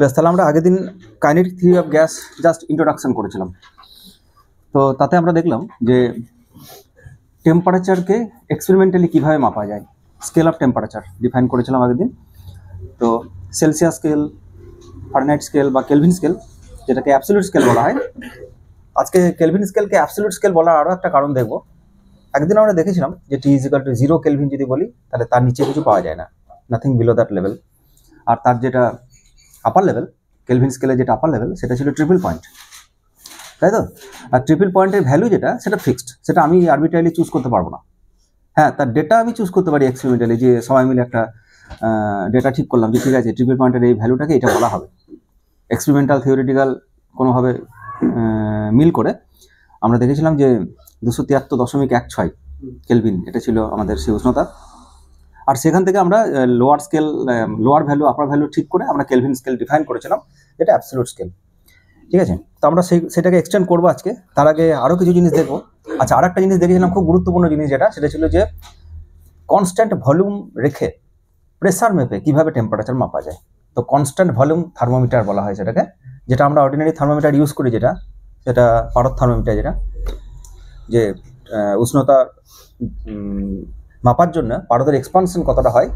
বেশ, তাহলে আমরা আগের দিন kinetic theory of gas just introduction করেছিলাম। তো তাতে আমরা দেখলাম যে টেম্পারেচারকে এক্সপেরিমেন্টালি কীভাবে মাপা যায়, স্কেল অফ টেম্পারেচার ডিফাইন করেছিলাম আগের দিন। তো সেলসিয়াস স্কেল, ফারেনহাইট স্কেল বা কেলভিন স্কেল, যেটাকে অ্যাবসলিউট স্কেল বলা হয়। আজকে কেলভিন স্কেলকে অ্যাবসলিউট স্কেল বলার আরও একটা কারণ দেখব। একদিন আমরা দেখেছিলাম যে T=0 কেলভিন যদি বলি, তাহলে তার নিচে কিছু পাওয়া যায় না, নাথিং বিলো দ্যাট লেভেল। আর তার যেটা আপার লেভেল, কেলভিন স্কেলের যেটা আপার লেভেল, সেটা ছিল ট্রিপল পয়েন্ট, তাই তো? আর ট্রিপল পয়েন্টের ভ্যালু যেটা, সেটা ফিক্সড, সেটা আমি আরবিট্রারিলি চুজ করতে পারবো না। হ্যাঁ, তার ডেটা আমি চুজ করতে পারি এক্সপেরিমেন্টালি, যে সবাই মিলে একটা ডেটা ঠিক করলাম যে ঠিক আছে ট্রিপল পয়েন্টের এই ভ্যালুটাকে এটা বলা হবে। এক্সপেরিমেন্টাল থিওরিটিক্যাল কোনোভাবে মিল করে আমরা দেখেছিলাম যে 273.16 কেলভিন এটা ছিল আমাদের সেই উষ্ণতা। আর সেখান থেকে আমরা লোয়ার স্কেল, লোয়ার ভ্যালু, আপার ভ্যালু ঠিক করে আমরা কেলভিন স্কেল ডিফাইন করেছিলাম, যেটা অ্যাবসলিউট স্কেল। ঠিক আছে, তো আমরা সেটাকে এক্সটেন্ড করবো আজকে। তার আগে আরও কিছু জিনিস দেখবো। আচ্ছা, আর একটা জিনিস দেখেছিলাম খুব গুরুত্বপূর্ণ জিনিস, সেটা ছিল যে কনস্ট্যান্ট ভলিউম রেখে প্রেসার মেপে কীভাবে টেম্পারেচার মাপা যায়। তো কনস্ট্যান্ট ভলিউম থার্মোমিটার বলা হয় সেটাকে, যেটা আমরা অর্ডিনারি থার্মোমিটার ইউজ করি, সেটা পারদ থার্মোমিটার, যেটা যে উষ্ণতা মাপার জন্য পারদের এক্সপানশন কতটা হয়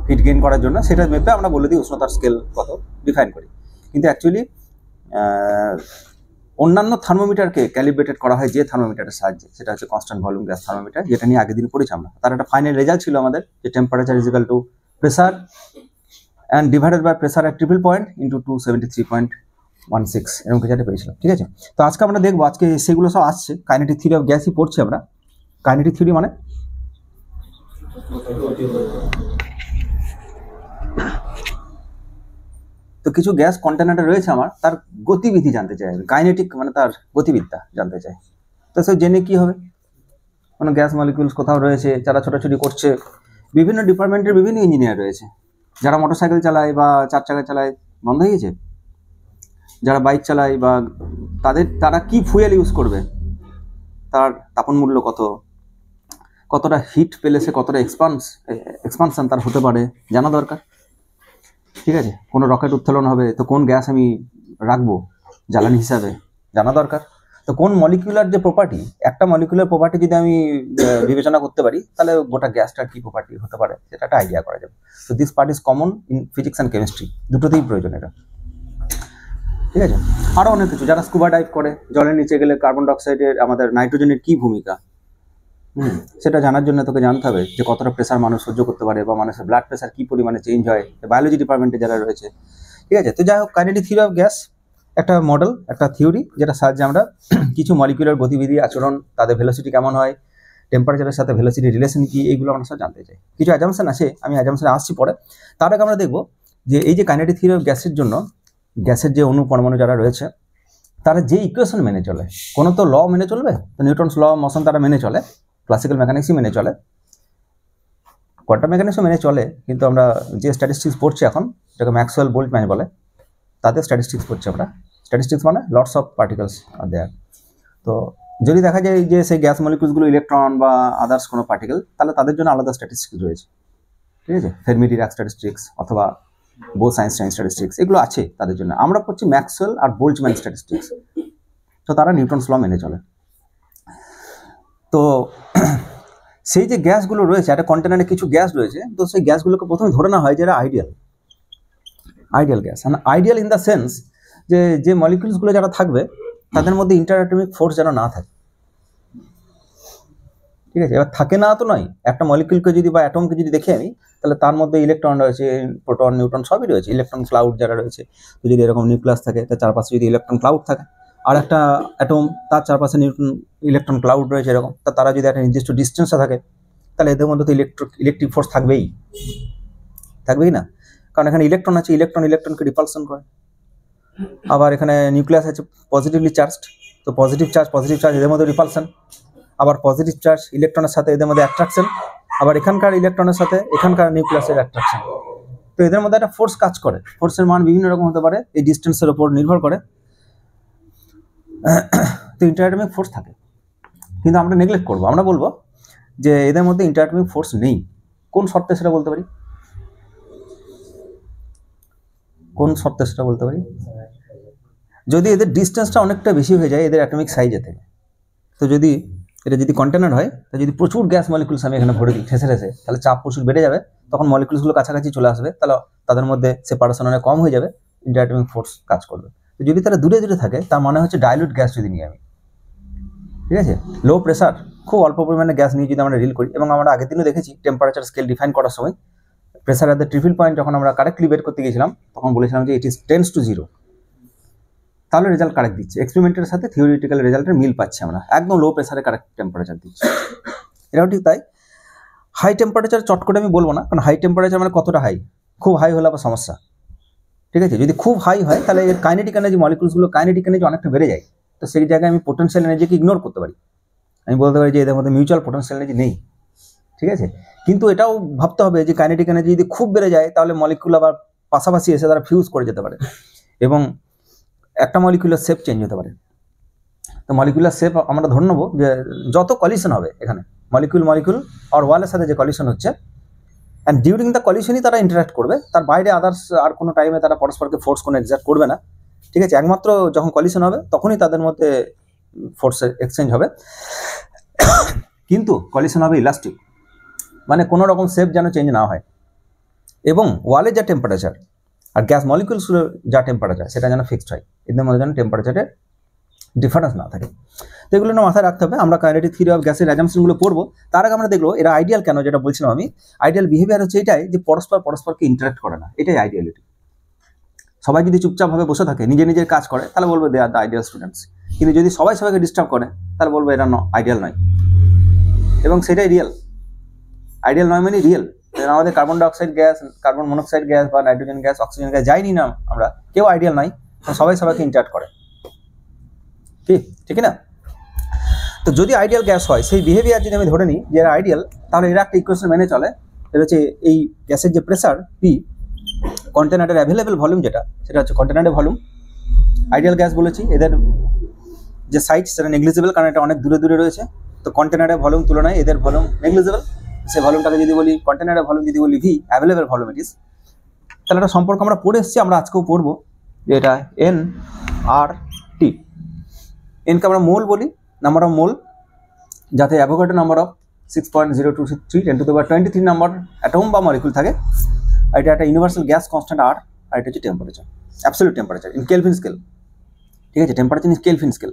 হিট গেইন করার জন্য, সেটা মেপে আমরা বলে দিই উষ্ণতার স্কেল কত, ডিফাইন করি। কিন্তু অ্যাকচুয়ালি অন্যান্য থার্মোমিটারকে ক্যালিব্রেটেড করা হয় যে থার্মোমিটারের সাহায্যে, সেটা হচ্ছে কনস্ট্যান্ট ভলিউম গ্যাস থার্মোমিটার, যেটা নিয়ে আগের দিন পড়েছি আমরা। তার একটা ফাইনাল রেজাল্ট ছিল আমাদের যে temperature equal to pressure and divided by pressure at triple point into 273.16, এরকম কিছু একটা পেয়েছিলাম। ঠিক আছে, তো আজকে আমরা দেখবো, আজকে সেগুলো সব আসছে। কাইনেটিক থিওরি অফ গ্যাসই পড়ছি আমরা। কাইনেটিক থিওরি মানে তো কিছু গ্যাস কন্টেনারে রয়েছে আমার, তার গতিবিধি জানতে চাই আমি। কাইনেটিক মানে তার গতিবিদ্যা জানতে চাই। তো সে জেনে কি হবে? কোনো গ্যাস মলিকিউলস কোথাও রয়েছে, যারা ছোটাছুটি করছে, বিভিন্ন ডিপার্টমেন্টের বিভিন্ন ইঞ্জিনিয়ার রয়েছে। যারা মোটরসাইকেল চালায় বা 4 চাকা চালায়, বন্ধ হয়ে গেছে। যারা বাইক চালায় বা তারা কি ফুয়েল ইউজ করবে, তার তাপন মূল্য কত, কতটা হিট পেলে সে কতটা এক্সপানশন তার হতে পারে জানা দরকার। ঠিক আছে, কোনো রকেট উত্তোলন হবে, তো কোন গ্যাস আমি রাখবো জ্বালানি হিসাবে জানা দরকার। তো কোন মলিকুলার যে প্রপার্টি, একটা মলিকুলার প্রপার্টি যদি আমি বিবেচনা করতে পারি, তাহলে গোটা গ্যাসটার কি প্রপার্টি হতে পারে সেটা একটা আইডিয়া করা যাবে। তো this part is common in physics and chemistry, দুটোতেই প্রয়োজন এটা। ঠিক আছে, আরও অনেক কিছু। যারা স্কুবা ডাইভ করে, জলের নিচে গেলে কার্বন ডাইঅক্সাইডের, আমাদের নাইট্রোজেনের কী ভূমিকা, সেটা জানার জন্য তোকে জানতে হবে যে কতটা প্রেসার মানুষ সহ্য করতে পারে, বা মানুষের ব্লাড প্রেসার কী পরিমাণে চেঞ্জ হয়, বায়োলজি ডিপার্টমেন্টে যারা রয়েছে। ঠিক আছে, তো যাই হোক, কাইনেটিক থিওরি অফ গ্যাস একটা মডেল, একটা থিওরি, যেটা সাহায্যে আমরা কিছু মলিকুলার গতিবিধি, আচরণ, তাদের ভেলোসিটি কেমন হয়, টেম্পারেচারের সাথে ভেলোসিটি রিলেশন কি, এইগুলো আমরা সব জানতে চাই। কিছু অ্যাজাম্পশন আছে, আমি অ্যাজাম্পশনে আসছি পরে। তার আগে আমরা দেখব যে এই যে কাইনেটিক থিওরি অফ গ্যাসের জন্য, গ্যাসের যে অণু পরমাণু যারা রয়েছে, তারা যে ইকুয়েশন মেনে চলে, কোনো তো ল মেনে চলবে, তো নিউটনস ল অফ মোশন তারা মেনে চলে, ক্লাসিক্যাল মেকানিক্সই মেনে চলে, কোয়ান্টাম মেকানিক্সও মেনে চলে। কিন্তু আমরা যে স্ট্যাটিস্টিক্স পড়ছি এখন, যেটাকে ম্যাক্সওয়েল বোল্টম্যান বলে, তাদের স্ট্যাটিস্টিক্স পড়ছি আমরা। স্ট্যাটিস্টিক্স মানে লটস অফ পার্টিকেলস আর দেয়ার। তো যদি দেখা যায় যে সেই গ্যাস মলিকুলসগুলো ইলেকট্রন বা আদার্স কোনো পার্টিকেল, তাহলে তাদের জন্য আলাদা স্ট্যাটিস্টিক্স রয়েছে। ঠিক আছে, ফেরমি-ডিরাক স্ট্যাটিস্টিক্স অথবা বোস-আইনস্টাইন স্ট্যাটিস্টিক্স, এগুলো আছে তাদের জন্য। আমরা পড়ছি ম্যাক্সওয়েল আর বোল্টম্যান স্ট্যাটিস্টিক্স। তো তারা নিউটনস ল মেনে চলে। তো সেই যে গ্যাসগুলো রয়েছে, একটা কন্টেনারে কিছু গ্যাস রয়েছে, তো সেই গ্যাসগুলোকে প্রথমে ধরে নেওয়া হয় যে এরা ideal gas. Ideal in the sense যে মলিকুলসগুলো যারা থাকবে, তাদের মধ্যে ইন্টারঅ্যাটমিক ফোর্স যেন না থাকে। ঠিক আছে, এবার থাকে না তো নয়, একটা মলিকুলকে যদি বা অ্যাটমকে যদি দেখি আমি, তাহলে তার মধ্যে ইলেকট্রন রয়েছে, প্রোটন, নিউট্রন সবই রয়েছে, ইলেকট্রন ক্লাউড যারা রয়েছে। তো যদি এরকম নিউক্লিয়াস থাকে, তার চারপাশে যদি ইলেকট্রন ক্লাউড থাকে, আর একটা অ্যাটম, তার চারপাশে ইলেকট্রন ক্লাউড রয়েছে এরকম, তারা যদি একটা নির্দিষ্ট ডিস্টেন্সে থাকে, তাহলে এদের মধ্যে তো ইলেকট্রিক ফোর্স থাকবেই না। কারণ এখানে ইলেকট্রন আছে, ইলেকট্রনকে রিপালশন করে। আবার এখানে নিউক্লিয়াস আছে পজিটিভলি চার্জড, তো পজিটিভ চার্জ এদের মধ্যে রিপালশন। আবার পজিটিভ চার্জ ইলেকট্রনের সাথে এদের মধ্যে অ্যাট্রাকশন। আবার এখানকার ইলেকট্রনের সাথে এখানকার নিউক্লিয়াসের অ্যাট্রাকশন। তো এদের মধ্যে একটা ফোর্স কাজ করে। ফোর্সের মান বিভিন্ন রকম হতে পারে, এই ডিস্টেন্সের উপর নির্ভর করে। তো ইন্টারঅ্যাটমিক ফোর্স থাকে, কিন্তু আমরা নেগলেক্ট করবো। আমরা বলবো যে এদের মধ্যে ইন্টারঅ্যাটমিক ফোর্স নেই। কোন শর্তে সেটা বলতে পারি? কোন শর্তে সেটা বলতে পারি? যদি এদের ডিস্টেন্সটা অনেকটা বেশি হয়ে যায় এদের অ্যাটমিক সাইজে থেকে, তো যদি এটা যদি কন্টেনার হয়, তো যদি প্রচুর গ্যাস মলিকুলস আমি এখানে ভরে দিই ঠেসে ঠেসে, তাহলে চাপ প্রচুর বেড়ে যাবে, তখন মলিকুলসগুলো কাছাকাছি চলে আসবে, তাহলে তাদের মধ্যে সেপারেশন অনেক কম হয়ে যাবে, ইন্টারঅ্যাটমিক ফোর্স কাজ করবে। তো যদি তারা দূরে দূরে থাকে তার মানে হচ্ছে ডাইলুট গ্যাস যদি নিই আমি, ঠিক আছে, লো প্রেসার খুব অল্প পরিমাণে গ্যাস নিয়ে যদি আমরা রিল করি, এবং আমরা আগের দিনও দেখেছি টেম্পারেচার স্কেল ডিফাইন করার সময় pressure at the triple point যখন আমরা কারেক্টলি বের করতে গিয়েছিলাম তখন বলেছিলাম যে ইট ইজ টেন্স টু 0, তাহলে রেজাল্ট কারেক্ট দিচ্ছে, এক্সপেরিমেন্টের সাথে থিওরিটিক্যাল রেজাল্টের মিল পাচ্ছি আমরা, একদম লো প্রেসারে কারেক্ট টেম্পারেচার দিচ্ছে। এটাও ঠিক তাই, হাই টেম্পারেচার চট করে আমি বলবো না, কারণ হাই টেম্পারেচার মানে কতটা হাই, খুব হাই হলে আবার সমস্যা, ঠিক আছে। যদি খুব হাই হয় তাহলে এর কাইনেটিক এনার্জি, মলিকুলসগুলো কাইনেটিক এনার্জি অনেকটা বেড়ে যায়, তো সেই জায়গায় আমি পোটেনশিয়াল এনার্জিকে ইগনোর করতে পারি, আমি বলতে পারি যে এদের মধ্যে মিউচুয়াল পোটেনশিয়াল এনার্জি নেই, ঠিক আছে। কিন্তু এটাও ভাবতে হবে যে কাইনেটিক এনার্জি যদি খুব বেড়ে যায় তাহলে মলিকুল আবার পাশাপাশি এসে তারা ফিউজ করে যেতে পারে, এবং একটা মলিকুলার শেপ চেঞ্জ হতে পারে। তো মলিকুলার শেপ আমরা ধরে নেবো যে যত কলিশন হবে এখানে মলিকুল আর ওয়ালের সাথে যে কলিশন হচ্ছে, অ্যান্ড ডিউরিং দ্য কলিশনই তারা ইন্টারাক্ট করবে, তার বাইরে আদার্স আর কোনো টাইমে তারা পরস্পরকে ফোর্স কোনো এক্সার্ট করবে না, ঠিক আছে। একমাত্র যখন কলিশন হবে তখনই তাদের মধ্যে ফোর্সের এক্সচেঞ্জ হবে, কিন্তু কলিশন হবে ইলাস্টিক, মানে কোনো রকম শেপ যেন চেঞ্জ না হয়, এবং ওয়ালের যা টেম্পারেচার আর গ্যাস মলিকুলসগুলোর যা টেম্পারেচার সেটা যেন ফিক্সড হয়, এদের মধ্যে যেন টেম্পারেচারের ডিফারেন্স না থাকে। তো এগুলো না মাথায় রাখতে হবে। আমরা কাইনেটিক থিওরি অফ গ্যাসের অ্যাজাম্পশনগুলো পড়বো, তার আগে আমরা দেখবো এরা আইডিয়াল কেন, যেটা বলছিলাম আমি, আইডিয়াল বিহেভিয়ার হচ্ছে এটাই যে পরস্পরকে ইন্টারাক্ট করে না, এটাই আইডিয়ালিটি। সবাই যদি চুপচাপভাবে বসে থাকে নিজের কাজ করে তাহলে বলবে দে আর দ্য আইডিয়াল স্টুডেন্টস, কিন্তু যদি সবাই সবাইকে ডিস্টার্ব করে তাহলে বলবে এরা আইডিয়াল নয়, এবং সেটাই রিয়েল। আইডিয়াল নয় মানে রিয়েল। আমাদের carbon dioxide gas, carbon monoxide gas বা নাইট্রোজেন গ্যাস, অক্সিজেন গ্যাস যাইনি না, আমরা কেউ আইডিয়াল নয়, সবাই সবাইকে ইন্টারাক্ট করে, ঠিক না? তো যদি আইডিয়াল গ্যাস হয় সেই বিহেভিয়ার যদি আমি ধরে নিই যে এরা আইডিয়াল, তাহলে এরা একটা ইকুয়েশন মেনে চলে, এটা হচ্ছে এই গ্যাসের যে প্রেসার পি, কন্টেনারের অ্যাভেলেবেল ভলিউম যেটা, সেটা হচ্ছে কন্টেনারের ভলিউম। আইডিয়াল গ্যাস বলেছি এদের যে সাইজ সেটা নেগলিজেবল, কারণ এটা অনেক দূরে দূরে রয়েছে, তো কন্টেনারের ভলিউম তুলনায় এদের ভলিউম নেগলিজেবল। সেই ভলিউমটাকে যদি বলি কন্টেনারের ভলিউম যদি বলি V, available volume it is, তাহলে একটা সম্পর্ক আমরা পড়ে এসেছি, আমরা আজকেও পড়বো, যে এটা এন আর টি। এনকে আমরা মোল বলি, নাম্বার অফ মোল, যাতে Avogadro number of 6.0263 10 to the power 23 number atom বা মলিকুল থাকে, আর এটা একটা ইউনিভার্সাল গ্যাস কনস্ট্যান্ট আর, আর এটা হচ্ছে temperature, absolute temperature in Kelvin scale, ঠিক আছে, টেম্পারেচার ইন কেলভিন স্কেল।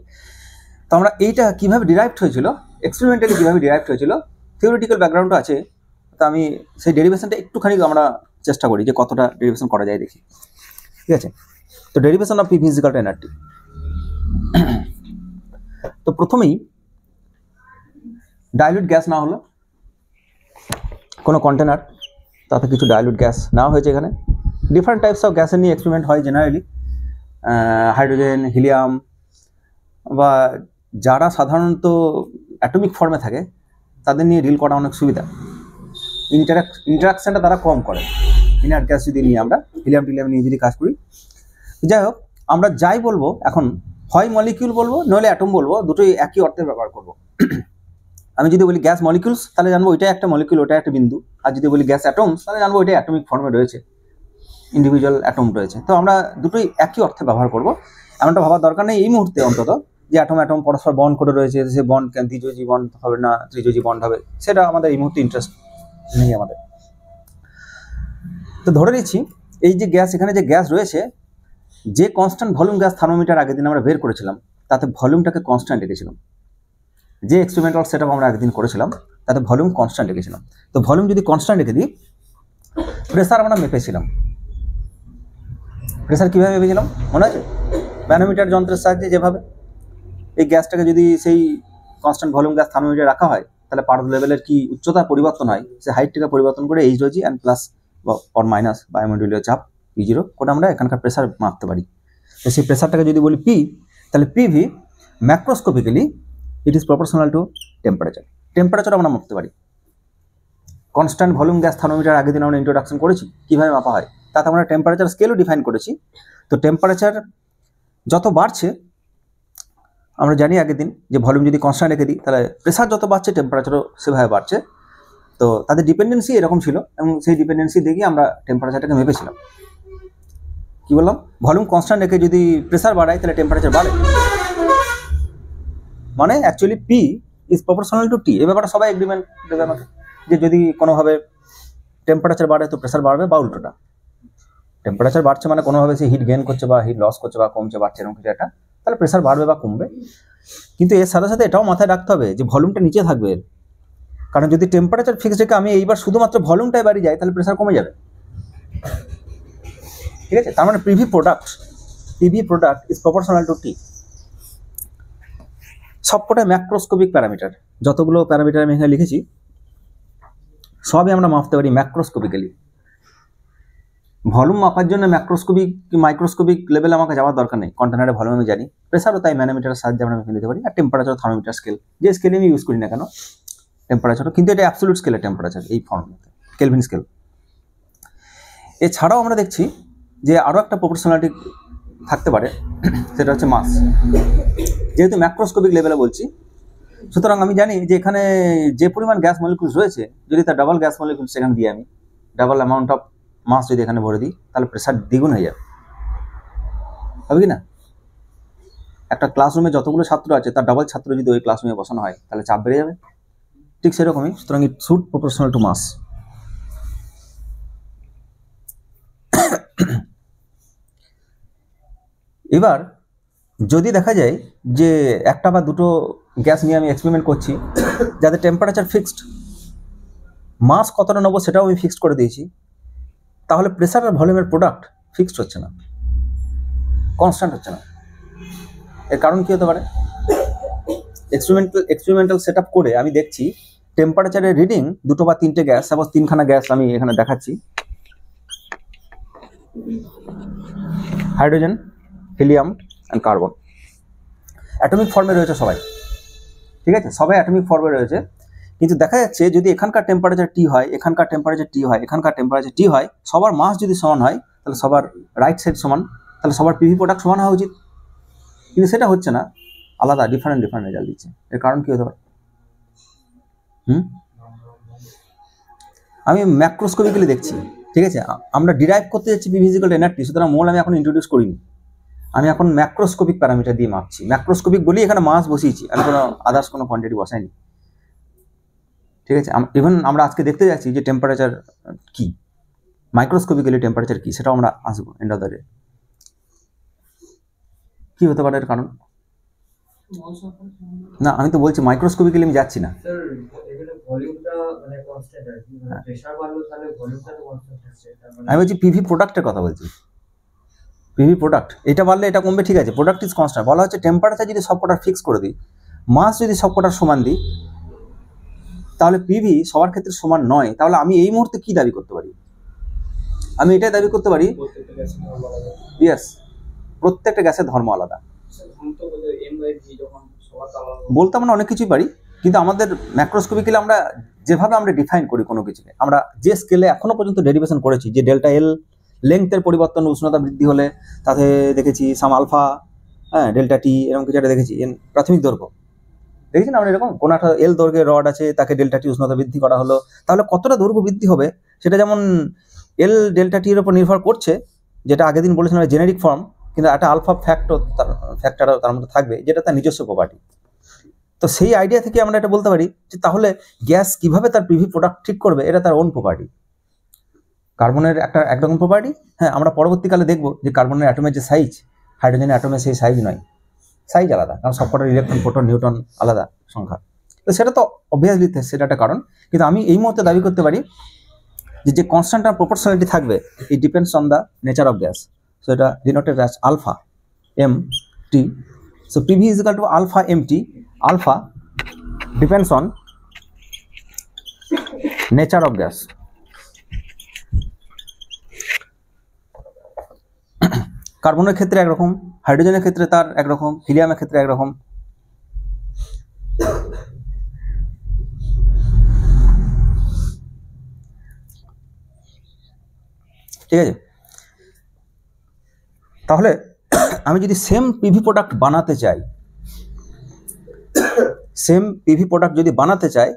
তো আমরা এইটা কীভাবে ডিরাইভড হয়েছিল, এক্সপেরিমেন্টালি কীভাবে ডিরাইভড হয়েছিল, থিওরিটিক্যাল ব্যাকগ্রাউন্ডও আছে, তো আমি সেই ডেরিভেশনটা একটুখানি আমরা চেষ্টা করি যে কতটা ডেরিভেশন করা যায় দেখি, ঠিক আছে। তো derivation of P physical energy, তো প্রথমেই ডাইলুট গ্যাস না হলো কোনো কন্টেনার, তাতে কিছু ডাইলুট গ্যাস নেওয়া হয়েছে, এখানে ডিফারেন্ট টাইপস অফ গ্যাসের নিয়ে এক্সপেরিমেন্ট হয় জেনারেলি, হাইড্রোজেন, হিলিয়াম, বা যারা সাধারণত অ্যাটমিক ফর্মে থাকে তাদের নিয়ে ডিল করা অনেক সুবিধা, ইন্টারাকশানটা তারা কম করে। ইনার্ট গ্যাস যদি নিয়ে আমরা হিলিয়াম টিলিয়াম নিয়ে যদি কাজ করি, যাই হোক আমরা যাই বলবো এখন, হয় মলিকিউল বলবো নইলে অ্যাটম বলবো, দুটোই একই অর্থে ব্যবহার করবো। আমি যদি বলি গ্যাস মলিকুলস তাহলে জানবো ওইটাই একটা মলিকুল, ওটা একটা বিন্দু, আর যদি বলি গ্যাস অ্যাটমস তাহলে জানবো ওইটাই অ্যাটমিক ফর্মে রয়েছে, ইন্ডিভিজুয়াল অ্যাটম রয়েছে। তো আমরা দুটোই একই অর্থে ব্যবহার করবো, এমনটা ভাবার দরকার নেই এই মুহূর্তে অন্তত, যে অ্যাটম পরস্পর বন্ড করে রয়েছে, সে বন্ড কেন দ্বিযোজী বন্ড হবে না ত্রিযোজী বন্ড হবে, সেটা আমাদের এই মুহূর্তে ইন্টারেস্ট নেই আমাদের। তো ধরে নিচ্ছি এই যে গ্যাস, এখানে যে গ্যাস রয়েছে, যে কনস্ট্যান্ট ভলিউম গ্যাস থার্মোমিটার আগের দিন আমরা বের করেছিলাম তাতে ভলিউমটাকে কনস্ট্যান্ট রেখেছিলাম, যে এক্সপেরিমেন্টাল সেট আপ আমরা একদিন করেছিলাম তাতে ভলিউম কনস্ট্যান্ট রেখেছিলাম। তো ভলিউম যদি কনস্ট্যান্ট রেখে দিই, প্রেসার আমরা মেপেছিলাম, প্রেসার কীভাবে মেপেছিলাম মনে আছে? ম্যানোমিটার যন্ত্রের সাহায্যে, যেভাবে এই গ্যাসটাকে যদি সেই কনস্ট্যান্ট ভলিউম গ্যাস থার্মোমিটারে রাখা হয় তাহলে পারদ লেভেলের কি উচ্চতা পরিবর্তন হয়, সে হাইটটাকে পরিবর্তন করে HD and plus or minus বায়ুমণ্ডলীয় চাপ P0 ওটা আমরা এখানকার প্রেসার মাপতে পারি। তো সেই প্রেসারটাকে যদি বলি পি, তাহলে PV macroscopically it is proportional to temperature, temperature আমরা মাপতে পারি। কনস্ট্যান্ট ভলিউম গ্যাস থার্মোমিটার আগের দিন আমরা ইন্ট্রোডাকশন করেছি কীভাবে মাপা হয়, তাতে আমরা টেম্পারেচার স্কেলও ডিফাইন করেছি। তো টেম্পারেচার যত বাড়ছে, আমরা জানি আগের দিন যে ভলিউম যদি কনস্ট্যান্ট রেখে দিই তাহলে প্রেসার যত বাড়ছে টেম্পারেচারও সেভাবে বাড়ছে। তো তাদের ডিপেন্ডেন্সি এরকম ছিল, এবং সেই ডিপেন্ডেন্সি দেখে আমরা টেম্পারেচারটাকে মেপেছিলাম। কি বললাম, ভলিউম কনস্ট্যান্ট রেখে যদি প্রেসার বাড়ায় তাহলে টেম্পারেচার বাড়ে, মানে actually P is proportional to T. এই ব্যাপারটা সবাই এগ্রিমেন্ট দেবে আমাকে, যে যদি কোনোভাবে টেম্পারেচার বাড়ে তো প্রেসার বাড়বে, বা উল্টোটা, টেম্পারেচার বাড়ছে মানে কোনোভাবে সে হিট গেইন করছে বা হিট লস করছে বা কমছে বাড়ছে এরকম কিছু একটা, তাহলে প্রেসার বাড়বে বা কমবে। কিন্তু এর সাথে সাথে এটাও মাথায় রাখতে হবে যে ভলিউমটা নিচে থাকবে এর, কারণ যদি টেম্পারেচার ফিক্স রেখে আমি এইবার শুধুমাত্র ভলিউমটাই বাড়িয়ে যায় তাহলে প্রেসার কমে যাবে, ঠিক আছে। তার মানে PV product is proportional to T. সবকটা ম্যাক্রোস্কোপিক প্যারামিটার, যতগুলো প্যারামিটার আমি এখানে লিখেছি সবই আমরা মাপতে পারি ম্যাক্রোস্কোপিক্যালি। ভলিউম মাপার জন্য ম্যাক্রোস্কোপিক মাইক্রোস্কোপিক লেভেলে আমাকে যাওয়ার দরকার নেই, কন্টেনারের ভলিউম আমি জানি, প্রেসারও তাই ম্যানোমিটারের সাহায্যে আমরা মেপে নিতে পারি, আর টেম্পারেচার থার্মোমিটার স্কেল, যে স্কেলে আমি ইউজ করি না কেন টেম্পারেচারও, কিন্তু এটা অ্যাবসলিউট স্কেলের টেম্পারেচার এই ফর্মে, কেলভিন স্কেল। এছাড়াও আমরা দেখছি যে আরও একটা প্রপোর্শনালিটি থাকতে পারে, সেটা হচ্ছে মাস। যেহেতু ম্যাক্রোস্কোপিক লেভেলে বলছি, সুতরাং আমি জানি যে এখানে যে পরিমাণ গ্যাস মলিকুলস রয়েছে, যদি তার ডাবল গ্যাস মলিকুলস এখানে দিয়ে আমি ডাবল অ্যামাউন্ট অফ মাস যদি এখানে ভরে দিই, তাহলে প্রেসার দ্বিগুণ হয়ে যাবে, হবে কি না? একটা ক্লাসরুমে যতগুলো ছাত্র আছে তার ডাবল ছাত্র যদি ওই ক্লাসরুমে বসানো হয় তাহলে চাপ বেড়ে যাবে, ঠিক সেরকমই। সুতরাং ইট শুড প্রপোর্শনাল টু মাস। এবার যদি দেখা যায় যে একটা বা দুটো গ্যাস নিয়ে আমি এক্সপেরিমেন্ট করছি যাদের টেম্পারেচার ফিক্সড, মাস কতটা নেবো সেটাও আমি ফিক্সড করে দিয়েছি, তাহলে প্রেসার আর ভলিউমের প্রোডাক্ট ফিক্সড হচ্ছে না, কনস্ট্যান্ট হচ্ছে না। এর কারণ কী হতে পারে? এক্সপেরিমেন্টাল সেট আপ করে আমি দেখছি টেম্পারেচারের রিডিং দুটো বা তিনটে গ্যাস, সাপোজ তিনখানা গ্যাস আমি এখানে দেখাচ্ছি, hydrogen, helium and carbon, atomic ফর্মে রয়েছে সবাই, ঠিক আছে, সবাই অ্যাটমিক ফর্মে রয়েছে। কিন্তু দেখা যাচ্ছে যদি এখানকার টেম্পারেচার টি হয়, এখানকার টেম্পারেচার টি হয়, এখানকার টেম্পারেচার টি হয়, সবার মাস যদি সমান হয় তাহলে সবার রাইট সাইড সমান, তাহলে সবার পিভি প্রোডাক্ট সমান হওয়া উচিত, কিন্তু সেটা হচ্ছে না, আলাদা ডিফারেন্ট রেজাল্ট দিচ্ছে। এর কারণ কী হতে পারে? আমি ম্যাক্রোস্কোপিক্যালি দেখছি, ঠিক আছে, আমরা ডিরাইভ করতে যাচ্ছি পি ফিজিক্যাল এনার্জি, সুতরাং মোল আমি এখন ইন্ট্রোডিউস করিনি, আমি এখন ম্যাক্রোস্কোপিক প্যারামিটার দিয়ে মাপছি। ম্যাক্রোস্কোপিক বলি এখানে মাস বসিয়েছি, আমি কোনো আদার্স কোনো কোয়ান্টিটি বসাইনি, ঠিক আছে। ইভেন আমরা আজকে দেখতে যাচ্ছি যে টেম্পারেচার কি, মাইক্রোস্কোপিক্যালি টেম্পারেচার কি, সেটাও আমরা আসবো এন্ড অফ দ্য ডে। কী হতে পারে এর কারণ? না, আমি তো বলছি মাইক্রোস্কোপিক্যালি আমি যাচ্ছি না। আমি বলছি পিভি প্রোডাক্টের কথা বলছি, পিভি প্রোডাক্ট, এটা বাড়লে এটা কমবে, ঠিক আছে, প্রোডাক্ট ইজ কনস্ট্যান্ট। বলা হচ্ছে টেম্পারেচার যদি সবকটার ফিক্স করে দিই, মাস যদি সবকটার সমান দিই, তাহলে পিভি সবার ক্ষেত্রে সমান নয়। তাহলে আমি এই মুহূর্তে কি দাবি করতে পারি? আমি এটাই দাবি করতে পারি, ইয়েস, প্রত্যেকটা গ্যাসের ধর্ম আলাদা। বলতে আমরা অনেক কিছুই পারি, কিন্তু আমাদের ম্যাক্রোস্কোপিক্যালি আমরা যেভাবে আমরা ডিফাইন করি কোনো কিছুকে, আমরা যে স্কেলে এখনো পর্যন্ত ডেরিভেশন করেছি, যে ডেল্টা এল লেংথের পরিবর্তন উষ্ণতা বৃদ্ধি হলে তাতে দেখেছি সাম আলফা, হ্যাঁ, ডেল্টা টি, এরকম কিছু একটা দেখেছি। প্রাথমিক দৈর্ঘ্য দেখেছি না আমরা, এরকম কোনো একটা এল দৈর্ঘ্যের রড আছে, তাকে ডেল্টা টি উষ্ণতা বৃদ্ধি করা হলো, তাহলে কতটা দৈর্ঘ্য বৃদ্ধি হবে সেটা যেমন এল ডেল্টা টির উপর নির্ভর করছে, যেটা আগের দিন বলেছিলাম জেনেরিক ফর্ম, কিন্তু একটা আলফা ফ্যাক্টরও তার মধ্যে থাকবে, যেটা তার নিজস্ব প্রপার্টি। তো সেই আইডিয়া থেকে আমরা এটা বলতে পারি যে তাহলে গ্যাস কিভাবে তার পিভি প্রোডাক্ট ঠিক করবে, এটা তার ওন প্রপার্টি। কার্বনের একটা একরকম প্রপার্টি, হ্যাঁ, আমরা পরবর্তীকালে দেখব যে কার্বনের অ্যাটমের যে সাইজ, হাইড্রোজেনের অ্যাটমের সেই সাইজ নয়, সাইজ আলাদা, কারণ সবকটার ইলেকট্রন, প্রোটন, নিউট্রন আলাদা সংখ্যা। তো সেটা তো অবভিয়াসলি সেটা একটা কারণ, কিন্তু আমি এই মুহূর্তে দাবি করতে পারি যে কনস্ট্যান্ট আর প্রপোর্শনালিটি থাকবে, it depends on the nature of gas. So এটা denoted as alpha M T. So PV is equal to alpha M T. Alpha depends on nature of gas. কার্বনের ক্ষেত্রে একরকম, হাইড্রোজেনের ক্ষেত্রে তার একরকম, হিলিয়ামের ক্ষেত্রে একরকম। ঠিক আছে, তাহলে আমি যদি সেম পিভি প্রোডাক্ট বানাতে চাই, সেম পিভি প্রোডাক্ট যদি বানাতে চাই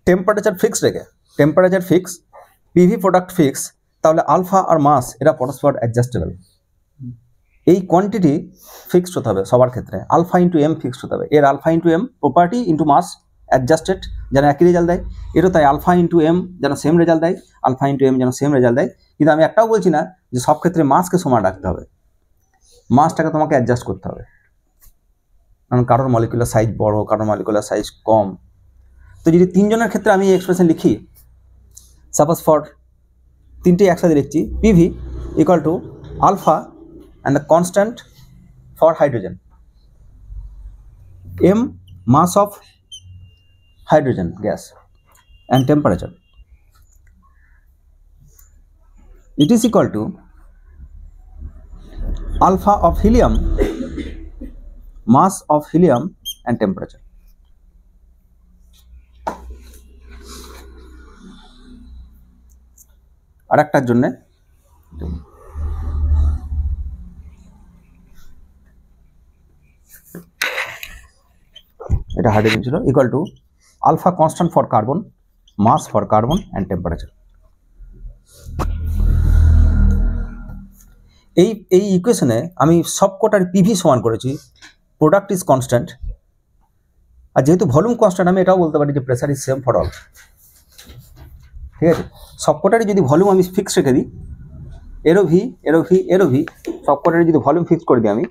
টেম্পারেচার ফিক্স রেখে, temperature fix, PV product fix, তাহলে আলফা আর মাস এরা পরস্পর অ্যাডজাস্টেবল। এই কোয়ান্টিটি ফিক্সড হতে হবে সবার ক্ষেত্রে, আলফা ইন্টু এম ফিক্সড হতে হবে। এর alpha into M property into mass adjusted যেন একই রেজাল্ট দেয়, এরও তাই আলফা ইন্টু এম যেন সেম রেজাল্ট দেয়, আলফা ইন্টু এম যেন সেম রেজাল্ট দেয়। কিন্তু আমি একটাও বলছি না যে সব ক্ষেত্রে মাসকে সমান রাখতে হবে, মাসটাকে তোমাকে অ্যাডজাস্ট করতে হবে, কারণ কারোর মলিকুলার সাইজ বড়, কারোর মলিকুলার সাইজ কম। তো যদি তিনজনের ক্ষেত্রে আমি এই এক্সপ্রেশন লিখি, সাপোজ ফর তিনটে একসাথে লিখছি, PV equal to alpha and the constant for hydrogen, m mass of hydrogen gas and temperature, it is equal to alpha of helium, mass of helium and temperature. আরেকটার জন্য এটা hydrogen ছিল, equal to alpha constant for carbon, mass for carbon and temperature. এই ইকুয়েশনে আমি সবকটার PV সমান করেছি, product is constant, আর যেহেতু ভলিউম কনস্ট্যান্ট আমি এটাও বলতে পারি যে pressure is same for all. ঠিক আছে, সবকটারই যদি ভলিউম আমি ফিক্স রেখে দিই, এরও ভি এরও ভি এরও ভি, সবকটারই যদি ভলিউম ফিক্স করে দিই আমি,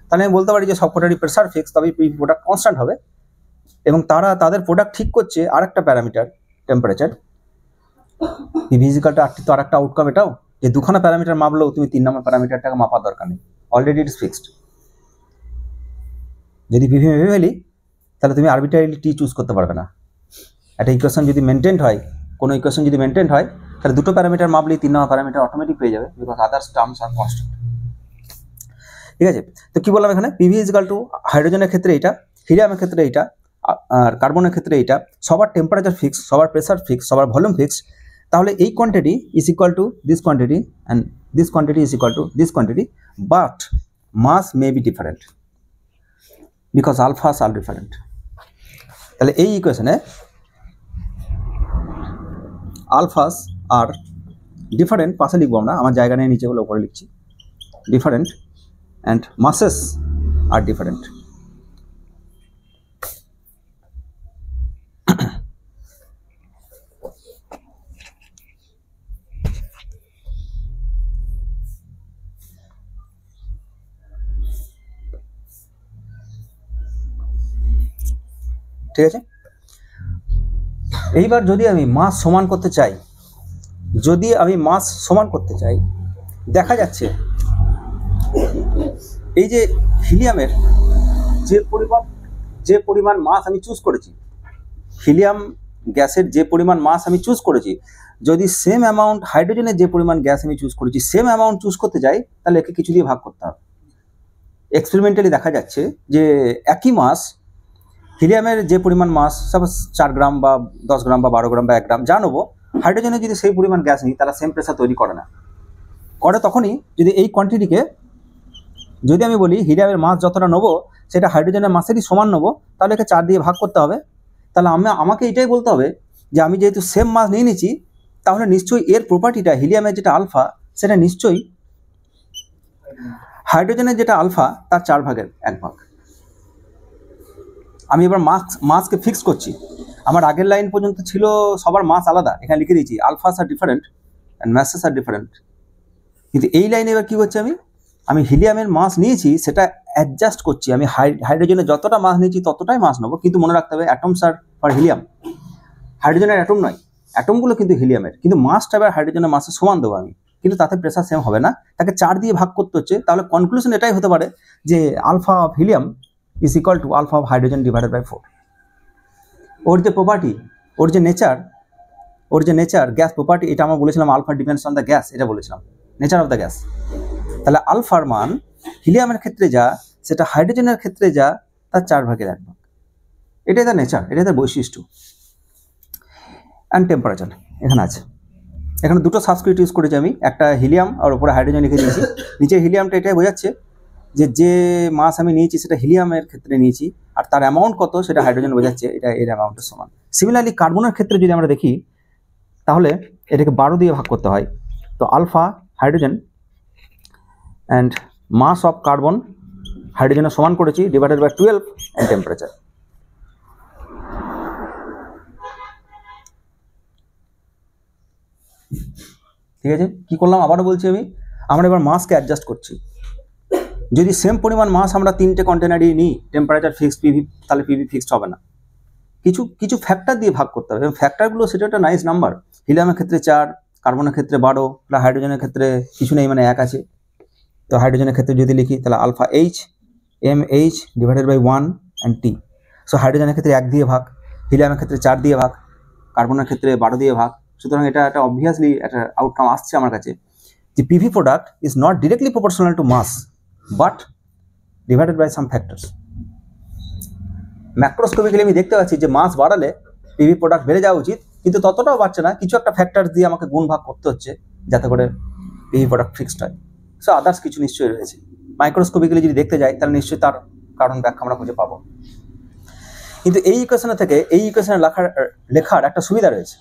তাহলে আমি বলতে পারি যে সবকটারই প্রেসার ফিক্স, তবে প্রোডাক্ট কনস্ট্যান্ট হবে। এবং তাদের প্রোডাক্ট ঠিক করছে আরেকটা প্যারামিটার টেম্পারেচার। ফিজিক্যালটা তো আরেকটা আউটকাম এটাও, যে দুখানা প্যারামিটার মাপলেও তুমি 3 নম্বর প্যারামিটারটাকে মাপার দরকার নেই, অলরেডি ইট ইজ ফিক্সড। যদি পিভি মেপে ফেলি তাহলে তুমি আরবিট্রারিলি টি চুজ করতে পারবে না। একটা ইকুয়েশন যদি মেনটেন্ড হয়, কোনো ইকুয়েশন যদি মেনটেন্ড হয়, তাহলে দুটো প্যারামিটার মাপলেই 3 নম্বর প্যারামিটার অটোমেটিক পেয়ে যাবে, because others terms are constant. ঠিক আছে, তো কি বললাম এখানে, পিভি ইজ ইকুয়াল টু হাইড্রোজেনের ক্ষেত্রে এইটা, হিলিয়ামের ক্ষেত্রে এইটা, আর কার্বনের ক্ষেত্রে এইটা, সবার টেম্পারেচার ফিক্স, সবার প্রেসার ফিক্স, সবার ভলিউম ফিক্স। তাহলে এই quantity is equal to this quantity and this quantity is equal to this quantity, but mass may be different because alphas are different. তাহলে এই ইকুয়েশনে আলফাস আর ডিফারেন্ট, পাশে লিখবো আমরা, আমার জায়গা নিয়ে নিচেগুলো উপরে লিখছি, different and masses are different. ঠিক আছে, এইবার যদি আমি মাস সমান করতে চাই, দেখা যাচ্ছে এই যে হিলিয়ামের যে পরিমাণ মাস আমি চুজ করেছি, হিলিয়াম গ্যাসের যে পরিমাণ মাস আমি চুজ করেছি, যদি সেম অ্যামাউন্ট হাইড্রোজেনের যে পরিমাণ গ্যাস আমি চুজ করেছি সেম অ্যামাউন্ট চুজ করতে যাই, তাহলে একে কিছু দিয়ে ভাগ করতে হবে। এক্সপেরিমেন্টালি দেখা যাচ্ছে যে একই মাস, হিলিয়ামের যে পরিমাণ মাস সাপোজ 4 গ্রাম বা 10 গ্রাম বা 12 গ্রাম বা 1 গ্রাম যা নেবো, হাইড্রোজেনের যদি সেই পরিমাণ গ্যাস নিই তারা সেম প্রেসার তৈরি করে না। করে তখনই যদি এই কোয়ান্টিটিকে, যদি আমি বলি হিলিয়ামের মাস যতটা নেবো সেটা হাইড্রোজেনের মাসেরই সমান নেবো, তাহলে একে 4 দিয়ে ভাগ করতে হবে। তাহলে আমাকে এটাই বলতে হবে যে আমি যেহেতু সেম মাস নিয়ে নিচ্ছি, তাহলে নিশ্চয়ই এর প্রপার্টিটা, হিলিয়ামের যেটা আলফা সেটা নিশ্চয়ই হাইড্রোজেনের যেটা আলফা তার 4 ভাগের 1 ভাগ। আমি এবার মাসকে ফিক্স করছি। আমার আগের লাইন পর্যন্ত ছিল সবার মাস আলাদা, এখানে লিখে দিয়েছি alphas are different and masses are different. কিন্তু এই লাইনে এবার কী করছি, আমি হিলিয়ামের মাস নিয়েছি সেটা অ্যাডজাস্ট করছি, আমি হাইড্রোজেনের যতটা মাস নিয়েছি ততটাই মাস নেবো। কিন্তু মনে রাখতে হবে অ্যাটমস আর ফর হিলিয়াম, হাইড্রোজেনের অ্যাটম নয়, অ্যাটমগুলো কিন্তু হিলিয়ামের, কিন্তু মাসটা এবার হাইড্রোজেনের মাসে সমান দেবো আমি, কিন্তু তাতে প্রেসার সেম হবে না, তাকে 4 দিয়ে ভাগ করতে হচ্ছে। তাহলে কনক্লুশন এটাই হতে পারে যে alpha of helium is equal to alpha of hydrogen divided by 4। ওর যে প্রপার্টি, ওর যে নেচার গ্যাস প্রপার্টি, এটা আমরা বলেছিলাম alpha depends on the gas, এটা বলেছিলাম নেচার অফ দ্য গ্যাস। তাহলে আলফার মান হিলিয়ামের ক্ষেত্রে যা সেটা হাইড্রোজেনের ক্ষেত্রে যা তার 4 ভাগের 1 ভাগ। এটাই তার নেচার, এটাই তার বৈশিষ্ট্য। অ্যান্ড টেম্পারেচার এখানে আছে, এখানে দুটো সাবস্ক্রিপ্ট ইউজ করেছি আমি, একটা হিলিয়াম আর উপরে হাইড্রোজেন লিখে দিয়েছি। নিচে হিলিয়ামটা এটাই বোঝাচ্ছে যে মাস আমি নিয়েছি সেটা হিলিয়ামের ক্ষেত্রে নিয়েছি, আর তার অ্যামাউন্ট কত সেটা হাইড্রোজেন বোঝাচ্ছে, এটা এর অ্যামাউন্টের সমান। সিমিলারলি কার্বনের ক্ষেত্রে যদি আমরা দেখি, তাহলে এটাকে 12 দিয়ে ভাগ করতে হয়, তো alpha hydrogen and mass of carbon হাইড্রোজেনের সমান করেছি ডিভাইডেড বাই 12 অ্যান্ড টেম্পারেচার। ঠিক আছে, কি করলাম আবারও বলছি আমরা এবার মাসকে অ্যাডজাস্ট করছি। যদি সেম পরিমাণ মাস আমরা 3টে কন্টেনারই নিই, টেম্পারেচার ফিক্সড, পিভি, তাহলে পিভি ফিক্সড হবে না। কিছু কিছু ফ্যাক্টর দিয়ে ভাগ করতে হবে এবং ফ্যাক্টরগুলো সেটা একটা নাইস নাম্বার। হিলিয়ামের ক্ষেত্রে 4, কার্বনের ক্ষেত্রে 12, প্লাস হাইড্রোজেনের ক্ষেত্রে কিছু নেই, মানে 1 আছে। তো হাইড্রোজেনের ক্ষেত্রে যদি লিখি তাহলে alpha H M H divided by 1 and T. So হাইড্রোজেনের ক্ষেত্রে 1 দিয়ে ভাগ, হিলিয়ামের ক্ষেত্রে 4 দিয়ে ভাগ, কার্বনের ক্ষেত্রে 12 দিয়ে ভাগ। সুতরাং এটা একটা অবভিয়াসলি একটা আউটকাম আসছে আমার কাছে যে PV product is not directly proportional to mass but divided by some factors. Macroscopically আমি দেখতে পাচ্ছি যে মাস বাড়ালে পিভি প্রোডাক্ট বেড়ে যাওয়া উচিত, কিন্তু ততটাও বাড়ছে না, কিছু একটা ফ্যাক্টর দিয়ে আমাকে গুণ ভাগ করতে হচ্ছে যাতে করে পিভি প্রোডাক্ট ফিক্সড হয়। সো আদার্স কিছু নিশ্চয়ই রয়েছে। মাইক্রোস্কোপিক্যালি যদি দেখতে যাই তাহলে নিশ্চয়ই তার কারণ ব্যাখ্যা আমরা খুঁজে পাবো। কিন্তু এই ইকুয়েশনে থেকে এই ইকুয়েশনে লেখার একটা সুবিধা রয়েছে।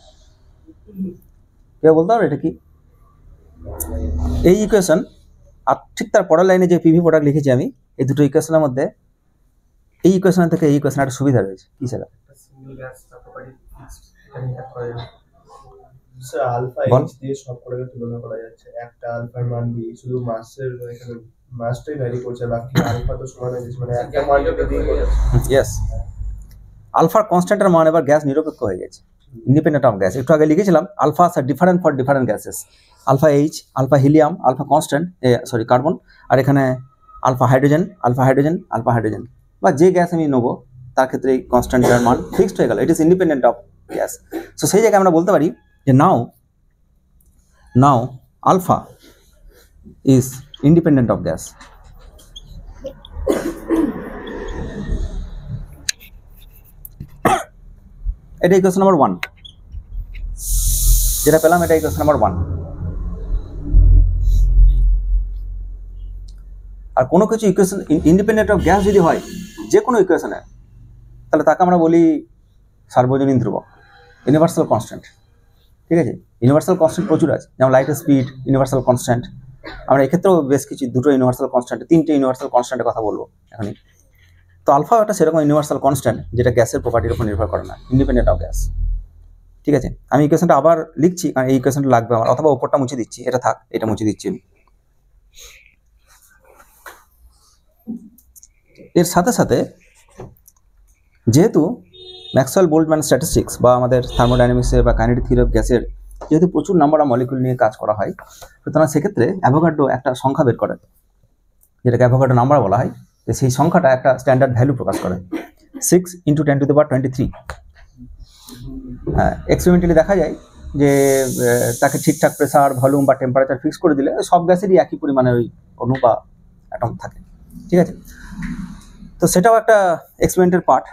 কেউ বলতে পারবে এটা কি? এই ইকুয়েশন আর ঠিক তার পরের লাইনে যে পিভি প্রোডাক্ট লিখেছি আমি, এই দুটো ইকুয়েশনের মধ্যে এই ইকুয়েশন থেকে এই ইকুয়েশনে একটা সুবিধা রয়েছে। কি সেটা? স্যার আলফা এইচ দিয়ে সব করে তুলনা করা যাচ্ছে, একটা আলফার মান দিয়ে শুধু মাসের এখানে মাসটাই ভ্যারি করছে, বাকি আলফা তো সমান হয়ে যাচ্ছে, মানে একটা মান দিয়ে ইয়েস, আলফার কনস্ট্যান্টের মান এবার গ্যাস নিরপেক্ষ হয়ে গেছে, ইন্ডিপেন্ডেন্ট অফ গ্যাস। একটু আগে লিখেছিলাম alpha are different for different gases, alpha H, alpha helium, alpha constant, sorry carbon, আর এখানে alpha hydrogen, alpha hydrogen, alpha hydrogen, বা যে গ্যাস আমি নেবো তার ক্ষেত্রে এই কনস্ট্যান্টের মান ফিক্সড হয়ে গেল, it is independent of gas. So সেই জায়গায় আমরা বলতে পারি যে now alpha is independent of gas. এটা ইকুয়েশন নাম্বার 1 যেটা পেলাম, এটা ইকুয়েশন নাম্বার 1। আর কোনো কিছু ইকুয়েশন ইন্ডিপেন্ডেন্ট অফ গ্যাস যদি হয় যে কোনো ইকুয়েশনে, তাহলে তাকে আমরা বলি সার্বজনীন ধ্রুবক, ইউনিভার্সাল কনস্ট্যান্ট। ঠিক আছে, ইউনিভার্সাল কনস্ট্যান্ট প্রচুর আছে, যেমন লাইটের স্পিড ইউনিভার্সাল কনস্ট্যান্ট। আমরা এক্ষেত্রেও বেশ কিছু দুটো ইউনিভার্সাল কনস্ট্যান্ট, 3টে ইউনিভার্সাল কনস্ট্যান্টের কথা বলবো এখনই। তো আলফা একটা সেরকম ইউনিভার্সাল কনস্ট্যান্ট যেটা গ্যাসের প্রপার্টির উপর নির্ভর করে না, ইন্ডিপেন্ডেন্ট অফ গ্যাস। ঠিক আছে, আমি ইকুয়েশনটা আবার লিখছি কারণ এই ইকুয়েশনটা লাগবে আমার, অথবা উপরটা মুছে দিচ্ছি, এটা থাক, এটা মুছে দিচ্ছি আমি। এর সাথে সাথে যেহেতু ম্যাক্সওয়েল বোল্টম্যান স্ট্যাটিস্টিক্স বা আমাদের থার্মোডাইনামিক্সের বা কাইনেটিক থিওরি অফ গ্যাসের যেহেতু প্রচুর নাম্বার অফ মলিকুল নিয়ে কাজ করা হয়, সুতরাং সেক্ষেত্রে অ্যাভোগাড্রো একটা সংখ্যা বের করে, যেটাকে অ্যাভোগাড্রো নাম্বার বলা হয়। তো সেই সংখ্যাটা একটা স্ট্যান্ডার্ড ভ্যালু প্রকাশ করে, 6 × 10⁻23। হ্যাঁ, এক্সপেরিমেন্টালি দেখা যায় যে তাকে ঠিকঠাক প্রেসার, ভলিউম বা টেম্পারেচার ফিক্স করে দিলে সব গ্যাসেরই একই পরিমাণের ওই অণু বা অ্যাটম থাকে। ঠিক আছে, তো সেটাও একটা এক্সপেরিমেন্টের পার্ট।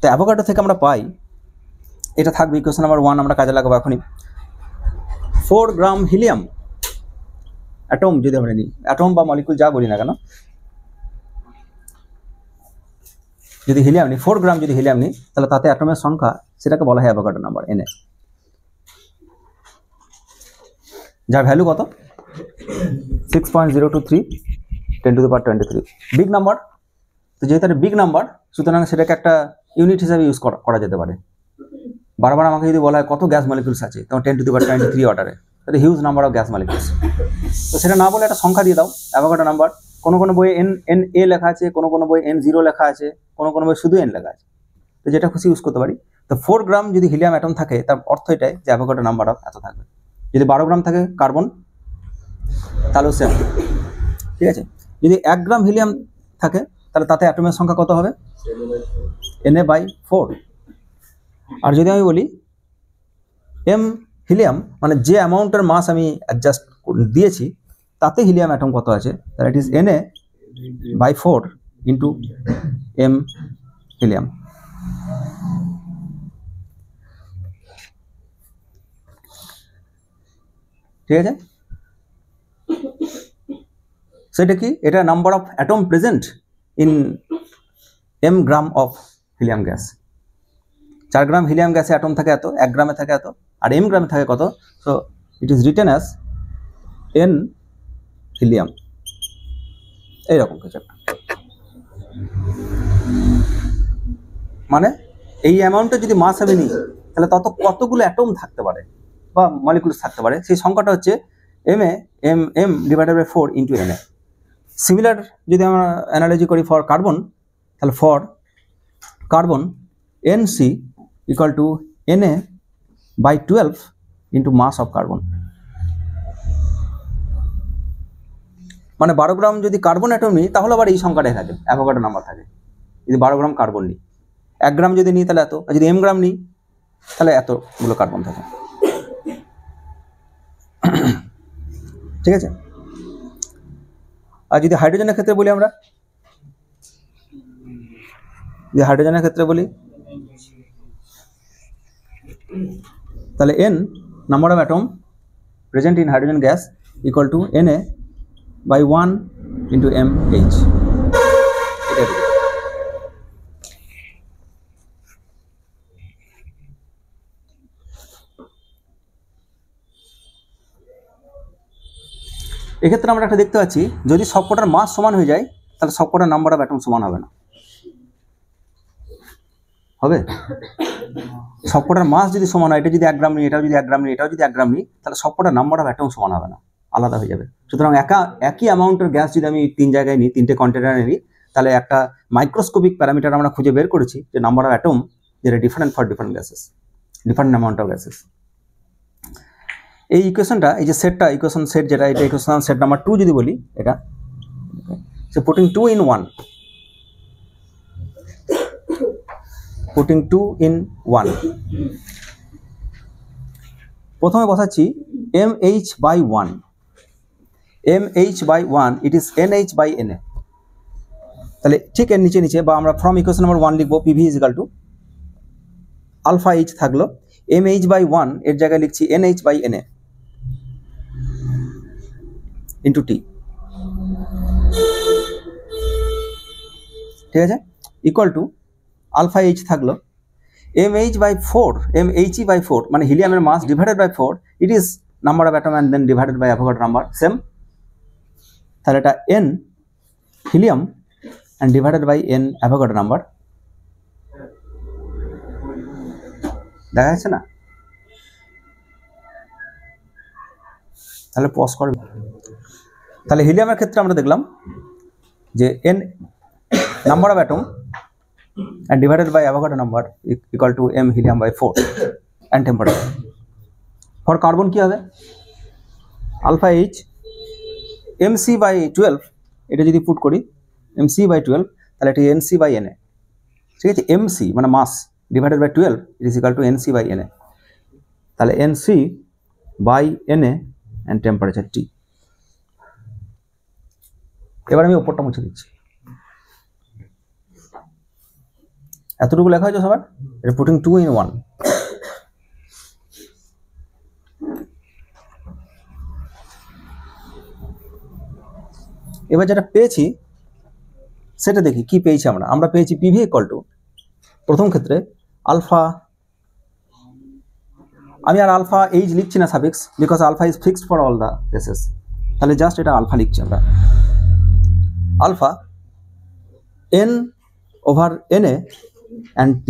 তো অ্যাভোগাড্রো থেকে আমরা পাই, এটা থাকবে ইকুয়েশন নাম্বার 1, আমরা কাজে লাগাবো এখনই। 4 গ্রাম হিলিয়াম অ্যাটম যদি আমরা নিই, অ্যাটম বা মলিকুল যা বলি না কেন, যদি হিলিয়াম নিই, 4 গ্রাম যদি হিলিয়াম নিই, তাহলে তাতে অ্যাটমের সংখ্যা, সেটাকে বলা হয় অ্যাভোগাড্রো নাম্বার, এনএ, যার ভ্যালু কত? 6.023 10⁻23, বিগ নাম্বার। তো যেহেতু একটা বিগ নাম্বার, সুতরাং সেটাকে একটা ইউনিট হিসাবে ইউজ করা যেতে পারে। বারবার আমাকে যদি বলা হয় কত গ্যাস মলিকুলস আছে, তখন 10⁻23 অর্ডারে, তাহলে huge number of gas molecules. তো সেটা না বলে একটা সংখ্যা দিয়ে দাও, অ্যাভোগাড্রো নাম্বার। কোনো কোনো বইয়ে NA লেখা আছে, কোনো কোনো বই N0 লেখা আছে, কোনো কোনো বই শুধু N লেখা আছে, তো যেটা খুশি ইউজ করতে পারি। তো 4 গ্রাম যদি হিলিয়াম অ্যাটম থাকে, তার অর্থ এটাই যে অ্যাভোগাড্রো নাম্বার অফ এত থাকবে। যদি 12 গ্রাম থাকে কার্বন, তাহলেও সেম। ঠিক আছে, যদি 1 গ্রাম হিলিয়াম থাকে, তাহলে তাতে অ্যাটমের সংখ্যা কত হবে? Na/4। আর যদি আমি বলি M হিলিয়াম, মানে যে অ্যামাউন্টের মাস আমি অ্যাডজাস্ট দিয়েছি তাতে হিলিয়াম অ্যাটম কত আছে, তাহলে it is Na/4 into M helium. ঠিক আছে, সেটা কি? এটা number of atom present in M gram of helium gas. 4 gram helium গ্যাসে অ্যাটম থাকে এত, 1 গ্রামে থাকে এত, আর M গ্রামে থাকে কত? So it is written as n helium, এইরকম কিছু একটা। মানে এই অ্যামাউন্টে যদি মাস আমি নিই তাহলে তত কতগুলো অ্যাটম থাকতে পারে বা মলিকুলস থাকতে পারে, সেই সংখ্যাটা হচ্ছে m divided by 4 into na। Similar যদি আমরা অ্যানালজি করি ফর কার্বন, তাহলে for carbon nc equal to na by 12 into mass of carbon. মানে 12 গ্রাম যদি কার্বন অ্যাটম নিই তাহলে আবার এই সংখ্যাটাই থাকে, অ্যাভোগাড্রো নাম্বার থাকে। যদি 12 গ্রাম কার্বন নিই, 1 গ্রাম যদি নিই তাহলে এত, আর যদি m গ্রাম নিই তাহলে এতগুলো কার্বন থাকে। ঠিক আছে। আর যদি হাইড্রোজেনের ক্ষেত্রে বলি, আমরা যদি হাইড্রোজেনের ক্ষেত্রে বলি তাহলে n number of atom present in hydrogen gas equal to na by 1 into mh। এক্ষেত্রে আমরা একটা দেখতে পাচ্ছি, যদি সবকটার মাস সমান হয়ে যায় তাহলে সবকটার নাম্বার অফ অ্যাটম সমান হবে না। হবে? সবকটার মাস যদি সমান হয়, এটা যদি 1 গ্রাম নিই, এটাও যদি 1 গ্রাম নিই, এটাও যদি 1 গ্রাম নিই, তাহলে সবকটার নাম্বার অফ অ্যাটম সমান হবে না, আলাদা হয়ে যাবে। সুতরাং একই অ্যামাউন্টের গ্যাস যদি আমি 3 জায়গায় নিই, 3টে কন্টেনারে নিই, তাহলে একটা মাইক্রোস্কোপিক প্যারামিটার আমরা খুঁজে বের করেছি যে নাম্বার অফ অ্যাটম যেটা different for different gases, different amount of gases. এই ইকুয়েশনটা, এই যে সেটটা, ইকুয়েশন সেট যেটা, এটা ইকুয়েশন সেট নাম্বার 2 যদি বলি, এটা সে পুটিং 2 in 1, পুটিং 2 in 1। প্রথমে বসাচ্ছি mh by 1, mh by 1 it is nh by na। তাহলে ঠিক এর নিচে নিচে বা আমরা ফ্রম ইকুয়েশন নাম্বার 1 লিখবো pv is equal to alpha h থাকলো, mh by 1 এর জায়গায় লিখছি nh by na into t। ঠিক আছে, ইকুয়াল টু আলফা h থাকলো mh by 4, mhe by 4 মানে হিলিয়ামের mass divided by 4, it is number of atom and then divided by Avogadro number, same. তাহলে এটা n helium and divided by n Avogadro number. দেখা যাচ্ছে না? তাহলে pause করবে। তাহলে হিলিয়ামের ক্ষেত্রে আমরা দেখলাম যে n number of atom and divided by Avogadro number equal to m helium by 4 and temperature. For carbon কি হবে? alpha h mc by 12, এটা যদি পুট করি mc by 12 তাহলে এটা nc by na। ঠিক আছে, mc মানে মাস divided by 12 it is equal to nc by na। তাহলে nc by na and temperature T। এবার আমি উপরটা মুছে দিচ্ছি। এতটুকু লেখা হয়েছে সবার? এটা পুটিং 2 in 1। এবার যেটা পেয়েছি সেটা দেখি কি পেয়েছি আমরা। আমরা পেয়েছি পিভি ইকুয়াল টু, প্রথম ক্ষেত্রে আলফা, আমি আর আলফা এইচ লিখছি না suffix, because alpha is fixed for all the cases. তাহলে জাস্ট এটা আলফা লিখছি আমরা, alpha n over na and t।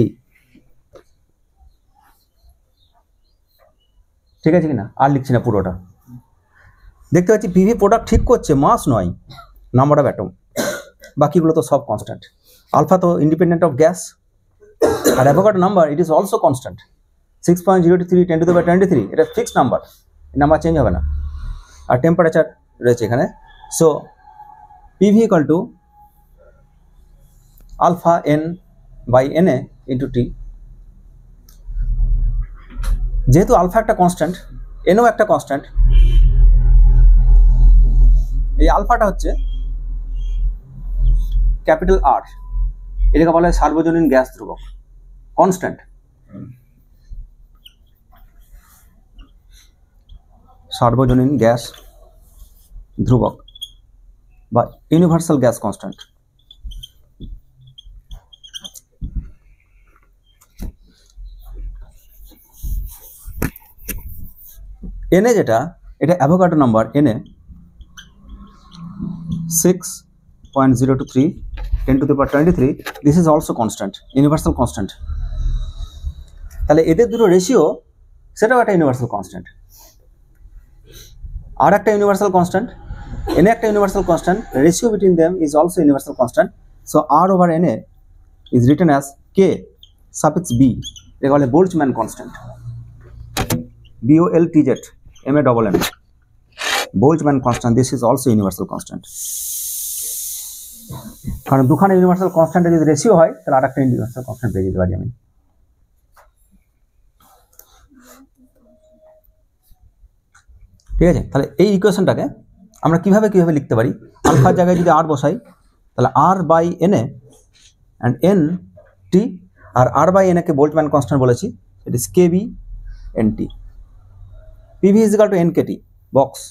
ঠিক আছে কিনা? আর লিখছি না পুরোটা। দেখতে পাচ্ছি পিভি প্রোডাক্ট ঠিক করছে, মাস নয়, নাম্বার অফ অ্যাটম, বাকিগুলো তো সব কনস্ট্যান্ট। আলফা তো ইন্ডিপেন্ডেন্ট অফ গ্যাস, আর Avogadro number it is also constant 6.023 10 to the power 23, এটা ফিক্সড নাম্বার, নাম্বার চেঞ্জ হবে না। আর টেম্পারেচার রয়েছে এখানে। So PV equal to alpha n by na into T. যেহেতু আলফা একটা কনস্ট্যান্ট, nও একটা কনস্ট্যান্ট, এই আলফাটা হচ্ছে ক্যাপিটাল আর, এটাকে বলা হয় সার্বজনীন গ্যাস ধ্রুবক, কনস্ট্যান্ট। সার্বজনীন গ্যাস ধ্রুবক বা ইউনিভার্সাল গ্যাস কনস্ট্যান্ট। এনএ যেটা, এটা Avogadro number N A 6.023 10⁻23, this is also constant, universal constant. তাহলে এদের দুটো রেশিও, সেটাও একটা ইউনিভার্সাল কনস্ট্যান্ট। আর একটা ইউনিভার্সাল কনস্ট্যান্ট, এনএ একটা universal constant, ratio between them is also universal constant. So R over NA is written as k suffix b, they call a Boltzmann constant, BOLTZ MANN, Boltzmann constant. This is also universal constant, কারণ দুখানে universal কনস্ট্যান্টের যদি ratio হয় তাহলে আর একটা universal constant পেয়ে যেতে পারি আমি। ঠিক আছে, তাহলে এই ইকুয়েশনটাকে আমরা কিভাবে লিখতে পারি? আলফার জায়গায় যদি আর বসাই তাহলে R by NA and n t, আর r by n কে বোল্টম্যান কনস্ট্যান্ট বলেছি, it is kb nt, pv is equal to nkt বক্স।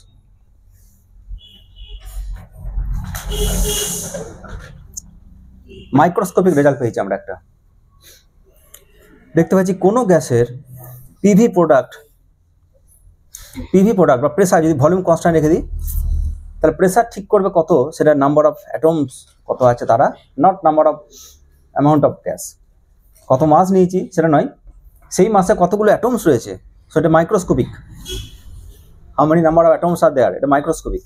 মাইক্রোস্কোপিক রেজাল্ট পেয়েছি আমরা একটা, দেখতে পাচ্ছি কোনো গ্যাসের পিভি প্রোডাক্ট বা প্রেসার যদি ভলিউম কনস্ট্যান্ট রেখে দিই তাহলে প্রেসার ঠিক করবে কত, সেটা নাম্বার অফ অ্যাটমস কত আছে তারা, not number of amount of gas, কত মাস নিয়েছি সেটা নয়, সেই মাসে কতগুলো অ্যাটমস রয়েছে, সেটা microscopic. How many number of atoms are there, এটা মাইক্রোস্কোপিক,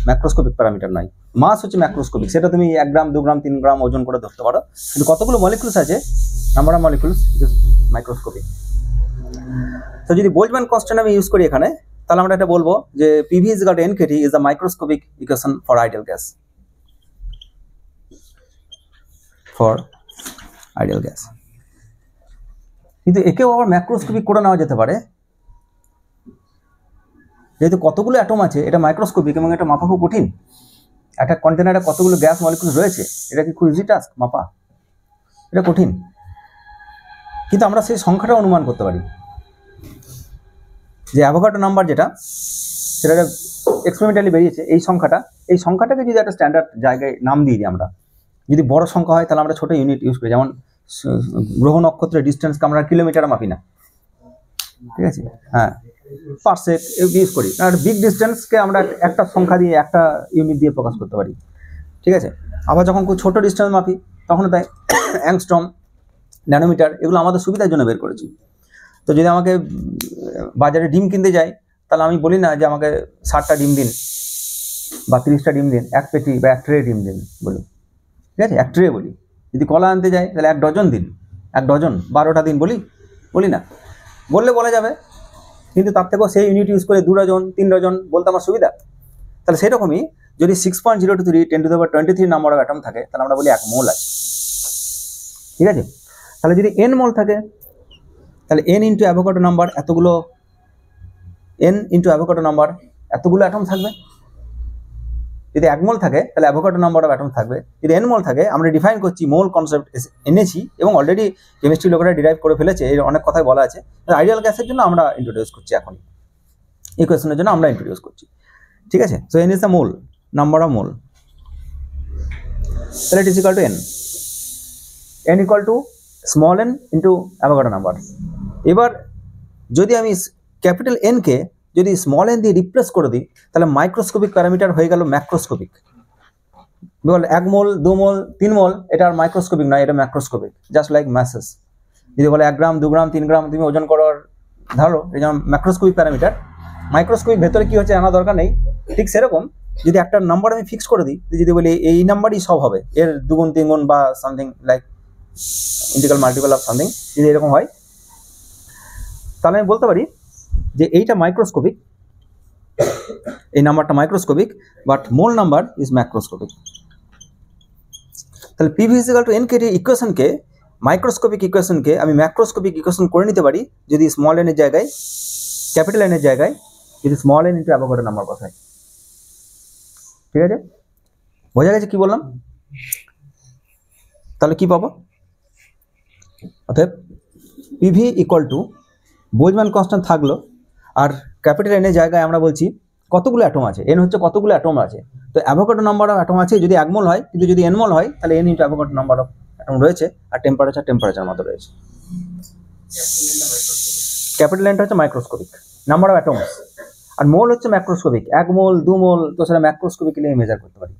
ম্যাক্রোস্কোপিক প্যারামিটার নয়। মাস হচ্ছে ম্যাক্রোস্কোপিক, সেটা তুমি 1 গ্রাম 2 গ্রাম 3 গ্রাম ওজন করে ধরতে পারো, কিন্তু কতগুলো মলিকুলস আছে, number of molecules, it is microscopic. তো যদি বোল্টম্যান কনস্ট্যান্ট আমি ইউজ করি এখানে, তাহলে আমরা এটা বলবো যে PV is equal to NKT is the microscopic equation for ideal gas. কিন্তু একেও আবার ম্যাক্রোস্কোপিক করে নেওয়া যেতে পারে, যেহেতু কতগুলো অ্যাটম আছে এটা মাইক্রোস্কোপিক এবং এটা মাপা খুব কঠিন। একটা কন্টেনারে কতগুলো গ্যাস মলিকুল রয়েছে এটা কি খুব ইজি টাস্ক মাপা? এটা কঠিন, কিন্তু আমরা সেই সংখ্যাটা অনুমান করতে পারি যে অ্যাভোগাড্রো নাম্বার যেটা, সেটা এক্সপেরিমেন্টালি বেরিয়েছে, এই সংখ্যাটাকে যদি একটা স্ট্যান্ডার্ড জায়গায় নাম দিয়ে দিই আমরা, যদি বড় সংখ্যা হয় তাহলে আমরা ছোট ইউনিট ইউজ করি, যেমন গ্রহ নক্ষত্রের ডিস্টেন্সকে আমরা কিলোমিটারে মাপি না, ঠিক আছে, হ্যাঁ পারসেক ইউজ করি, আর বিগ ডিস্টেন্সকে আমরা একটা সংখ্যা দিয়ে একটা ইউনিট দিয়ে প্রকাশ করতে পারি, ঠিক আছে। আবার যখন খুব ছোটো ডিস্টেন্স মাপি তখন তাই অ্যাংস্ট্রম, ন্যানোমিটার, এগুলো আমাদের সুবিধার জন্য বের করেছি। তো যদি আমাকে বাজারে ডিম কিনতে যাই তাহলে আমি বলি না যে আমাকে 60টা ডিম দিন বা 30টা ডিম দিন, 1 পেটি বা 1 ট্রে ডিম দিন বলি, ঠিক আছে, 1 ট্রে বলি। যদি কলা আনতে যাই তাহলে 1 ডজন দিন, 1 ডজন, 12টা দিন বলি না, বললে বলা যাবে, কিন্তু তার থেকেও সেই ইউনিট ইউজ করে 2 ডজন 3 ডজন বলতে আমার সুবিধা। তাহলে সেরকমই যদি 6.023 10⁻23 নাম্বার অফ অ্যাটম থাকে তাহলে আমরা বলি 1 মোল আছে, ঠিক আছে। তাহলে যদি n মোল থাকে তাহলে n ইন্টু অ্যাভোগাড্রো নাম্বার এতগুলো, n ইন্টু অ্যাভোগাড্রো নাম্বার এতগুলো অ্যাটম থাকবে। যদি 1 মোল থাকে তাহলে অ্যাভোগাড্রো নাম্বার অফ অ্যাটম থাকবে। যদি n মোল থাকে, আমরা ডিফাইন করছি, মোল কনসেপ্ট এনেছি এবং অলরেডি কেমিস্ট্রি লোকেরা ডিরাইভ করে ফেলেছে, এর অনেক কথাই বলা আছে। আইডিয়াল গ্যাসের জন্য আমরা ইন্ট্রোডিউস করছি, এখনই ইকুয়েশনের জন্য আমরা ইন্ট্রোডিউস করছি, ঠিক আছে। So n is the mole, number of mole, তাহলে it is equal to n equal to small n into Avogadro number. এবার যদি আমি ক্যাপিটাল n কে যদি স্মল n দিয়ে রিপ্লেস করে দিই তাহলে মাইক্রোস্কোপিক প্যারামিটার হয়ে গেল ম্যাক্রোস্কোপিক। বল 1 মোল 2 মোল 3 মোল এটা আর মাইক্রোস্কোপিক নয়, এটা ম্যাক্রোস্কোপিক, জাস্ট লাইক ম্যাসেস। যদি বলে 1 গ্রাম 2 গ্রাম 3 গ্রাম তুমি ওজন করার ধরো, এই যেমন ম্যাক্রোস্কোপিক প্যারামিটার। মাইক্রোস্কোপিক ভেতরে কি হচ্ছে জানা দরকার নেই, ঠিক সেরকম যদি একটা নাম্বার আমি ফিক্স করে দিই, যদি বলি এই নাম্বারই সব হবে, এর 2 গুণ 3 গুণ বা something like integral multiple of something, যদি এরকম হয় তাহলে আমি বলতে পারি যে এইটা মাইক্রোস্কোপিক, এই নাম্বারটা microscopic, but mole number is macroscopic. তাহলে PV is equal two NKT ইকুয়েশনকে, মাইক্রোস্কোপিক ইকুয়েশনকে আমি ম্যাক্রোস্কোপিক ইকুয়েশন করে নিতে পারি যদি স্মল n এর জায়গায়, ক্যাপিটাল N এর জায়গায় যদি small n into Avogadro number বসাই, ঠিক আছে। বোঝা গেছে কি বললাম? তাহলে কি পাবো? অতএব PV equal to Boltzmann constant থাকলো, আর ক্যাপিটাল N এর জায়গায় আমরা বলছি কতগুলো অ্যাটম আছে, n হচ্ছে কতগুলো অ্যাটম আছে। তো অ্যাভোগাড্রো নাম্বার অফ অ্যাটম আছে যদি 1 মোল হয়, কিন্তু যদি n মোল হয় তাহলে n into Avogadro number of atom রয়েছে, আর টেম্পারেচার মতো রয়েছে। ক্যাপিটাল N হচ্ছে মাইক্রোস্কোপিক, নাম্বার অফ অ্যাটমস, আর মোল হচ্ছে ম্যাক্রোস্কোপিক, 1 মোল 2 মোল, তো সেটা ম্যাক্রোস্কোপিক্যালি মেজার করতে পারি।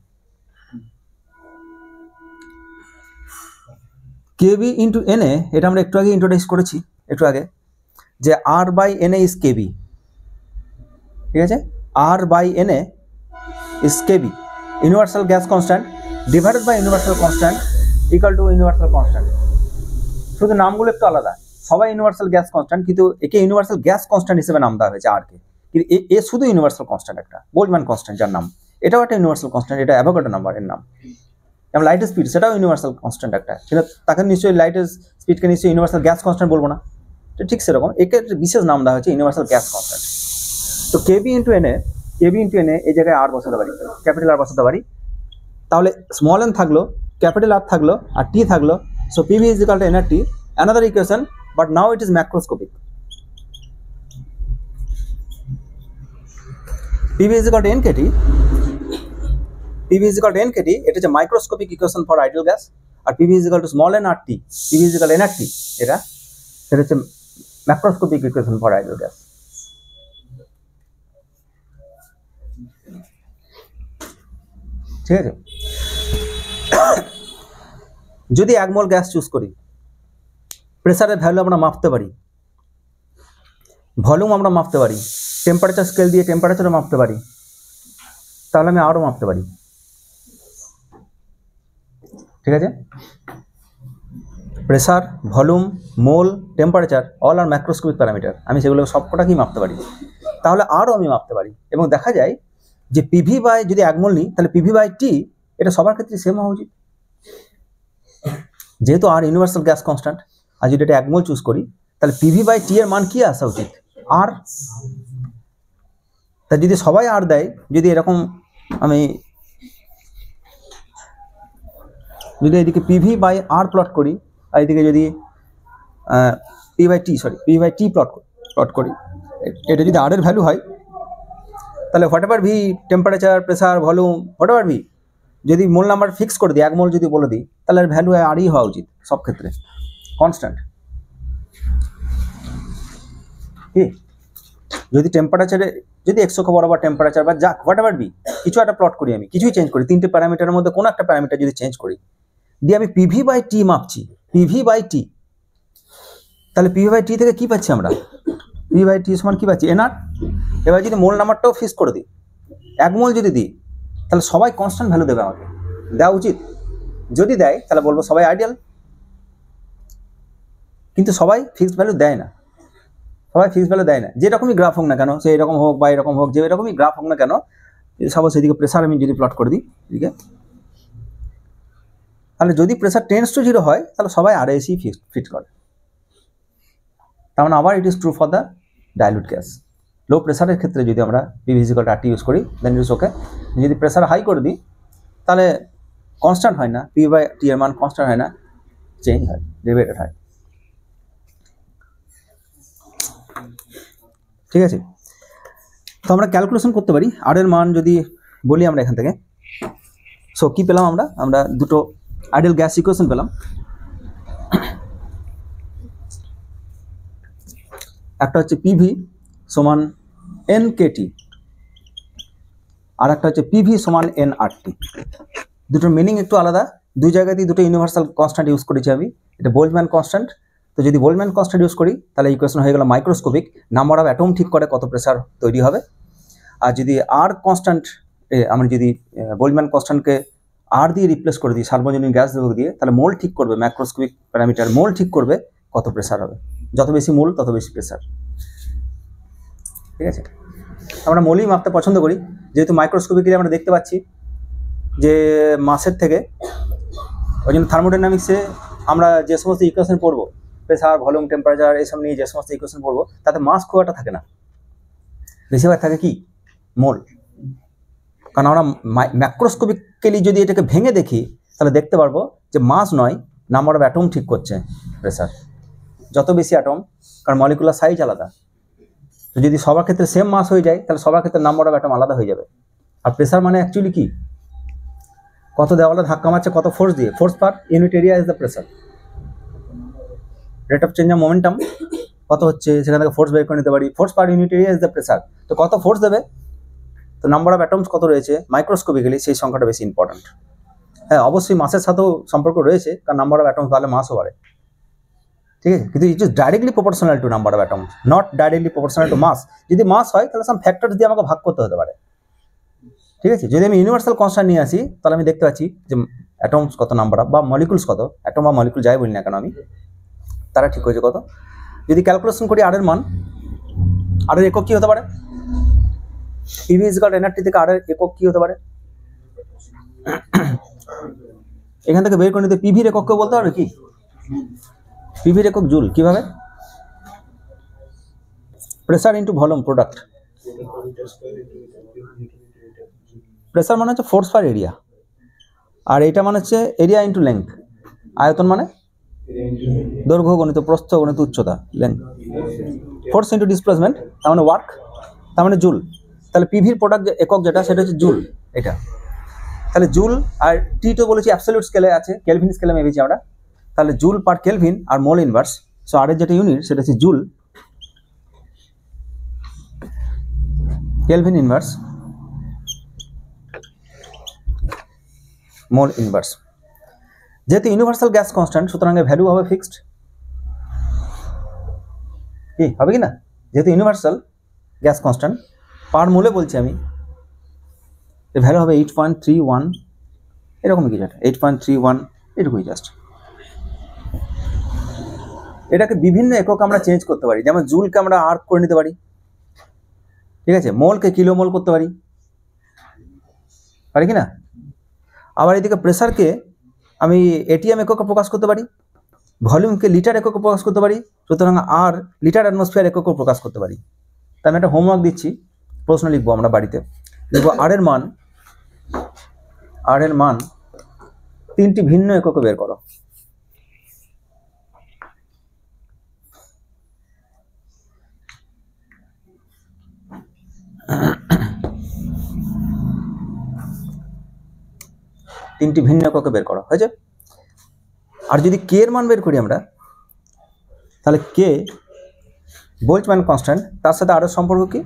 কেবি ইন্টু এনএ, এটা আমরা একটু আগে ইন্ট্রোডিউস করেছি, একটু আগে, যে R/Na ইজ কেবি, ঠিক আছে? R/Na is K B, universal gas constant divided by universal constant equal to universal constant. শুধু নামগুলো একটু আলাদা, সবাই ইউনিভার্সাল গ্যাস কনস্ট্যান্ট, কিন্তু একে ইউনিভার্সাল গ্যাস কনস্ট্যান্ট হিসেবে নাম দেওয়া হয়েছে আরকে, কিন্তু এ শুধু ইউনিভার্সাল কনস্ট্যান্ট, একটা বোল্টজম্যান কনস্ট্যান্ট যার নাম, এটাও একটা ইউনিভার্সাল কনস্ট্যান্ট, এটা অ্যাভোগাড্রো নাম্বারের নাম। যেমন লাইটের স্পিড, সেটাও ইউনিভার্সাল কনস্ট্যান্ট একটা, কিন্তু তাকে নিশ্চয়ই লাইটের স্পিডকে নিশ্চয়ই ইউনিভার্সাল গ্যাস কনস্ট্যান্ট বলবো না, তো ঠিক সেরকম একে বিশেষ নাম দেওয়া হয়েছে ইউনিভার্সাল গ্যাস কনস্ট্যান্ট। তো কেবি ইন্টু এনএ এই জায়গায় আর বসাতে পারি, ক্যাপিটাল আর বসাতে পারি, তাহলে স্মল এন থাকলো, ক্যাপিটাল আর থাকলো, আর টি থাকলো, so PV is equal to N R T, another equation, but now it is macroscopic. PV is equal to N K T, PV is equal to N K T, এটা হচ্ছে microscopic equation for ideal gas, আর PV is equal to small N R T, PV is equal to N R T, সেটা হচ্ছে macroscopic equation for ideal gas. ঠিক আছে? যদি 1 মোল gas choose করি, প্রেসারের ভ্যালু আমরা মাপতে পারি, ভলিউম আমরা মাপতে পারি, টেম্পারেচার স্কেল দিয়ে টেম্পারেচারও মাপতে পারি, তাহলে আমি আরও মাপতে পারি। ঠিক আছে? প্রেসার, ভলিউম, মোল, টেম্পারেচার অল আর ম্যাক্রোস্কোপিক প্যারামিটার, আমি সেগুলো সবকটাকেই মাপতে পারি, তাহলে আরও আমি মাপতে পারি। এবং দেখা যায় যে পিভি বাই, যদি 1 মোল নিই তাহলে পিভি বাই টি এটা সবার ক্ষেত্রে সেম হওয়া উচিত, যেহেতু আর ইউনিভার্সাল গ্যাস কনস্ট্যান্ট, আর যদি এটা 1 মোল চুজ করি তাহলে পিভি বাই টি এর মান কি আসা উচিত? আর। তা যদি সবাই আর দেয়, যদি এরকম আমি যদি এদিকে পিভি বাই আর প্লট করি, আর এদিকে যদি পি বাই টি প্লট করি, এটা যদি আর এর ভ্যালু হয়, তাহলে what ever V, temperature, pressure, volume, what ever V, যদি মোল নাম্বার ফিক্স করে দিই, 1 মোল যদি বলে দিই, তাহলে এর ভ্যালু আরই হওয়া উচিত সব ক্ষেত্রে, কনস্ট্যান্ট। কি যদি টেম্পারেচারে, যদি 100 বরাবর টেম্পারেচার বা যা হোয়াট এভার বি, কিছু একটা প্লট করি, আমি কিছুই চেঞ্জ করি, 3টে প্যারামিটারের মধ্যে কোনো একটা প্যারামিটার যদি চেঞ্জ করি, দিয়ে আমি পিভি বাই টি মাপছি, পিভি বাই টি, তাহলে পিভি বাই টি থেকে কি পাচ্ছি আমরা? পিভি বাই টি সমান কি পাচ্ছি? এনআর। এবার যদি মোল নাম্বারটাও ফিক্স করে দিই, 1 মোল যদি দিই, তাহলে সবাই কনস্ট্যান্ট ভ্যালু দেবে, আমাকে দেওয়া উচিত। যদি দেয় তাহলে বলবো সবাই আইডিয়াল, কিন্তু সবাই ফিক্সড ভ্যালু দেয় না, যেরকমই গ্রাফ হোক না কেন, সে এরকম হোক বা এরকম হোক, যে এরকমই গ্রাফ হোক না কেন, সাপোজ এদিকে প্রেসার আমি যদি প্লট করে দিই এদিকে, তাহলে যদি প্রেসার টেন্ডস টু 0 হয়, তাহলে সবাই আরএসই ফিট করে। তার মানে আবার it is true for the dilute gas. Low প্রেসারের ক্ষেত্রে যদি আমরা PV is equal to RT use করি, দেন ইট ইজ ওকে। যদি প্রেসার হাই করে দিই, তাহলে কনস্ট্যান্ট হয় না, পি বাই টি এর মান কনস্ট্যান্ট হয় না, চেঞ্জ হয়, ডেরিভেটেড হয়। ঠিক আছে? তো আমরা ক্যালকুলেশন করতে পারি আর এর মান যদি বলি আমরা এখান থেকে। সো কি পেলাম আমরা দুটো আইডিয়াল গ্যাস ইকুয়েশন পেলাম। একটা হচ্ছে পিভি সমান এন কেটি, আর একটা হচ্ছে পিভি সমান এন আরটি। দুটোর মিনিং একটু আলাদা, দুই জায়গাতেই দুটো ইউনিভার্সাল কনস্ট্যান্ট ইউজ করেছি আমি। এটা বোল্টজম্যান কনস্ট্যান্ট, তো যদি বোল্টজম্যান কনস্ট্যান্ট ইউজ করি তাহলে ইকুয়েশন হয়ে গেল মাইক্রোস্কোপিক, নাম্বার অফ অ্যাটম ঠিক করে কত প্রেসার তৈরি হবে। আর যদি আর কনস্ট্যান্ট, আমরা যদি বোল্টজম্যান কনস্ট্যান্টকে আর দিয়ে রিপ্লেস করে দিই সার্বজনীন গ্যাস দ্রব্যক দিয়ে, তাহলে মোল ঠিক করবে, ম্যাক্রোস্কোপিক প্যারামিটার মোল ঠিক করবে কত প্রেসার হবে। যত বেশি মোল তত বেশি প্রেসার। ঠিক আছে? আমরা মোলই মাপতে পছন্দ করি, যেহেতু মাইক্রোস্কোপিক্যালি আমরা দেখতে পাচ্ছি যে মাসের থেকে, ওই জন্য থার্মোডাইনামিক্সে আমরা যে সমস্ত ইকুয়েশন পড়বো, প্রেসার, ভলিউম, টেম্পারেচার এইসব নিয়ে যে সমস্ত ইকুয়েশন পড়বো, তাতে মাস খুব একটা থাকে না, বেশিরভাগ থাকে কি? মোল। কারণ আমরা ম্যাক্রোস্কোপিক্যালি যদি এটাকে ভেঙে দেখি, তাহলে দেখতে পারবো যে মাস নয়, নাম্বার অফ অ্যাটম ঠিক করছে প্রেসার। যত বেশি অ্যাটম, কারণ মলিকুলার সাইজ আলাদা, তো যদি সবার ক্ষেত্রে সেম মাস হয়ে যায়, তাহলে সবার ক্ষেত্রে নাম্বার অফ অ্যাটম আলাদা হয়ে যাবে। আর প্রেসার মানে অ্যাকচুয়ালি কি? কত দেওয়ালে ধাক্কা মারছে, কত ফোর্স দিয়ে, force per unit area is the pressure. Rate of change of momentum কত হচ্ছে, সেখান থেকে ফোর্স বের করে নিতে পারি। Force per unit area is the pressure. তো কত ফোর্স দেবে, তো নাম্বার অফ অ্যাটমস কত রয়েছে মাইক্রোস্কোপিক্যালি সেই সংখ্যাটা বেশি ইম্পর্ট্যান্ট। হ্যাঁ, অবশ্যই মাসের সাথেও সম্পর্ক রয়েছে, কারণ নাম্বার অফ অ্যাটমস বাড়লে মাসও বাড়ে, ঠিক আছে, কিন্তু it is directly proportional to number of atoms, not directly proportional to mass. যদি মাস হয় তাহলে সাম ফ্যাক্টর দিয়ে আমাকে ভাগ করতে হতে পারে, ঠিক আছে। যদি আমি ইউনিভার্সাল কনস্ট্যান্ট নিয়ে আসি তাহলে আমি দেখতে পাচ্ছি যে অ্যাটমস কত নাম্বার অফ, বা মলিকুলস কত, অ্যাটম বা মলিকুল যাই বলি না কেন আমি, তারা ঠিক হয়েছে কত। যদি ক্যালকুলেশন করি আর এর মান, আর এর একক কী হতে পারে, পিভি ইজিক্যাল এনআরটি থেকে আর এর একক কী হতে পারে, এখান থেকে বের করে নিতে পিভির একককে বলতে পারবে কি, পিভির একক জুল। কিভাবে, pressure into volume product. Pressure মানে হচ্ছে ফোর্স পার এরিয়া, আর এটা মানে হচ্ছে এরিয়া ইন্টু লেংথ। আয়তন মানে দৈর্ঘ্য গণিত প্রস্থ গণিত উচ্চতা, লেংথ। ফোর্স ইন্টু ডিসপ্লেসমেন্ট তার মানে ওয়ার্ক, তার মানে জুল। তাহলে পিভির প্রোডাক্ট একক যেটা সেটা হচ্ছে জুল, এটা। তাহলে জুল আর টি তো বলেছি অ্যাবসলিউট স্কেলে আছে, কেলভিন স্কেলে ভেবেছি আমরা। তাহলে জুল পার কেলভিন আর মোল ইনভার্স। সো আর এর যেটা ইউনিট সেটা হচ্ছে joule kelvin inverse mole inverse. যেহেতু ইউনিভার্সাল গ্যাস কনস্ট্যান্ট সুতরাং এর ভ্যালু হবে ফিক্সড, কি হবে কি না, যেহেতু ইউনিভার্সাল গ্যাস কনস্ট্যান্ট পার মোলে বলছি আমি, এর ভ্যালু হবে 8.31 এরকমই কিছু একটা, 8.31 এটুকুই জাস্ট। এটাকে বিভিন্ন একক আমরা চেঞ্জ করতে পারি, যেমন জুলকে আমরা আর্ক করে নিতে পারি, ঠিক আছে, মোলকে কিলো মোল করতে পারি, পারি কি না। আবার এদিকে প্রেসারকে আমি এটিএম এককে প্রকাশ করতে পারি, ভলিউমকে লিটার এককে প্রকাশ করতে পারি, সুতরাং আর লিটার অ্যাটমসফিয়ার এককে প্রকাশ করতে পারি। তাই আমি একটা হোমওয়ার্ক দিচ্ছি, প্রশ্ন লিখবো আমরা বাড়িতে, লিখবো আর এর মান 3টি ভিন্ন এককে বের করো। তিনটি ভিন্ন এককে বের করা হয়েছে। আর যদি কে এর মান বের করি আমরা, তাহলে কে বোল্টজম্যান কনস্ট্যান্ট, তার সাথে আর এর সম্পর্ক কি,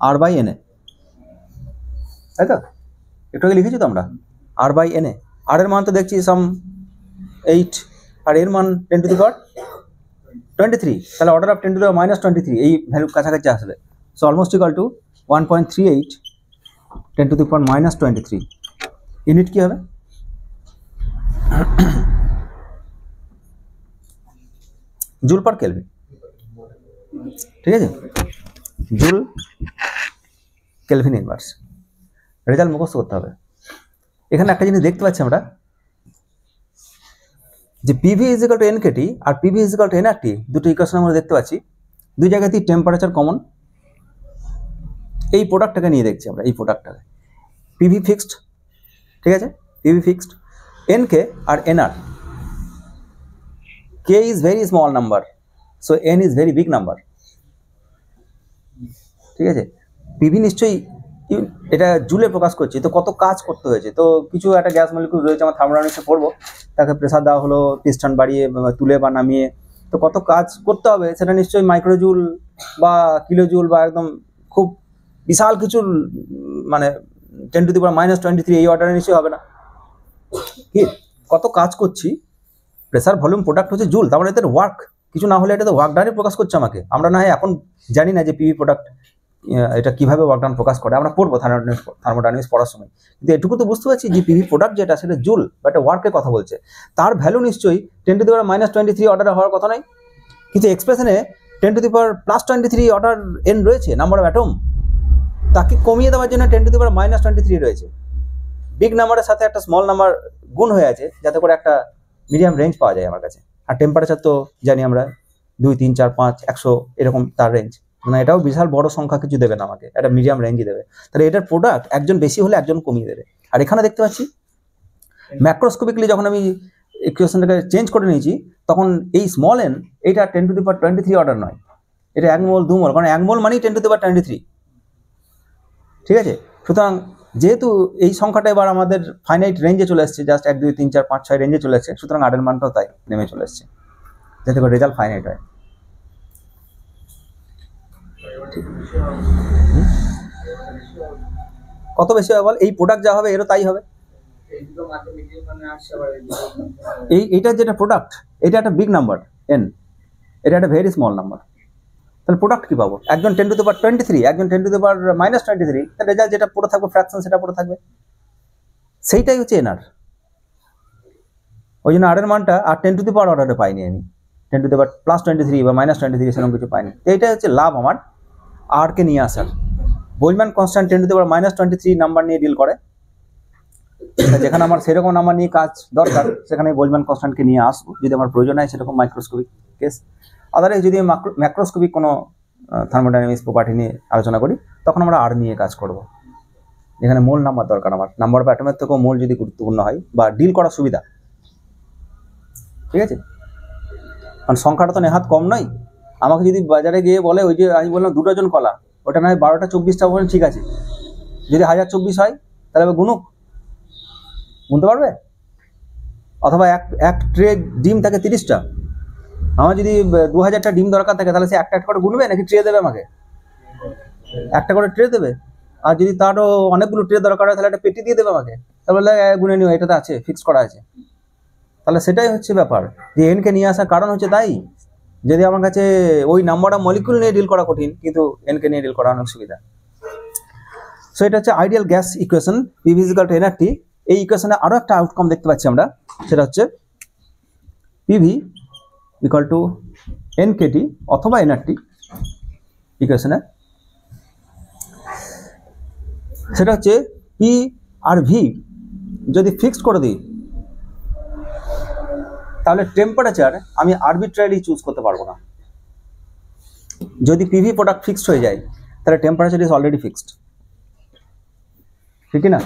আর বাই এন এ, তাই তো, একটু আগে লিখেছি তো আমরা আর বাই এন এ। আর এর মান তো দেখছি সাম 8 আর এর মান 10 টু দি পাওয়ার 23, তাহলে অর্ডার অফ 10 টু দি পাওয়ার -23 এই ভ্যালু কাছাকাছি আসবে। So almost equal to 1.38 10 to the power -23। Unit কি হবে, জুল পার কেলভিন, ঠিক আছে, জুল কেলভিন ইনভার্স। রেজাল্ট মুখস্থ করতে হবে। এখানে একটা জিনিস দেখতে পাচ্ছি আমরা যে PV is equal to N K T আর PV is equal to N R T, দুটো ইকুয়েশন আমরা দেখতে পাচ্ছি, দুই জায়গাতেই টেম্পারেচার কমন। এই প্রোডাক্টটাকে নিয়ে দেখছি আমরা, এই প্রোডাক্টটাকে পিভি ফিক্সড, ঠিক আছে, পিভি ফিক্সড, এন কে আর N R, K is very small number, so N is very big number, ঠিক আছে। পিভি নিশ্চয়ই এটা জুলে প্রকাশ করছি, তো কত কাজ করতে হয়েছে, তো কিছু একটা গ্যাস মলিকুল রয়েছে, আমার থার্মোডাইনামিক্সে পড়বো, তাকে প্রেসার দেওয়া হলো, পিস্টন বাড়িয়ে তুলে বা নামিয়ে, তো কত কাজ করতে হবে সেটা নিশ্চয়ই মাইক্রোজুল বা কিলোজুল বা একদম খুব বিশাল কিছুর মানে 10 টু দি পাওয়ার -23 এই অর্ডারে নিশ্চয়ই হবে না। কি কত কাজ করছি, প্রেসার ভলিউম প্রোডাক্ট হচ্ছে জুল, তার মানে এদের ওয়ার্ক কিছু না হলে এটা তো ওয়ার্ক ডানই প্রকাশ করছে আমাকে। আমরা না হয় এখন জানি না যে পিভি প্রোডাক্ট এটা কিভাবে ওয়ার্ক ডান প্রকাশ করে, আমরা পড়বো থার্মোডাইনামিক্স পড়ার সময়, কিন্তু এটুকু তো বুঝতে পারছি যে পিভি প্রোডাক্ট যেটা সেটা জুল বা একটা ওয়ার্কের কথা বলছে, তার ভ্যালু নিশ্চয়ই 10 টু দি পাওয়ার -23 অর্ডারে হওয়ার কথা নয়, কিন্তু এক্সপ্রেশনে 10 to the power +23 order N রয়েছে নাম্বার অফ অ্যাটম, তাকে কমিয়ে দেওয়ার জন্য 10 টু দি পাওয়ার -23 রয়েছে, বিগ নাম্বারের সাথে একটা স্মল নাম্বার গুণ হয়ে আছে যাতে করে একটা মিডিয়াম রেঞ্জ পাওয়া যায় আমার কাছে। আর টেম্পারেচার তো জানি আমরা 2, 3, 4, 5, 100 এরকম তার রেঞ্জ, মানে এটাও বিশাল বড় সংখ্যা কিছু দেবে না আমাকে, একটা মিডিয়াম রেঞ্জই দেবে। তাহলে এটার প্রোডাক্ট একজন বেশি হলে একজন কমিয়ে দেবে। আর এখানে দেখতে পাচ্ছি ম্যাক্রোস্কোপিকলি যখন আমি ইকুয়েশনটাকে চেঞ্জ করে নিয়েছি, তখন এই স্মল এন এইটা 10 টু দি পাওয়ার 23 অর্ডার নয়, এটা 1 মোল 2 মোল, কারণ 1 মোল মানেই 10 টু দি পাওয়ার 23, ঠিক আছে। সুতরাং যেহেতু এই সংখ্যাটা এবার আমাদের ফাইনাইট রেঞ্জে চলে এসছে, জাস্ট 1, 2, 3, 4, 5, 6 রেঞ্জে চলে এসছে, সুতরাং আর এর মানটাও তাই নেমে চলে এসছে, যাতে করে রেজাল্ট ফাইনাইট হয়। কত বেশি হবে বল? এই প্রোডাক্ট যা হবে এরও তাই হবে। এইটা যেটা প্রোডাক্ট, এটা একটা বিগ নাম্বার n, এটা একটা ভেরি স্মল নাম্বার। তাহলে প্রোডাক্ট কি পাবো? একজন 10⁻23, একজন 10⁻−23, তাহলে রেজাল্ট যেটা পড়ে থাকবে ফ্র্যাকশন সেটা পড়ে থাকবে, সেইটাই হচ্ছে এনআর। ওই জন্য আর এর মানটা আর 10⁻⁻ অর্ডারে পাইনি আমি, 10⁻+23 বা -23 সেরকম কিছু পাইনি। তো এইটাই হচ্ছে লাভ আমার আর কে নিয়ে আসার। বোলম্যান কনস্ট্যান্ট 10⁻−23 নাম্বার নিয়ে ডিল করে, যেখানে আমার সেরকম নাম্বার নিয়ে কাজ দরকার সেখানে বোলম্যান কনস্ট্যান্টকে নিয়ে আসবো যদি আমার প্রয়োজন হয় সেরকম মাইক্রোস্কোপিক কেস। আদারওয়াইজ যদি ম্যাক্রোস্কোপিক কোনো থার্মোডাইনামিক্স প্রপার্টি নিয়ে আলোচনা করি তখন আমরা আর নিয়ে কাজ করব, যেখানে মোল নাম্বার দরকার আমার। নাম্বার বা অ্যাটমের থেকেও মোল যদি গুরুত্বপূর্ণ হয় বা ডিল করার সুবিধা, ঠিক আছে? কারণ সংখ্যাটা তো নেহাত কম নয়। আমাকে যদি বাজারে গিয়ে বলে ওই যে আমি বললাম 2 ডজন কলা, ওটা নয় 12টা 24টা বলেন ঠিক আছে, যদি 1024 হয় তাহলে গুনুক, গুনতে পারবে? অথবা এক ট্রে ডিম থাকে 30টা, আমার যদি 2000টা ডিম দরকার থাকে তাহলে সে একটা একটা করে গুনবে নাকি ট্রে দেবে আমাকে? একটা করে ট্রে দেবে। আর যদি তারও অনেকগুলো ট্রে দরকার হয় তাহলে একটা পেটি দিয়ে দেবে আমাকে, তাহলে গুনে নিও, এটাতে আছে, ফিক্স করা আছে। তাহলে সেটাই হচ্ছে ব্যাপার, যে এনকে নিয়ে আসার কারণ হচ্ছে তাই, যদি আমার কাছে ওই নাম্বারটা মলিকুল নিয়ে ডিল করা কঠিন, কিন্তু এনকে নিয়ে ডিল করা অনেক সুবিধা। সো এটা হচ্ছে ideal gas equation, PV is equal to nRT. এই ইকুয়েশনে আরও একটা আউটকাম দেখতে পাচ্ছি আমরা, সেটা হচ্ছে পিভি ইকুয়াল টু এনকেটি অথবা এনআরটি ইকুয়েশনে। সেটা হচ্ছে পি আর ভি যদি ফিক্সড করে দিই তাহলে টেম্পারেচার আমি আরবিট্রারিলি চুজ করতে পারবো না। যদি পিভি প্রোডাক্ট ফিক্সড হয়ে যায় তাহলে টেম্পারেচার ইজ অলরেডি ফিক্সড, ঠিক না?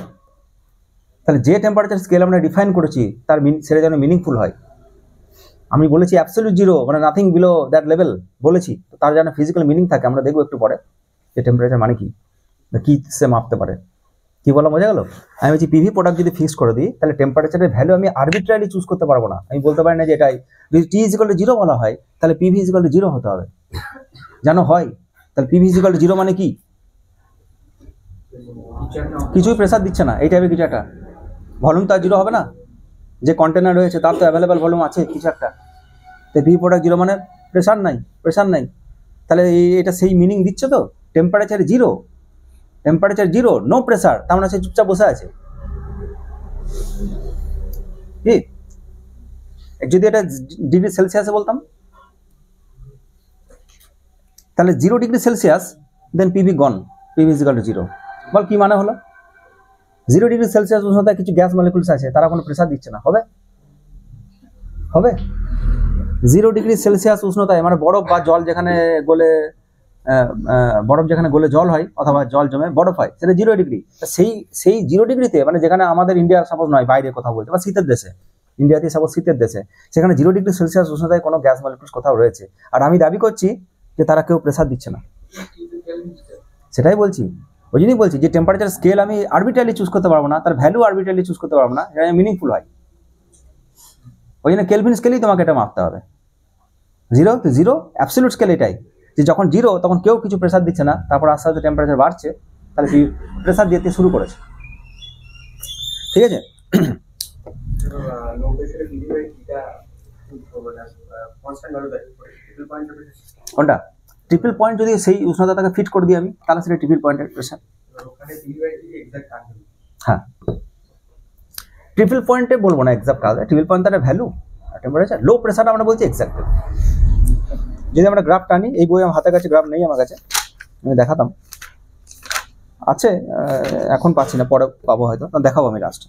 তাহলে যে টেম্পারেচার স্কেল আমরা ডিফাইন করেছি তার সেটা যেন মিনিংফুল হয়। আমি বলেছি অ্যাবসলিউট জিরো মানে নাথিং বিলো দ্যাট লেভেল বলেছি, তো তার যেন ফিজিক্যাল মিনিং থাকে। আমরা দেখবো একটু পরে যে টেম্পারেচার মানে কি, কি সে মাপতে পারে। কি বলা বোঝা গেল? আমি বলছি পিভি প্রোডাক্ট যদি ফিক্স করে দিই তাহলে টেম্পারেচারের ভ্যালু আমি আরবিট্রারিলি চুজ করতে পারবো না। আমি বলতে পারি না যে এটাই, যদি টি ইজ ইকুয়াল টু 0 বলা হয় তাহলে পিভি ইজ ইকুয়াল টু 0 হতে হবে, যেন হয়। তাহলে পিভি ইজ ইকুয়াল টু 0 মানে কি? কিছুই প্রেসার দিচ্ছে না, এই টাইপের কিছু একটা। ভলিউম তো আর 0 হবে না, যে কন্টেনার রয়েছে তার তো অ্যাভেলেবেল ভলিউম আছে কিছু একটা। তো পিভি প্রোডাক্ট 0 মানে প্রেসার নাই, প্রেসার নাই। তাহলে এটা সেই মিনিং দিচ্ছে তো, টেম্পারেচার 0, টেম্পারেচার 0 নো প্রেসার, তার মানে সে চুপচাপ বসে আছে। কি যদি এটা ডিগ্রি সেলসিয়াসে বলতাম তাহলে 0 degree Celsius, then PV gone, PV is equal to 0। বল কি মানে হলো? 0 ডিগ্রি সেলসিয়াস উষ্ণতায় কিছু গ্যাস মলিকুলস আছে, তারা কোনো প্রেসার দিচ্ছে না, হবে? হবে? 0 ডিগ্রি সেলসিয়াস উষ্ণতায় মানে বরফ বা জল যেখানে গলে, বরফ যেখানে গলে জল হয় অথবা জল জমে বরফ হয়, সেটা 0 ডিগ্রি। সেই 0 ডিগ্রিতে মানে যেখানে আমাদের ইন্ডিয়া সাপোজ নয়, বাইরে কোথাও বলছে, বা শীতের দেশে, ইন্ডিয়াতে সাপোজ শীতের দেশে, সেখানে 0 ডিগ্রি সেলসিয়াস উষ্ণতায় কোনো গ্যাস মলিকুলস কোথাও রয়েছে, আর আমি দাবি করছি যে তারা কেউ প্রেসার দিচ্ছে না। সেটাই বলছি, ওই জন্যই বলছি যে টেম্পারেচার স্কেল আমি আরবিট্রারিলি চুজ করতে পারবো না, তার ভ্যালু আরবিট্রারিলি চুজ করতে পারবো না, এটা মিনিংফুল হয়। ওই জন্য কেলভিন স্কেলেই তোমাকে এটা মাপতে হবে। 0 তো 0 অ্যাবসলিউট স্কেল এটাই, যে যখন 0 তখন কেউ কিছু প্রেসার দিচ্ছে না, তারপর আস্তে আস্তে টেম্পারেচার বাড়ছে, তাহলে প্রেসার দিতে শুরু করেছে, ঠিক আছে? কোনটা ট্রিপল পয়েন্ট? যদি সেই উষ্ণতাটাকে ফিট করে দিই আমি তাহলে সেটা ট্রিপল পয়েন্টের প্রেসার। হ্যাঁ, ট্রিপল পয়েন্টে বলবো না এক্সাক্ট কাজ, ট্রিপল পয়েন্ট তার ভ্যালু টেম্পারেচার। লো প্রেসার আমরা বলছি এক্সাক্ট। যদি আমরা গ্রাফ টানি, এই বই আমার হাতের কাছে গ্রাফ নেই, আমার কাছে আমি দেখাতাম, আছে এখন পাচ্ছি না, পরে পাবো হয়তো, দেখাবো আমি লাস্ট।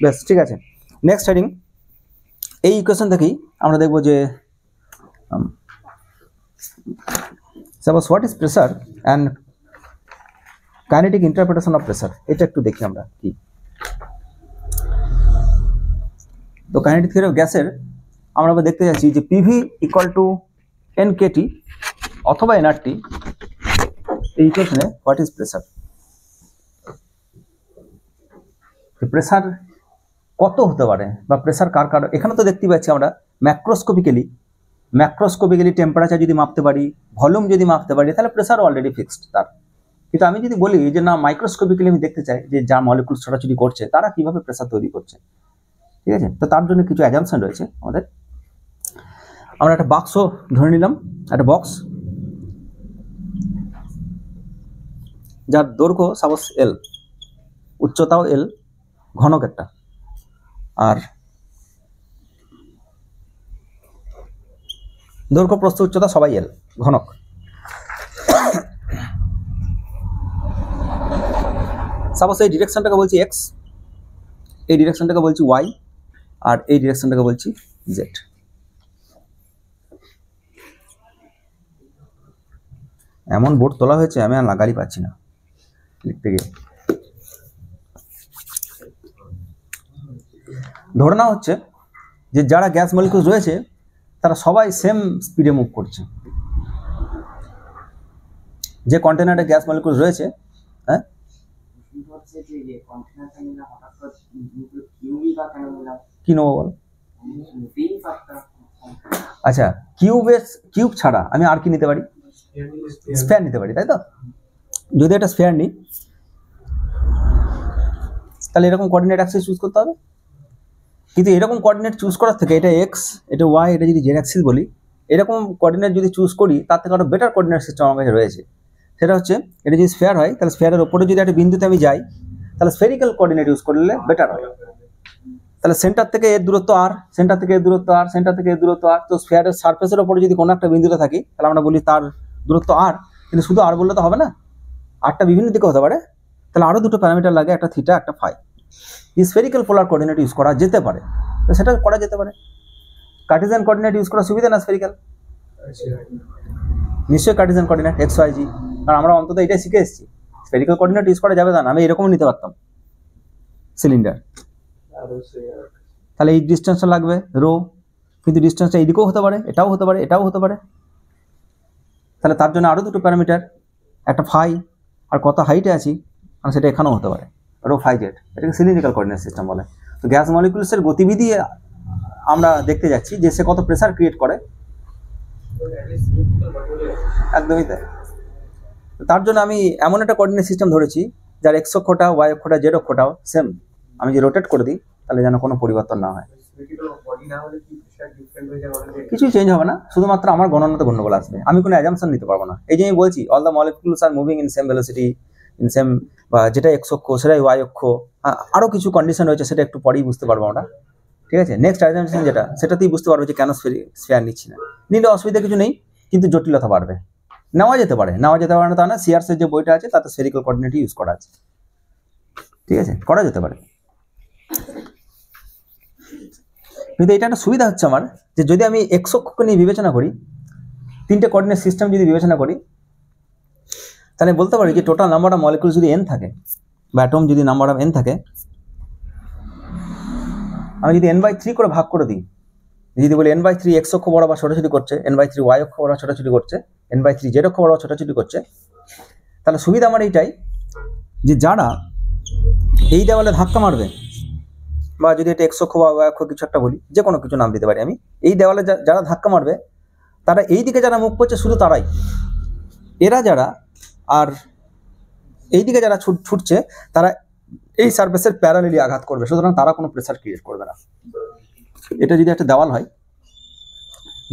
বেশ, ঠিক আছে। নেক্সট হেডিং, এই ইকুয়েশন থেকেই আমরা দেখবো যে suppose what is pressure and kinetic interpretation of pressure, এটা একটু দেখি আমরা কি। তো কাইনেটিক থিওরি অফ গ্যাসের আমরা দেখতে যাচ্ছি যে পিভি ইকুয়াল টু এনকেটি অথবা এনআরটি, এই ইকুয়েশনে হোয়াট ইজ প্রেসার, প্রেসার কত হতে পারে বা প্রেসার কার কার। এখানে তো দেখতে পাচ্ছি আমরা ম্যাক্রোস্কোপিক্যালি ম্যাক্রোস্কোপিক্যালি টেম্পারেচার যদি মাপতে পারি, ভলিউম যদি মাপতে পারি, তাহলে প্রেসার অলরেডি ফিক্সড তার। কিন্তু আমি যদি বলি যে না, মাইক্রোস্কোপিক্যালি আমি দেখতে চাই যে যা মলিকুল ছোটাছুটি করছে তারা কিভাবে প্রেসার তৈরি করছে, ঠিক আছে, তো তার জন্য কিছু অ্যাজাম্পশন রয়েছে আমাদের। আমরা একটা বাক্স ধরে নিলাম, একটা বক্স যার দৈর্ঘ্য সাপোজ এল, উচ্চতাও এল, ঘনক একটা, আর দৈর্ঘ্য প্রস্থ উচ্চতা সবাই এল, ঘনক। সাপোজ এই ডিরেকশনটাকে বলছি এক্স, এই ডিরেকশনটাকে বলছি ওয়াই, আর এই ডিরেকশনটাকে বলছি জেড। এমন বোর্ড তোলা হয়েছে আমি আর লাগালি পাচ্ছি না লিখতে গিয়ে। ধরে নেওয়া হচ্ছে যে যারা গ্যাস মলিকুল রয়েছে তারা সবাই সেম স্পিডে মুভ করছে। যে কন্টেনারে গ্যাস মলিকুল রয়েছে, হ্যাঁ, কি নেবো বল? আচ্ছা, কিউব ছাড়া আমি আর কি নিতে পারি? স্ফিয়ার নিতে পারি, তাই তো? যদি একটা স্ফিয়ার নিই তাহলে এরকম কোঅর্ডিনেট অ্যাক্সিস চুজ করতে হবে। কিন্তু এরকম কোঅর্ডিনেট চুজ করার থেকে এটা এক্স, এটা ওয়াই, এটা যদি জেড অ্যাক্সিস বলি, এরকম কোঅর্ডিনেট যদি চুজ করি তার থেকে আরো বেটার কোঅর্ডিনেট সিস্টেম আমার কাছে রয়েছে। সেটা হচ্ছে, এটা যদি স্ফিয়ার হয় তাহলে স্ফিয়ারের ওপরে যদি একটা বিন্দুতে আমি যাই তাহলে স্ফেরিক্যাল কোঅর্ডিনেট ইউজ করলে বেটার হয়। তাহলে সেন্টার থেকে এর দূরত্ব আর, সেন্টার থেকে এর দূরত্ব আর, সেন্টার থেকে এর দূরত্ব আর, তো স্ফিয়ারের সারফেসের ওপরে যদি কোনো একটা বিন্দুতে থাকি তাহলে আমরা বলি তার দূরত্ব আর। কিন্তু শুধু আর বললে তো হবে না, আরটা বিভিন্ন দিকে হতে পারে, তাহলে আরও দুটো প্যারামিটার লাগে, একটা থিটা একটা ফাই। এই স্ফেরিক্যাল পোলার কোঅর্ডিনেট ইউজ করা যেতে পারে, তো সেটা করা যেতে পারে। কার্টেসিয়ান কোঅর্ডিনেট ইউজ করা সুবিধা না স্ফেরিক্যাল? নিশ্চয়ই কার্টেসিয়ান কোঅর্ডিনেট এক্স ওয়াই জি, কারণ আমরা অন্তত এটাই শিখে এসেছি। স্ফেরিক্যাল কোঅর্ডিনেট ইউজ করা যাবে না, আমি এরকমও নিতে পারতাম সিলিন্ডার, তাহলে এই ডিস্টেন্সটা লাগবে রো, কিন্তু ডিস্টেন্সটা এইদিকেও হতে পারে, এটাও হতে পারে, এটাও হতে পারে, তাহলে তার জন্য আরও দুটো প্যারামিটার, একটা ফাই আর কত হাইটে আছি, কারণ সেটা এখানেও হতে পারে, রো ফাই জেড। এটাকে সিলিন্ড্রিক্যাল কোঅর্ডিনেট সিস্টেম বলে। তো গ্যাস মলিকুলসের গতিবিধি আমরা দেখতে যাচ্ছি যে সে কত প্রেসার ক্রিয়েট করে, একদমই তাই। তার জন্য আমি এমন একটা কোঅর্ডিনেট সিস্টেম ধরেছি যার এক্স অক্ষটা, ওয়াই অক্ষটা, জেড অক্ষটাও সেম। আমি যে রোটেট করে দিই তাহলে যেন কোনো পরিবর্তন না হয়, কিছু চেঞ্জ হবে না, শুধুমাত্র আমার গণনাতে গন্ডগোল আসবে। আমি কোনো অ্যাজাম্পশন নিতে পারবো না। এই যে আমি বলছি all the molecules are moving in same velocity, in same, বা যেটা এক্স অক্ষ সেটাই ওয়াই অক্ষ, আরও কিছু কন্ডিশন রয়েছে, সেটা একটু পরেই বুঝতে পারবো আমরা, ঠিক আছে? নেক্সট অ্যাজাম্পশন যেটা, সেটাতেই বুঝতে পারবো যে কেন স্ফিয়ার নিচ্ছি না। নিলে অসুবিধা কিছু নেই, কিন্তু জটিলতা বাড়বে। নেওয়া যেতে পারে, নেওয়া যেতে পারে না তা না। সিআরসের যে বইটা আছে তাতে স্ফেরিক্যাল কোঅর্ডিনেট ইউজ করা আছে, ঠিক আছে, করা যেতে পারে। কিন্তু এটা একটা সুবিধা হচ্ছে আমার, যে যদি আমি এক্স অক্ষকে নিয়ে বিবেচনা করি, তিনটে কোঅর্ডিনেট সিস্টেম যদি বিবেচনা করি, তাহলে বলতে পারি যে টোটাল নাম্বার অফ মলিকুল যদি n থাকে, বা অ্যাটম যদি নাম্বার অফ n থাকে, আমি যদি n/3 করে ভাগ করে দিই, যদি বলি n/3 এক্স অক্ষ বরাবর ছোটাছুটি করছে, n/3 ওয়াই অক্ষ বরাবর ছোটাছুটি করছে, n/3 জেড অক্ষ বরাবর ছোটাছুটি করছে, তাহলে সুবিধা আমার এইটাই যে যারা এই দেওয়ালে ধাক্কা মারবে, বা যদি এটা এক্স অক্ষ বা ওয়াই অক্ষ কিছু একটা বলি, যে কোনো কিছু নাম দিতে পারি আমি, এই দেওয়ালে যারা ধাক্কা মারবে তারা এই দিকে যারা মুখ করছে শুধু তারাই, এরা যারা, আর এই দিকে যারা ছুটছে তারা এই সারফেসের প্যারালেলি আঘাত করবে, সুতরাং তারা কোনো প্রেসার ক্রিয়েট করবে না। এটা যদি একটা দেওয়াল হয়,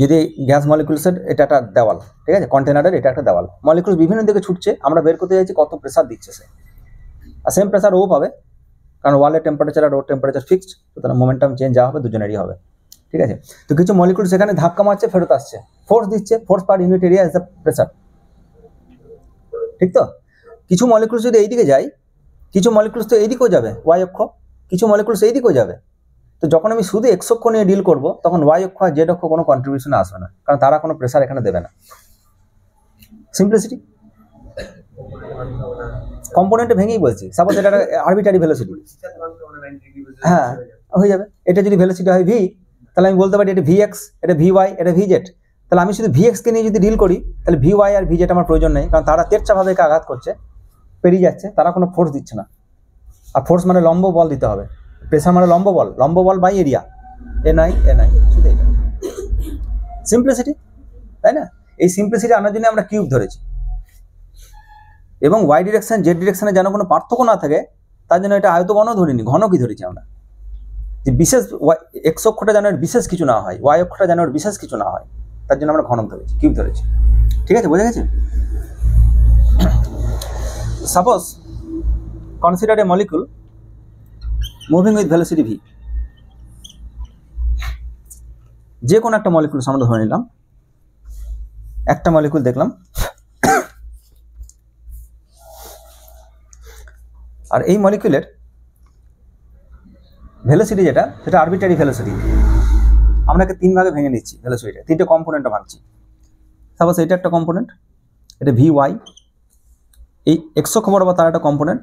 যদি গ্যাস মলিকুলসের এটা একটা দেওয়াল, ঠিক আছে, কন্টেনারের এটা একটা দেওয়াল, মলিকুলস বিভিন্ন দিকে ছুটছে, আমরা বের করতে চাইছি কত প্রেসার দিচ্ছে সে, আর সেম প্রেসার ও পাবে, কারণ ওয়ালের টেম্পারেচার আর ওর টেম্পারেচার ফিক্সড, সুতরাং মোমেন্টাম চেঞ্জ যা হবে দুজনেরই হবে, ঠিক আছে। তো কিছু মলিকুল সেখানে ধাক্কা মারছে, ফেরত আসছে, ফোর্স দিচ্ছে, force per unit area is the pressure, ঠিক তো? কিছু মলিকুলস যদি এইদিকে যায়, কিছু মলিকুলস তো এইদিকেও যাবে ওয়াই অক্ষ, কিছু মলিকুলস এইদিকেও যাবে। তো যখন আমি শুধু এক্স অক্ষ নিয়ে ডিল করবো, তখন ওয়াই অক্ষ আর জেড অক্ষ কোনো কন্ট্রিবিউশন আসবে না, কারণ তারা কোনো প্রেসার এখানে দেবে না। সিম্পলিসিটি, কম্পোনেন্টে ভেঙেই বলছি। সাপোজ এটা আরবিটারি ভেলোসিটি, হ্যাঁ হয়ে যাবে। এটা যদি ভেলোসিটি হয় ভি, তাহলে আমি বলতে পারি এটা ভি এক্স, এটা ভি ওয়াই, এটা ভি জেড। তাহলে আমি শুধু ভি এক্সকে নিয়ে যদি ডিল করি, তাহলে ভি ওয়াই আর ভি জেড আমার প্রয়োজন নেই, কারণ তারা তেরচাভাবে আঘাত করছে, পেরিয়ে যাচ্ছে, তারা কোনো ফোর্স দিচ্ছে না। আর ফোর্স মানে লম্ব বল দিতে হবে, প্রেসার মানে লম্ব বল বাই এরিয়া, এ নাই শুধু এটা। সিম্পলিসিটি, তাই না? এই সিম্পলিসিটি আনার জন্য আমরা কিউব ধরেছি, এবং ওয়াই ডিরেকশন জেড ডিরেকশনে যেন কোনো পার্থক্য না থাকে তার জন্য এটা আয়তঘনও ধরিনি, ঘনকই ধরেছি আমরা, যে বিশেষ এক্স অক্ষটা যেন বিশেষ কিছু না হয়, ওয়াই অক্ষটা যেন বিশেষ কিছু না হয়, তার জন্য আমরা ঘনক ধরেছি, কিউব ধরেছি। ঠিক আছে, বোঝা গেছে? Suppose consider A molecule moving with velocity V. যে কোনো একটা মলিকুল আমরা ধরে নিলাম, একটা মলিকুল দেখলাম, আর এই মলিকুলের ভেলোসিটি যেটা, সেটা আরবিট্রারি ভেলোসিটি। আমরা একে 3 ভাগে ভেঙে নিচ্ছি, ভেলোসিটিটা 3টে কম্পোনেন্টে ভাঙছি। সাপোজ এটা একটা কম্পোনেন্ট, এটা ভি ওয়াই, এই এক্স অক্ষ বরাবর তার একটা কম্পোনেন্ট,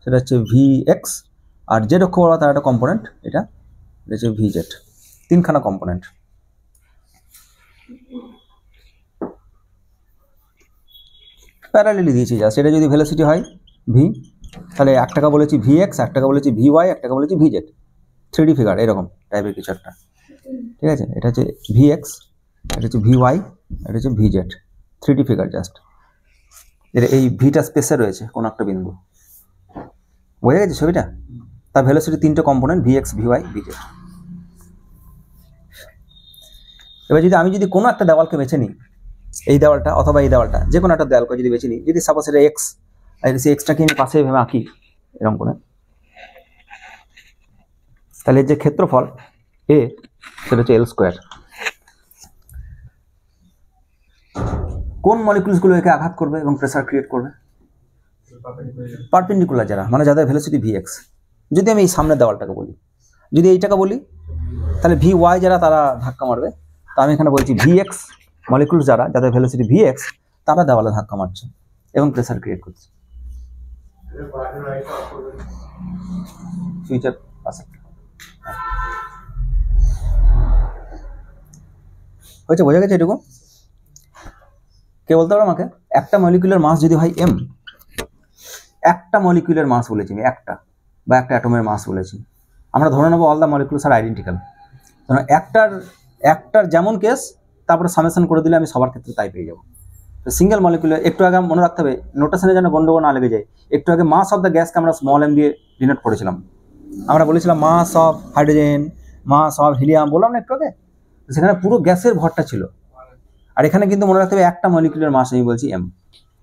সেটা হচ্ছে ভি এক্স, আর জেড অক্ষ বরাবর তার একটা কম্পোনেন্ট, এটা হচ্ছে ভি জেড। 3খানা কম্পোনেন্ট। প্যারালেলি দিয়েছি জাস্ট। এটা যদি ভেলোসিটি হয় ভি, তাহলে 1 টাকা বলেছি ভি এক্স, 1 টাকা বলেছি ভি ওয়াই, 1 টাকা বলেছি ভি জেড। 3D ফিগার এরকম টাইপের কিছু একটা, ঠিক আছে? এটা হচ্ছে ভি এক্স, এটা হচ্ছে ভি ওয়াই, এটা হচ্ছে V Z. 3D figure just. এর এই ভিটা স্পেসে রয়েছে কোনো একটা বিন্দু, বোঝা গেছে ছবিটা? তার ভেলোসিটি 3টে component, V X, V Y, V Z. এবার যদি আমি কোনো একটা দেওয়ালকে বেছে নিই, এই দেওয়ালটা অথবা এই দেওয়ালটা, যে কোনো একটা দেওয়ালকে যদি বেছে নিই, যদি সাপোজ এটা এক্স, আর সেই এক্সটাকে আমি পাশে ভেবে আঁকি এরকম করে, তাহলে যে ক্ষেত্রফল এ সেটা হচ্ছে এল স্কোয়ার। কোন মলিকুলসগুলো একে আঘাত করবে এবং প্রেসার ক্রিয়েট করবে? পারপেন্ডিকুলার যারা, মানে যাদের ভেলোসিটি ভি এক্স। যদি আমি এই সামনের দেওয়ালটাকে বলি, যদি এইটাকে বলি, তাহলে ভি ওয়াই যারা তারা ধাক্কা মারবে। তো আমি এখানে বলছি ভি এক্স মলিকুলস যারা, যাদের ভেলোসিটি ভি এক্স, তারা দেওয়ালে ধাক্কা মারছে এবং প্রেসার ক্রিয়েট করছে। ফিউচার পারসেপ্ট হয়েছে, বোঝা গেছে এটুকু? কে বলতে পারো আমাকে, একটা মলিকুলার মাস যদি হয় এম, একটা মলিকুলার মাস বলেছি আমি, একটা বা একটা অ্যাটমের মাস বলেছি, আমরা ধরে নেবো all the molecules are identical. একটার যেমন কেস, তারপরে সামেশন করে দিলে আমি সবার ক্ষেত্রে তাই পেয়ে যাবো। তো সিঙ্গেল মলিকুলার, একটু আগে মনে রাখতে হবে নোটেশনে যেন গন্ডগোল না লেগে যায়। একটু আগে মাস অফ দ্য গ্যাসকে আমরা স্মল এম দিয়ে ডিনোট করেছিলাম। আমরা বলেছিলাম mass of hydrogen, mass of helium, বললাম না একটু আগে? সেখানে পুরো গ্যাসের ভরটা ছিল। আর এখানে কিন্তু মনে রাখতে হবে একটা মলিকুলার মাস আমি বলছি এম।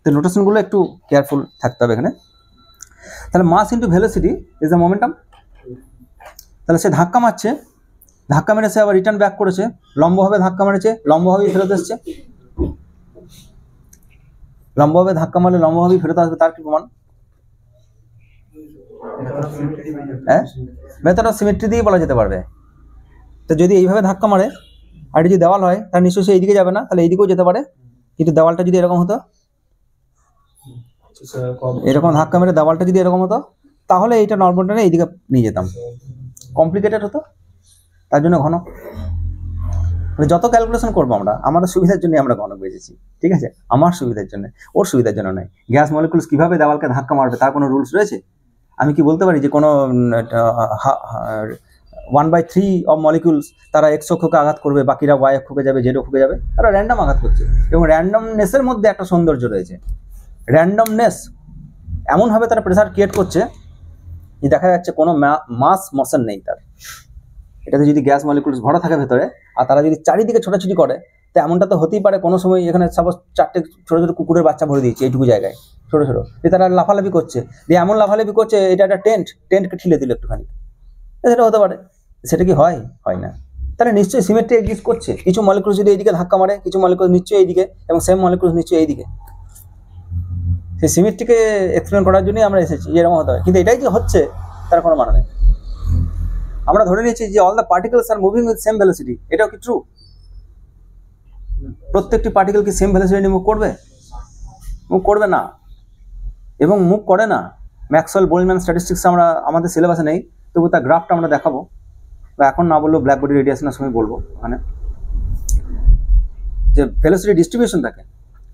তো নোটেশনগুলো একটু কেয়ারফুল থাকতে হবে এখানে। তাহলে mass into velocity is the momentum. তাহলে সে ধাক্কা মারছে, ধাক্কা মেরে সে আবার রিটার্ন ব্যাক করেছে, লম্বভাবে ধাক্কা মেরেছে, লম্বভাবেই ফেরত এসছে। লম্বভাবে ধাক্কা মারলে লম্বভাবেই ফেরত আসবে, তার কি প্রমাণ? হ্যাঁ, মেথড অফ সিমেট্রি দিয়ে বলা যেতে পারবে। তো যদি এইভাবে ধাক্কা মারে আর যদি দেওয়াল হয়, তাহলে নিশ্চয়ই সে এইদিকে যাবে না, তাহলে এইদিকেও যেতে পারে। কিন্তু দেওয়ালটা যদি এরকম হতো, এরকম ধাক্কা মেরে দেওয়ালটা যদি এরকম হতো, তাহলে এইটা নর্মালটা এইদিকে নিয়ে যেতাম, কমপ্লিকেটেড হতো। তার জন্য ঘনক, যত ক্যালকুলেশন করবো আমরা আমাদের সুবিধার জন্য আমরা ঘনক বেঁচেছি, ঠিক আছে? আমার সুবিধার জন্য, ওর সুবিধার জন্য নয়। গ্যাস মলিকুলস কিভাবে দেওয়ালকে ধাক্কা মারবে তার কোনো রুলস রয়েছে? আমি কি বলতে পারি যে কোনো 1/3 অফ মলিকুলস তারা এক্স অক্ষকে আঘাত করবে, বাকিরা ওয়াই অক্ষকে যাবে, জেড অক্ষকে যাবে? তারা র্যান্ডম আঘাত করছে, এবং র্যান্ডমনেসের মধ্যে একটা সৌন্দর্য রয়েছে। র্যান্ডমনেস এমনভাবে তারা প্রেসার ক্রিয়েট করছে যে দেখা যাচ্ছে কোনো মাস মোশন নেই তার। এটাতে যদি গ্যাস মলিকুলস ভরা থাকে ভেতরে, আর তারা যদি চারিদিকে ছোটাছুটি করে, তো এমনটা তো হতেই পারে কোনো সময় এখানে সাপোজ 4টে ছোটো ছোটো কুকুরের বাচ্চা ভরে দিয়েছে এইটুকু জায়গায়, ছোটো ছোটো, যে তারা লাফালাফি করছে, দিয়ে এমন লাফালাফি করছে এটা একটা টেন্টকে ঠিলে দিল একটুখানি, সেটা হতে পারে। সেটা কি হয়? হয় না। তাহলে নিশ্চয়ই সিমেট্রি এক্সিস্ট করছে। কিছু মলিকুলস যদি এইদিকে ধাক্কা মারে, কিছু মলিকুলস নিশ্চয়ই এইদিকে, এবং সেম মলিকুলস নিশ্চয়ই এইদিকে। সেই সিমেট্রিকে এক্সপ্লেন করার জন্যই আমরা এসেছি, এরকম হতে হয়। কিন্তু এটাই যে হচ্ছে তার কোনো মানে নেই। আমরা ধরে নিয়েছি যে all the particles are moving with same velocity. এটাও কি ট্রু? প্রত্যেকটি পার্টিকেল কি সেম ভেলোসিটি নিয়ে মুভ করবে? মুভ করবে না, এবং মুভ করে না। ম্যাক্সওয়েল বোলম্যান স্ট্যাটিস্টিক্স আমরা আমাদের সিলেবাসে নেই, তবু তার গ্রাফটা আমরা দেখাবো, বা এখন না বললেও ব্ল্যাক বডি রেডিয়েশনের সময় বলবো। ওখানে যে ভেলোসিটি ডিস্ট্রিবিউশন থাকে,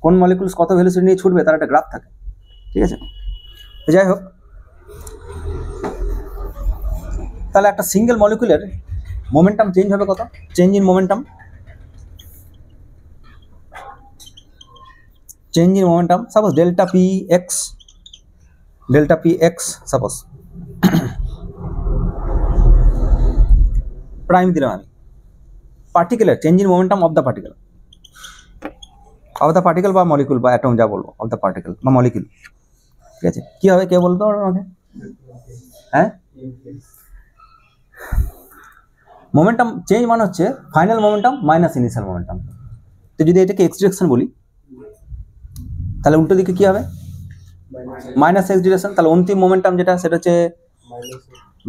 কোন মলিকুলস কত ভেলোসিটি নিয়ে ছুটবে তার একটা গ্রাফ থাকে, ঠিক আছে? যাই হোক, তাহলে একটা সিঙ্গেল মলিকুলের মোমেন্টাম চেঞ্জ হবে কত? Change in momentum change in momentum suppose delta P x suppose prime দিলাম আমি, particular change in momentum of the particle বা মলিকুল বা অ্যাটম যা বলবো, অফ দ্য পার্টিকেল বা মলিকুল। ঠিক আছে, কি হবে কে বলতো আমাকে? হ্যাঁ, মোমেন্টাম চেঞ্জ মানে হচ্ছে final momentum minus initial momentum. তো যদি এটাকে এক্স ডিরেকশন বলি তাহলে উল্টো দিকে কি হবে? Minus X direction. তাহলে অন্তিম মোমেন্টাম যেটা সেটা হচ্ছে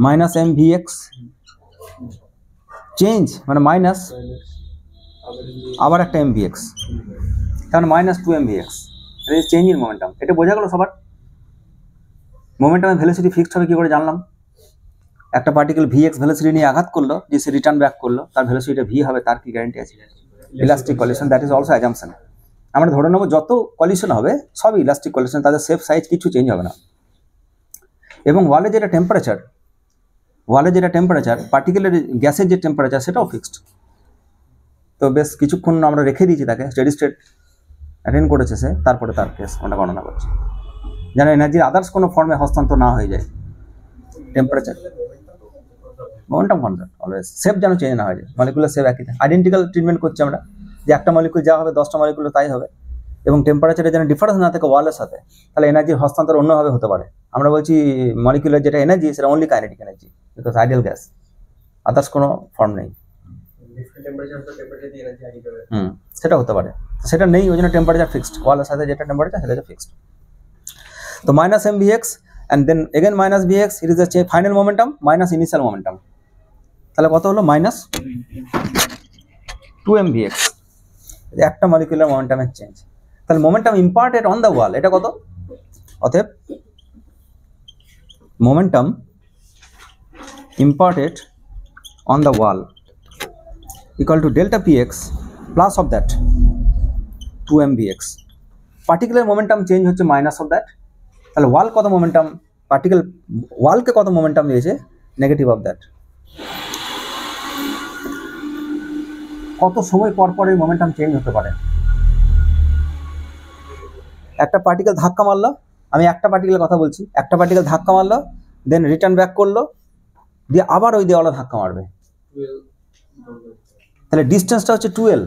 minus M V X, change মানে মাইনাস আবার একটা এম ভি এক্স, তাহলে মাইনাস 2 এম ভি এক্স, এটা চেঞ্জ ইন মোমেন্টাম। এটা বোঝা গেল সবার? মোমেন্টামের ভেলোসিটি ফিক্সড হবে কি করে জানলাম? একটা পার্টিকেল ভি এক্স ভেলোসিটি নিয়ে আঘাত করলো, যে সে রিটার্ন ব্যাক করলো, তার ভেলোসিটিটা ভি হবে, তার কি গ্যারান্টি আছে? Elastic collision, that is also assumption. আমরা ধরে নেবো যত কলিশন হবে সবই ইলাস্টিক কলিশন, তাদের শেপ সাইজ কিছু চেঞ্জ হবে না। এবং ওয়ালে যেটা টেম্পারেচার পার্টিকুলার গ্যাসের যে টেম্পারেচার সেটাও ফিক্সড। তো বেশ কিছুক্ষণ আমরা রেখে দিয়েছি তাকে, স্টেডি স্টেট অ্যাটেন্ড করেছে সে, তারপরে তার কেস আমরা গণনা করছি যেন এনার্জির আদার্স কোনো ফর্মে হস্তান্তর না হয়ে যায়। Temperature momentum constant always, shape যেন চেঞ্জ না হয়ে যায়, মলিকুলার শেপ একই, আইডেন্টিক্যাল ট্রিটমেন্ট করছি আমরা, যে একটা মলিকুল যা হবে 10টা মলিকুল তাই হবে, এবং টেম্পারেচারে যেন ডিফারেন্স না থাকে ওয়ালের সাথে, তাহলে এনার্জির হস্তান্তর অন্যভাবে হতে পারে। আমরা বলছি মলিকুলার যেটা এনার্জি সেটা only kinetic energy, because ideal gas, others কোনো ফর্ম নেই। সেটা হতে পারে, সেটা নেই, ওই জন্য টেম্পারেচার ফিক্সড, ওয়ালের সাথে যেটা টেম্পারেচার সেটা ফিক্সড। তো minus M V X and then again minus V X, it is the final momentum minus initial momentum. তাহলে কত হলো? মাইনাস 2 এম ভি এক্স, একটা মলিকুলার মোমেন্টামের চেঞ্জ। তাহলে momentum imparted on the wall, এটা কত? অতএব momentum imparted on the wall equal to delta px plus of that 2 mvx. particular momentum change হচ্ছে minus of that, তাহলে ওয়াল কত মোমেন্টাম, পার্টিকেল ওয়ালকে কত মোমেন্টাম দিয়েছে? Negative of that. কত সময় পর পর এই মোমেন্টাম চেঞ্জ হতে পারে? একটা পার্টিকেল ধাক্কা মারলো, আমি একটা পার্টিকেলের কথা বলছি, একটা পার্টিকেল ধাক্কা মারলো, দেন রিটার্ন ব্যাক করলো, দিয়ে আবার ওই দেওয়ালে ধাক্কা মারবে, তাহলে ডিস্টেন্সটা হচ্ছে 12।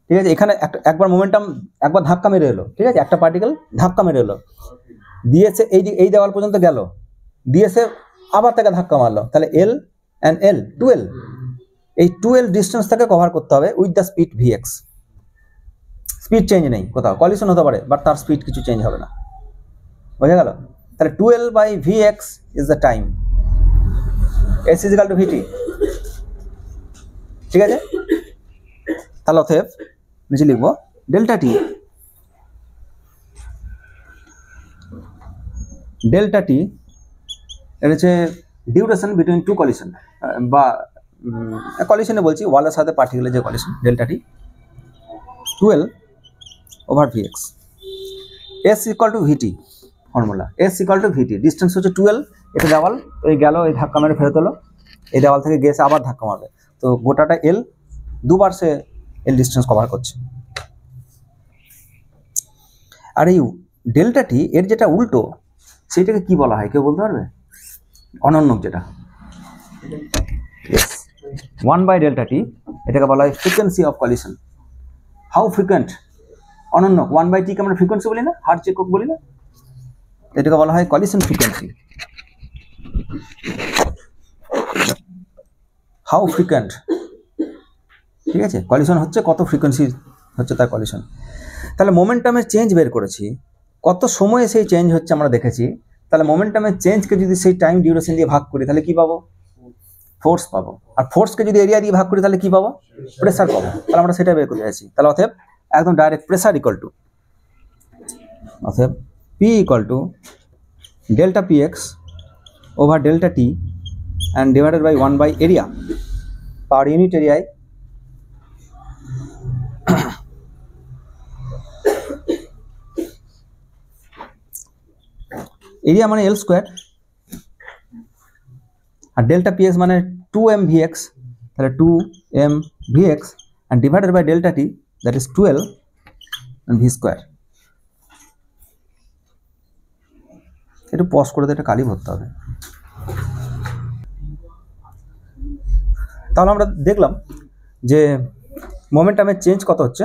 ঠিক আছে, এখানে একবার মোমেন্টাম একবার ধাক্কা মেরে এলো, ঠিক আছে, একটা পার্টিকেল ধাক্কা মেরে এলো, দিয়েছে এই দেওয়াল পর্যন্ত গেল, দিয়েছে আবার তাকে ধাক্কা মারলো, তাহলে এল অ্যান্ড এল 12, এই 12 ডিস্টেন্সটাকে কভার করতে হবে with the speed V x. Speed change নেই কোথাও, কলিশন হতে পারে বাট তার স্পিড কিছু চেঞ্জ হবে না, বোঝা গেল? তাহলে 12 by V X is the time, S is equal to VT. ঠিক আছে, তাহলে অতএব নিচে লিখবো ডেল্টা টি এটা হচ্ছে ডিউরেশন বিটুইন টু কলিশন, বা কলিশনে বলছি ওয়ালের সাথে পার্টিকেলের যে collision, delta T 12 over V X. S equal to V T, formula S equal to V T, distance হচ্ছে 12, এটা দেওয়াল, ওই গেল, এই ধাক্কা মেরে ফেরত হলো, এই দেওয়াল থেকে গেছে আবার ধাক্কা মারবে, তো গোটাটা এল, দুবার সে এল ডিস্টেন্স কভার করছে। আর এই ডেল্টা টি এর যেটা উল্টো, সেটাকে কি বলা হয় কেউ বলতে পারবে? অনন্যক যেটা, 1 বাই ডেল্টা টি, এটাকে বলা হয় frequency of collision. How frequent? অনন্যক 1 বাই টিকে আমরা ফ্রিকোয়েন্সি বলি না, হার্ট চেকক বলি না, এটাকে বলা হয় কলিশন ফ্রিকোয়েন্সি। হাউ ফ্রিকোয়েন্ট, ঠিক আছে, কলিশন হচ্ছে কত ফ্রিকোয়েন্সি হচ্ছে তার কলিশন। তাহলে মোমেন্টামের চেঞ্জ বের করেছি, কত সময়ে সেই চেঞ্জ হচ্ছে আমরা দেখেছি, তাহলে মোমেন্টামের চেঞ্জকে যদি সেই টাইম ডিউরেশন দিয়ে ভাগ করি তাহলে কি পাবো? ফোর্স পাবো। আর ফোর্সকে যদি এরিয়া দিয়ে ভাগ করি তাহলে কি পাবো? প্রেসার পাবো। তাহলে আমরা সেটা বের করে যাচ্ছি। তাহলে অতএব একদম ডাইরেক্ট প্রেসার ইকুয়াল টু, অতএব P equal to delta P X over delta T and divided by 1 by area, per unit এরিয়ায় এরিয়া মানে এল স্কোয়ার, আর ডেল্টা পি এক্স মানে 2m vx, তাহলে 2m vx and divided by delta T, that is 12 and v square. একটু pause করে দিয়ে এটা কালি ভরতে হবে। তাহলে আমরা দেখলাম যে মোমেন্টামের চেঞ্জ কত হচ্ছে,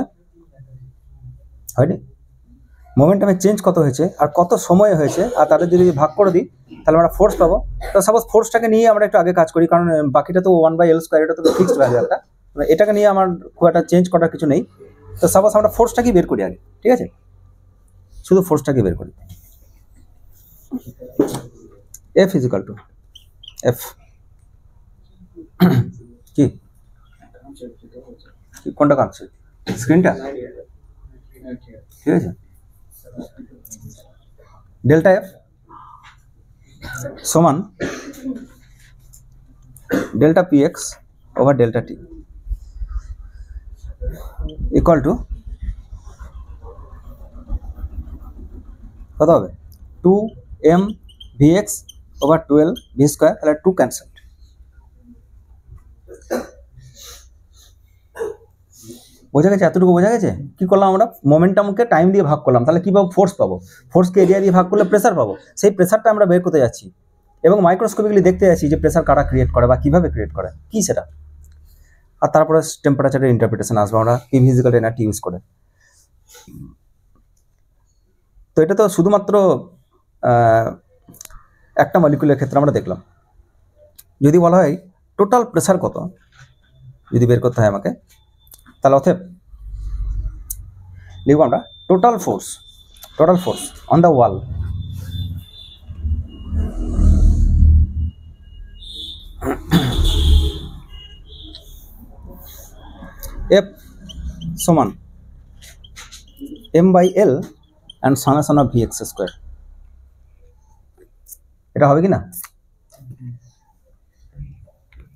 হয়নি? মোমেন্টামের চেঞ্জ কত হয়েছে আর কত সময় হয়েছে, আর তাদের যদি ভাগ করে দিই তাহলে আমরা ফোর্স পাবো। তো সাপোজ ফোর্সটাকে নিয়ে আমরা একটু আগে কাজ করি, কারণ বাকিটা তো 1/L², এটা তো ফিক্সড ভ্যালু একটা, এটাকে নিয়ে আমার খুব একটা চেঞ্জ করার কিছু নেই। তো সাপোজ আমরা ফোর্সটাকেই বের করি আগে, ঠিক আছে? শুধু ফোর্সটাকে বের করি। F ইজিক্যাল টু F কি কোনটা কাঁপছে? স্ক্রিনটা, ঠিক আছে? ডেল্টা এফ সমান delta P X over delta T equal to কত হবে? 2m vx over 12 v square, তাহলে 2 ক্যান্সেল। বোঝা গেছে? এতটুকু বোঝা গেছে? কি করলাম আমরা? মোমেন্টামকে টাইম দিয়ে ভাগ করলাম, তাহলে কী পাবো? ফোর্স পাবো। ফোর্সকে এরিয়া দিয়ে ভাগ করলে প্রেসার পাবো। সেই প্রেসারটা আমরা বের করতে যাচ্ছি এবং মাইক্রোস্কোপিক্যালি দেখতে যাচ্ছি যে প্রেসার কারা ক্রিয়েট করে বা কীভাবে ক্রিয়েট করে, কী সেটা। আর তারপরে টেম্পারেচারের ইন্টারপ্রিটেশন আসবে আমরা PV ফিজিক্যাল এনার্জি ইউজ করে। তো এটা তো শুধুমাত্র একটা মলিকুলের ক্ষেত্রে আমরা দেখলাম। যদি বলা হয় টোটাল প্রেসার কত, যদি বের করতে হয় আমাকে, তাহলে অতএব লিখব আমরা total force on the wall F সমান m/L and summation of Vx square. এটা হবে কি না?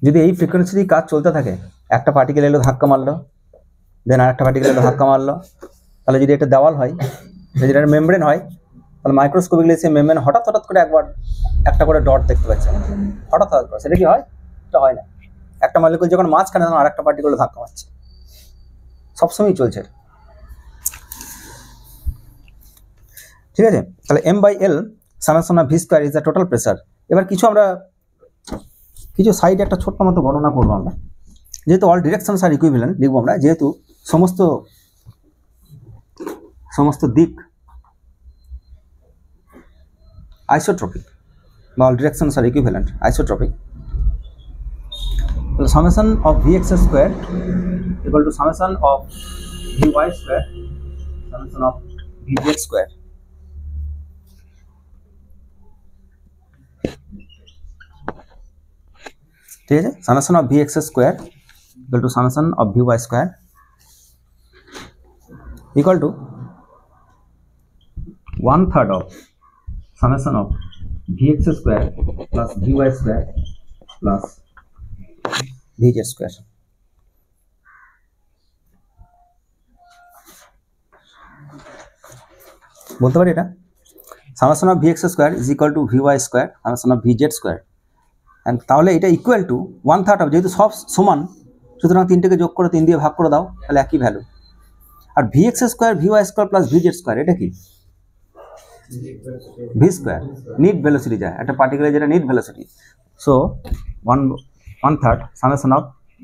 যদি এই ফ্রিকোয়েন্সি কাজ চলতে থাকে, একটা পার্টিকেল এলো ধাক্কা মারলো, দেন আর একটা পার্টিকেল এলো ধাক্কা মারলো, তাহলে যদি এটা দেওয়াল হয়, যদি এটা মেমব্রেন হয়, তাহলে মাইক্রোস্কোপিক্যালি সেই মেমব্রেন হঠাৎ করে একবার একটা করে ডট দেখতে পাচ্ছে, হঠাৎ করে। সেটা কি হয়? এটা হয় না। একটা মলিকুল যখন মাঝখানে আর একটা পার্টিকেল ধাক্কা মারছে, সবসময় চলছে, ঠিক আছে? তাহলে m/L summation of v square is the total pressure. এবার কিছু সাইডে একটা ছোট্ট মতো গণনা করবো আমরা, যেহেতু অল ডিরেকশনস আর ইকুইভ্যালেন্ট লিখবো আমরা, যেহেতু সমস্ত দিক আইসোট্রপিক বা অল ডিরেকশনস আর ইকুইভ্যালেন্ট আইসোট্রপিক, তাহলে summation of Vx square equal to summation of Vy square summation of Vz square. ঠিক আছে? Summation of Vx square equal to summation of Vy square equal to 1/3 of summation of Vx square plus Vy square plus Vz square. বলতে পারি এটা summation of Vx square is equal two Vy square summation of Vz square, and তাহলে এটা equal to 1/3 of, যেহেতু সব সমান সুতরাং তিনটেকে যোগ করে 3 দিয়ে ভাগ করে দাও, তাহলে একই ভ্যালু। আর Vx square Vy square plus Vz square, এটা কি? v স্কোয়ার, নিট ভেলোসিটি যায় একটা পার্টিকেলের, যেটা net velocity. So 1/3 summation of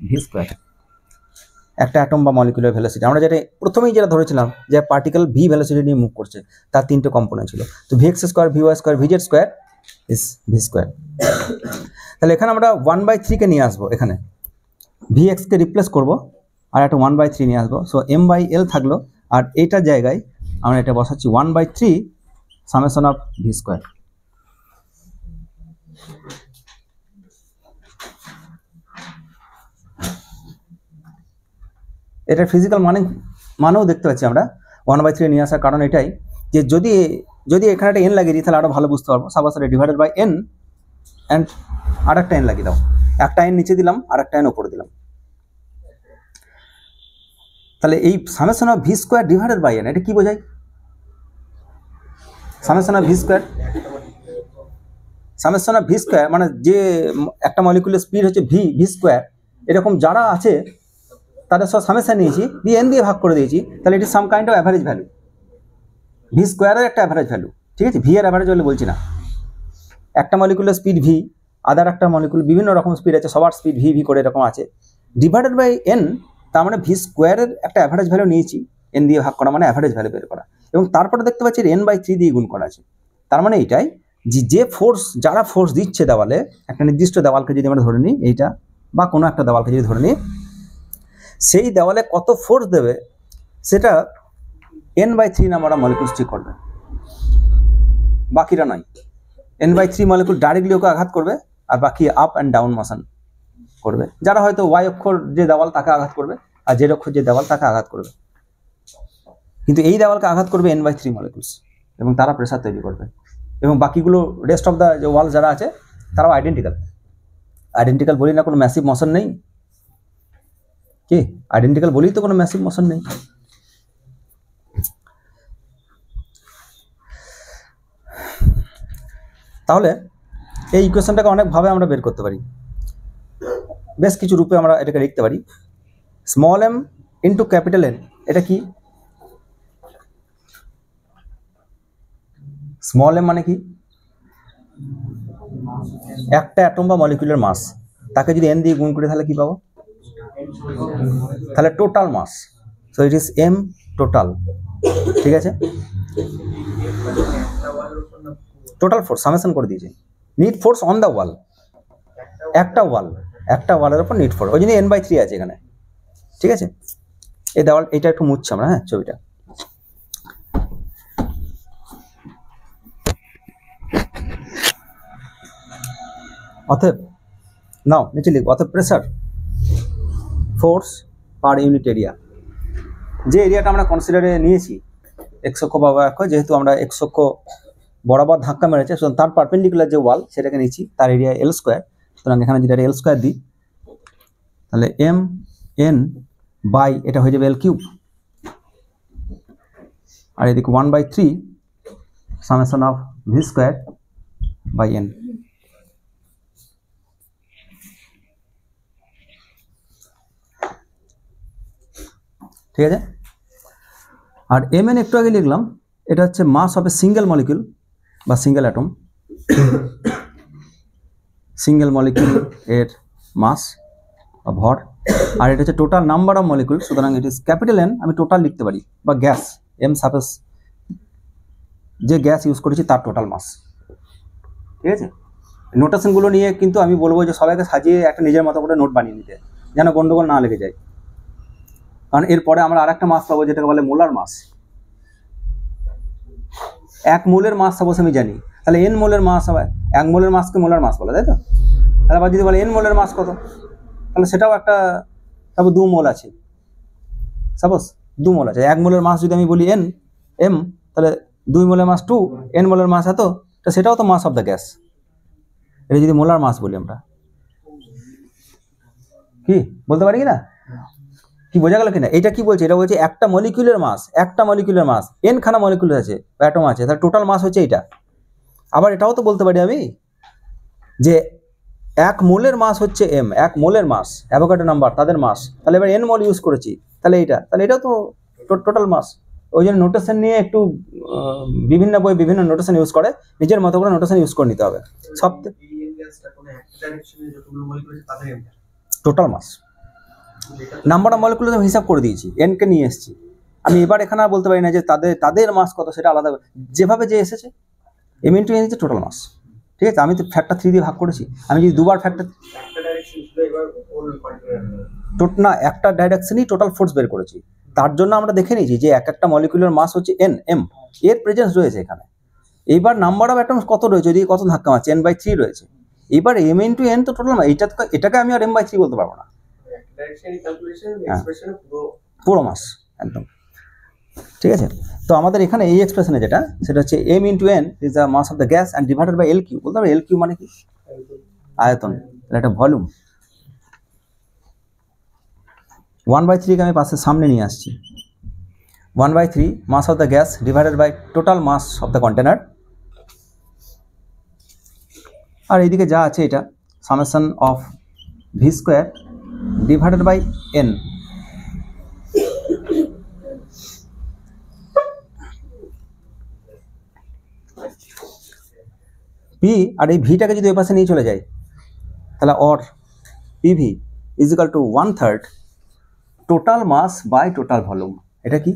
v square, একটা অ্যাটম বা মলিকুলার ভেলোসিটি। আমরা প্রথমেই যেটা ধরেছিলাম যে পার্টিকেল v ভেলোসিটি নিয়ে মুভ করছে, তার 3টে কম্পোনেন্ট ছিল। তো Vx square Vy square Vz square is v square. তাহলে এখানে আমরা 1/3 কে নিয়ে আসবো, এখানে Vx কে রিপ্লেস করবো আর একটা 1/3 নিয়ে আসবো। সো m/L থাকলো, আর এইটার জায়গায় আমরা এটা বসাচ্ছি 1/3 সামেশন অফ v স্কোয়ার। এটার ফিজিক্যাল মানেও দেখতে পাচ্ছি আমরা 1/3 নিয়ে আসার কারণ এটাই যে যদি এখানে একটা n লাগিয়ে দিই তাহলে আরো ভালো বুঝতে পারবো। Suppose divided by n and আর একটা n লাগিয়ে দাও, একটা n নিচে দিলাম আর একটা n উপরে দিলাম, তাহলে এই summation of v square divided by n এটা কি বোঝায়? সামেশন অফ v স্কোয়ার মানে যে একটা মলিকুলের স্পিড হচ্ছে v স্কোয়ার, এরকম যারা আছে তাদের সব সামেশন নিয়েছি, দিয়ে n দিয়ে ভাগ করে দিয়েছি, তাহলে এটি সাম kind of average value. v স্কোয়ারের একটা অ্যাভারেজ ভ্যালু, ঠিক আছে? v এর অ্যাভারেজ বলে বলছি না, একটা মলিকুলের স্পিড ভি, আদার একটা মলিকুল বিভিন্ন রকম স্পিড আছে, সবার স্পিড ভি ভি করে এরকম আছে, ডিভাইডেড বাই এন, তার মানে ভি স্কোয়ারের একটা অ্যাভারেজ ভ্যালু নিয়েছি, এন দিয়ে ভাগ করা মানে অ্যাভারেজ ভ্যালু বের করা, এবং তারপরে দেখতে পাচ্ছি n/3 দিয়ে গুণ করা আছে। তার মানে এইটাই যে ফোর্স, যারা ফোর্স দিচ্ছে দেওয়ালে, একটা নির্দিষ্ট দেওয়ালকে যদি আমরা ধরে নিই এইটা, বা কোনো একটা দেওয়ালকে যদি ধরে নিই, সেই দেওয়ালে কত ফোর্স দেবে সেটা n/3 নাম্বার মলিকুলস ঠিক করবে, বাকিরা নয়। n/3 মলিকুল ডাইরেক্টলি ওকে আঘাত করবে, আর বাকি আপ অ্যান্ড ডাউন মোশন করবে, যারা হয়তো y অক্ষর যে দেওয়াল তাকে আঘাত করবে, আর z অক্ষর যে দেওয়াল তাকে আঘাত করবে, কিন্তু এই দেওয়ালকে আঘাত করবে n/3 মলিকুলস, এবং তারা প্রেসার তৈরি করবে, এবং বাকিগুলো রেস্ট অফ দ্য যে ওয়াল যারা আছে তারাও আইডেন্টিক্যাল বলি না, কোনো ম্যাসিভ মোশন নেই, কি আইডেন্টিক্যাল বলি তো কোনো ম্যাসিভ মোশন নেই। তাহলে এই ইকুয়েশনটাকে অনেকভাবে আমরা বের করতে পারি, বেশ কিছু রূপে আমরা এটাকে লিখতে পারি। Small M into capital N, এটা কি? স্মল এম মানে কি? একটা অ্যাটম বা মলিকুলার মাস, তাকে যদি এন দিয়ে গুণ করি তাহলে কি পাবো? তাহলে total mass, so it is M total, ঠিক আছে? টোটাল ফোর্স সামেশন করে দিয়েছে, net force on the wall, একটা ওয়ালের উপর নিট ফোর্স, ওই জন্য n/3 আছে এখানে, ঠিক আছে? এই দেওয়াল এটা একটু মুছছি আমরা, হ্যাঁ ছবিটা। অতএব নাও নিচে লিখব, অতএব pressure force per unit area, যে এরিয়াটা আমরা কনসিডারে নিয়েছি x অক্ষ বা y অক্ষ, যেহেতু আমরা x অক্ষ বরাবর ধাক্কা মেরেছে, সুতরাং তার পারপেন্ডিকুলার যে ওয়াল সেটাকে নিচ্ছি, তার এরিয়া L স্কোয়ার, সুতরাং এখানে যেটা L স্কোয়ার দিই তাহলে m n বাই এটা হয়ে যাবে L কিউব, আর এদিকে 1/3 summation of v square by n। ঠিক আছে, আর mn একটু আগে লিখলাম, এটা হচ্ছে মাস অফ এ সিঙ্গেল মলিকিউল বা সিঙ্গেল অ্যাটম, সিঙ্গেল মলিকিউল এর মাস বা ভর, আর এটা হচ্ছে টোটাল নাম্বার অফ মলিকিউল, সুতরাং ইট ইজ ক্যাপিটাল এন, আমি টোটাল লিখতে পারি, বা গ্যাস এম সাপোজ যে গ্যাস ইউজ করেছি তার টোটাল মাস, ঠিক আছে? নোটেশনগুলো নিয়ে কিন্তু আমি বলবো যে সবাইকে সাজিয়ে একটা নিজের মতো করে নোট বানিয়ে নিতে, যেন গন্ডগোল না লেগে যায়, কারণ এরপরে আমরা আর একটা মাস পাবো যেটাকে বলে মোলার মাস। এক মোলের মাস সাপোজ আমি জানি, তাহলে এন মোলের মাস হবে, এক মোলের মাসকে মোলার মাস বলে, তাই তো? তাহলে আবার যদি বলে এন মোলের মাস কত, তাহলে সেটাও একটা, তারপর 2 মোল আছে, সাপোজ 2 মোল আছে, এক মোলের মাস যদি আমি বলি এন এম, তাহলে 2 মোলের মাস 2, এন মোলের মাস এত, তো সেটাও তো মাস অফ দ্য গ্যাস, এটা যদি মোলার মাস বলি আমরা, কি বলতে পারি কি না? কি বোঝা গেল কিনা? এটা কি বলছে? এটা বলছে একটা মলিকিউলের মাস এন খানা মলিকিউল আছে, অ্যাটম আছে, তার টোটাল মাস হচ্ছে এইটা। আবার এটাও তো বলতে পারি আমি যে এক মোলের মাস হচ্ছে এম, এক মোলের মাস অ্যাভোগাড্রো নাম্বার তাদের মাস, তাহলে এবার এন মোল ইউজ করেছি, তাহলে এটাও তো টোটাল মাস। ওই জন্য নোটেশন নিয়ে একটু বিভিন্ন বই বিভিন্ন নোটেশন ইউজ করে, নিজের মতো করে নোটেশন ইউজ করে নিতে হবে। সব total mass, number of molecule আমি হিসাব করে দিয়েছি, এনকে নিয়ে এসেছি, আমি এবার এখানে বলতে পারি না যে তাদের মাস কত, সেটা আলাদা, যেভাবে যে এসেছে এম ইন্টু এন হচ্ছে টোটাল মাস, ঠিক আছে? আমি তো ফ্যাক্টর 3 দিয়ে ভাগ করেছি, আমি যদি দুবার ফ্যাক্টর না একটা ডাইরেকশনই টোটাল ফোর্স বের করেছি, তার জন্য আমরা দেখে নিয়েছি যে এক একটা মলিকুলার মাস হচ্ছে এন এম, এর প্রেজেন্স রয়েছে এখানে। এইবার নাম্বার অফ অ্যাটমস কত রয়েছে, যদি কত ধাক্কা মারছে, n/3 রয়েছে। এবার এম ইন্টু এন তো টোটাল, এটাকে আমি আর m/3 বলতে পারবো না, পুরো মাস একদম, ঠিক আছে? তো আমাদের এখানে এই এক্সপ্রেশনে যেটা, সেটা হচ্ছে m into n is the mass of the gas and divided by L cube. বলতে হবে L কিউ মানে কি? আয়তন, এটা ভলিউম। 1/3 কে আমি পাশে সামনে নিয়ে আসছি, 1/3 mass of the gas divided by total mass of the container, আর এইদিকে যা আছে এটা summation of V square divided by N. P আর এই ভিটাকে যদি ওই পাশে নিয়ে চলে যায় তাহলে or PV is equal to 1/3 total mass by total volume. এটা কি?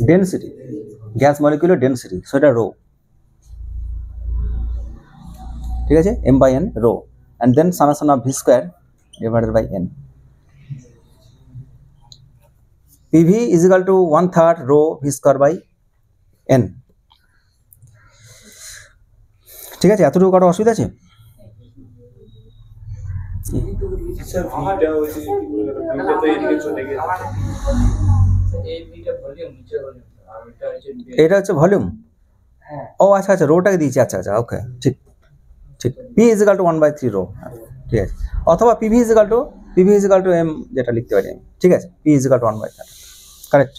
Density, gas molecular density, so এটা রো, ঠিক আছে, m/n rho, and then summation of v square divided by n. PV is equal to 1/3 rho v square by n. ঠিক আছে, এতটুকু কারো অসুবিধা আছে? স্যার ভিটা হয়েছে ভিটা তো এদিকে চলে গেছে। এই ভিটা ভলিউম নিচে ভলিউম আর এটা হচ্ছে এটা হচ্ছে ভলিউম। ও আচ্ছা আচ্ছা, রোটাকে দিয়েছি, আচ্ছা আচ্ছা, ওকে, ঠিক ঠিক। P is equal to 1/3 rho, ঠিক আছে, অথবা PV is equal to M, যেটা লিখতে পারি আমি, ঠিক আছে, P is equal to 1/3, correct.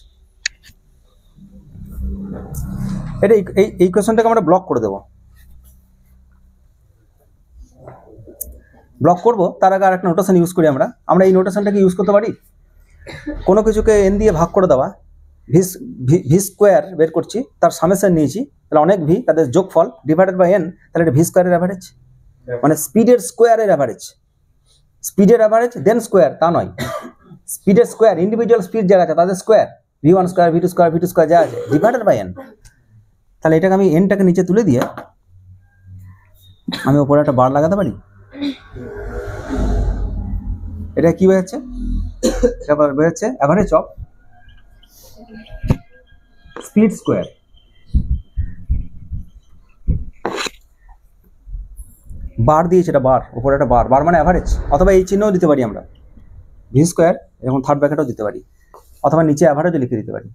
এটা এই কোয়েশ্চনটাকে আমরা ব্লক করে দেবো। ব্লক করবো তার আগে আর একটা নোটেশন ইউজ করি আমরা এই নোটেশনটাকে ইউজ করতে পারি। কোনো কিছুকে এন দিয়ে ভাগ করে দেওয়া, ভি স্কোয়ার বের করছি, তার সামেশন নিয়েছি, তাহলে অনেক ভি, তাদের যোগফল ডিভাইডেড বাই এন, তাহলে এটা ভি স্কোয়ারের অ্যাভারেজ, মানে স্পিডের স্কোয়ারের অ্যাভারেজ। স্পিডের অ্যাভারেজ দেন স্কোয়ার, তা নয়, স্পিডের স্কোয়ার, ইন্ডিভিজুয়াল স্পিড যারা আছে তাদের square, v1 square, v2 square, v2 square যা আছে ডিভাইডেড বাই এন। তাহলে এটাকে আমি এনটাকে নিচে তুলে দিয়ে আমি ওপরে একটা বার লাগাতে পারি। এটা কি বোঝাচ্ছে? এটা বোঝাচ্ছে অ্যাভারেজ অফ স্পিড স্কোয়ার, বার দিয়েছে, এটা বার, উপরে একটা বার, বার মানে অ্যাভারেজ, অথবা এই চিহ্নও দিতে পারি আমরা, ভি স্কোয়ার এবং থার্ড ব্র্যাকেটও দিতে পারি, অথবা নিচে অ্যাভারেজও লিখে দিতে পারি।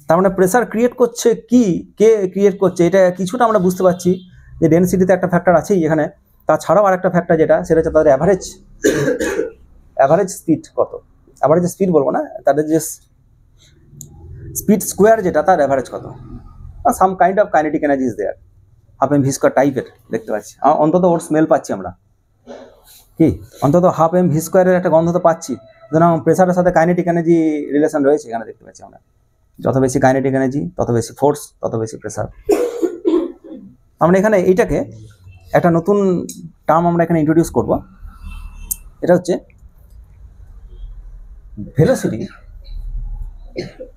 তার মানে প্রেসার ক্রিয়েট করছে কি, কে ক্রিয়েট করছে, এটা কিছুটা আমরা বুঝতে পারছি যে ডেনসিটিতে একটা ফ্যাক্টর আছেই এখানে, তাছাড়াও আর একটা ফ্যাক্টর যেটা, সেটা হচ্ছে তাদের অ্যাভারেজ স্পিড কত, অ্যাভারেজ স্পিড বলবো না, তাদের যে স্পিড স্কোয়ার যেটা, তার অ্যাভারেজ কত, some kind of kinetic energy is there, half M V square টাইপের দেখতে পাচ্ছি, অন্তত ওর স্মেল পাচ্ছি আমরা, কি অন্তত হাফ এম ভি স্কোয়ারের একটা গন্ধ তো পাচ্ছি, সুতরাং প্রেসারের সাথে কাইনেটিক এনার্জি রিলেশন রয়েছে এখানে দেখতে পাচ্ছি আমরা। যত বেশি কাইনেটিক এনার্জি তত বেশি ফোর্স, তত বেশি প্রেসার। আমরা এখানে এইটাকে একটা নতুন টার্ম আমরা এখানে ইন্ট্রোডিউস করব, এটা হচ্ছে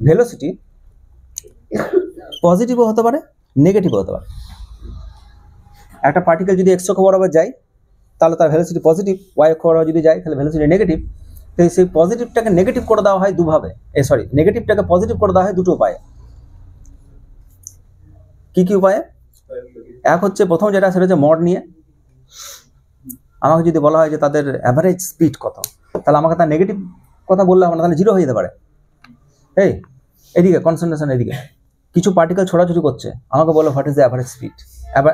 ভেলোসিটি পজিটিভও হতে পারে, নেগেটিভও হতে পারে। একটা পার্টিকেল যদি এক্স অক্ষ বরাবর যায় তাহলে তার ভেলোসিটি পজিটিভ, ওয়াই অক্ষ বরাবর যদি যায় তাহলে ভেলোসিটি নেগেটিভ। তো সেই পজিটিভটাকে নেগেটিভ করে দেওয়া হয় দুভাবে, নেগেটিভটাকে পজিটিভ করে দেওয়া হয় দুটো উপায়ে। কি কি উপায়ে? এক হচ্ছে, প্রথম যেটা, সেটা হচ্ছে মড নিয়ে। আমাকে যদি বলা হয় যে তাদের অ্যাভারেজ স্পিড কত, তাহলে আমাকে তার নেগেটিভ কথা বললে হবে না, তাহলে জিরো হয়ে যেতে পারে। এদিকে কনসেন্ট্রেশন, এদিকে কিছু পার্টিকেল ছোটাছুটি করছে, আমাকে বলো what is the average speed,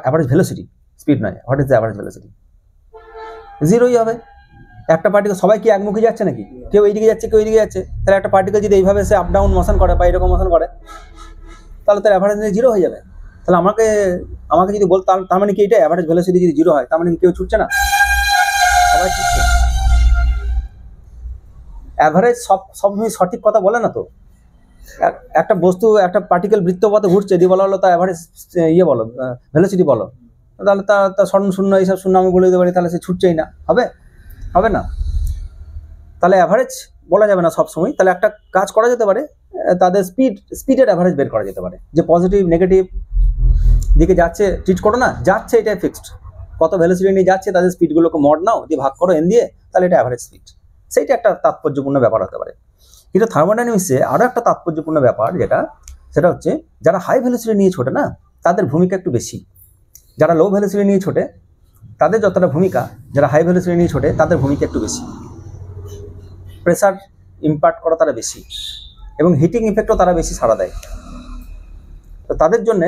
average velocity, speed নয়, what is the average velocity, জিরোই হবে। একটা পার্টিকেল, সবাই কি একমুখী যাচ্ছে নাকি, কেউ এইদিকে যাচ্ছে কেউ এইদিকে যাচ্ছে, তাহলে একটা পার্টিকেল যদি এইভাবে সে আপ ডাউন মোশন করে বা এরকম মোশন করে, তাহলে তার অ্যাভারেজ জিরো হয়ে যাবে। তাহলে আমাকে যদি বল, তার মানে কি এটা অ্যাভারেজ ভেলোসিটি যদি জিরো হয়, তার মানে কি কেউ ছুটছে না, সবাই ছুটছে। অ্যাভারেজ সবসময় সঠিক কথা বলে না তো। একটা বস্তু, একটা পার্টিকেল বৃত্তপথে ঘুরছে, দিয়ে বলা হলো তার অ্যাভারেজ বলো, ভেলোসিটি বলো, তাহলে তার স্মরণ শূন্য, এইসব শূন্য আমি বলে দিতে পারি, তাহলে সে ছুটছেই না, হবে না। তাহলে অ্যাভারেজ বলা যাবে না সবসময়। তাহলে একটা কাজ করা যেতে পারে, তাদের স্পিডের অ্যাভারেজ বের করা যেতে পারে, যে পজিটিভ নেগেটিভ দিকে যাচ্ছে, ট্রিট করো না, যাচ্ছে এটাই ফিক্সড, কত ভেলোসিটি নিয়ে যাচ্ছে, তাদের স্পিডগুলোকে মড নাও, দিয়ে ভাগ করো এন দিয়ে, তাহলে এটা অ্যাভারেজ স্পিড। সেইটা একটা তাৎপর্যপূর্ণ ব্যাপার হতে পারে। কিন্তু থার্মোডাইনামিক্সে আরও একটা তাৎপর্যপূর্ণ ব্যাপার সেটা হচ্ছে, যারা হাই ভেলোসিটি নিয়ে ছোটে না, তাদের ভূমিকা একটু বেশি। যারা লো ভেলোসিটি নিয়ে ছোটে তাদের যতটা ভূমিকা, যারা হাই ভেলোসিটি নিয়ে ছোটে তাদের ভূমিকা একটু বেশি। প্রেসার ইম্পার্ট করা তারা বেশি, এবং হিটিং ইফেক্টও তারা বেশি সাড়া দেয়। তো তাদের জন্য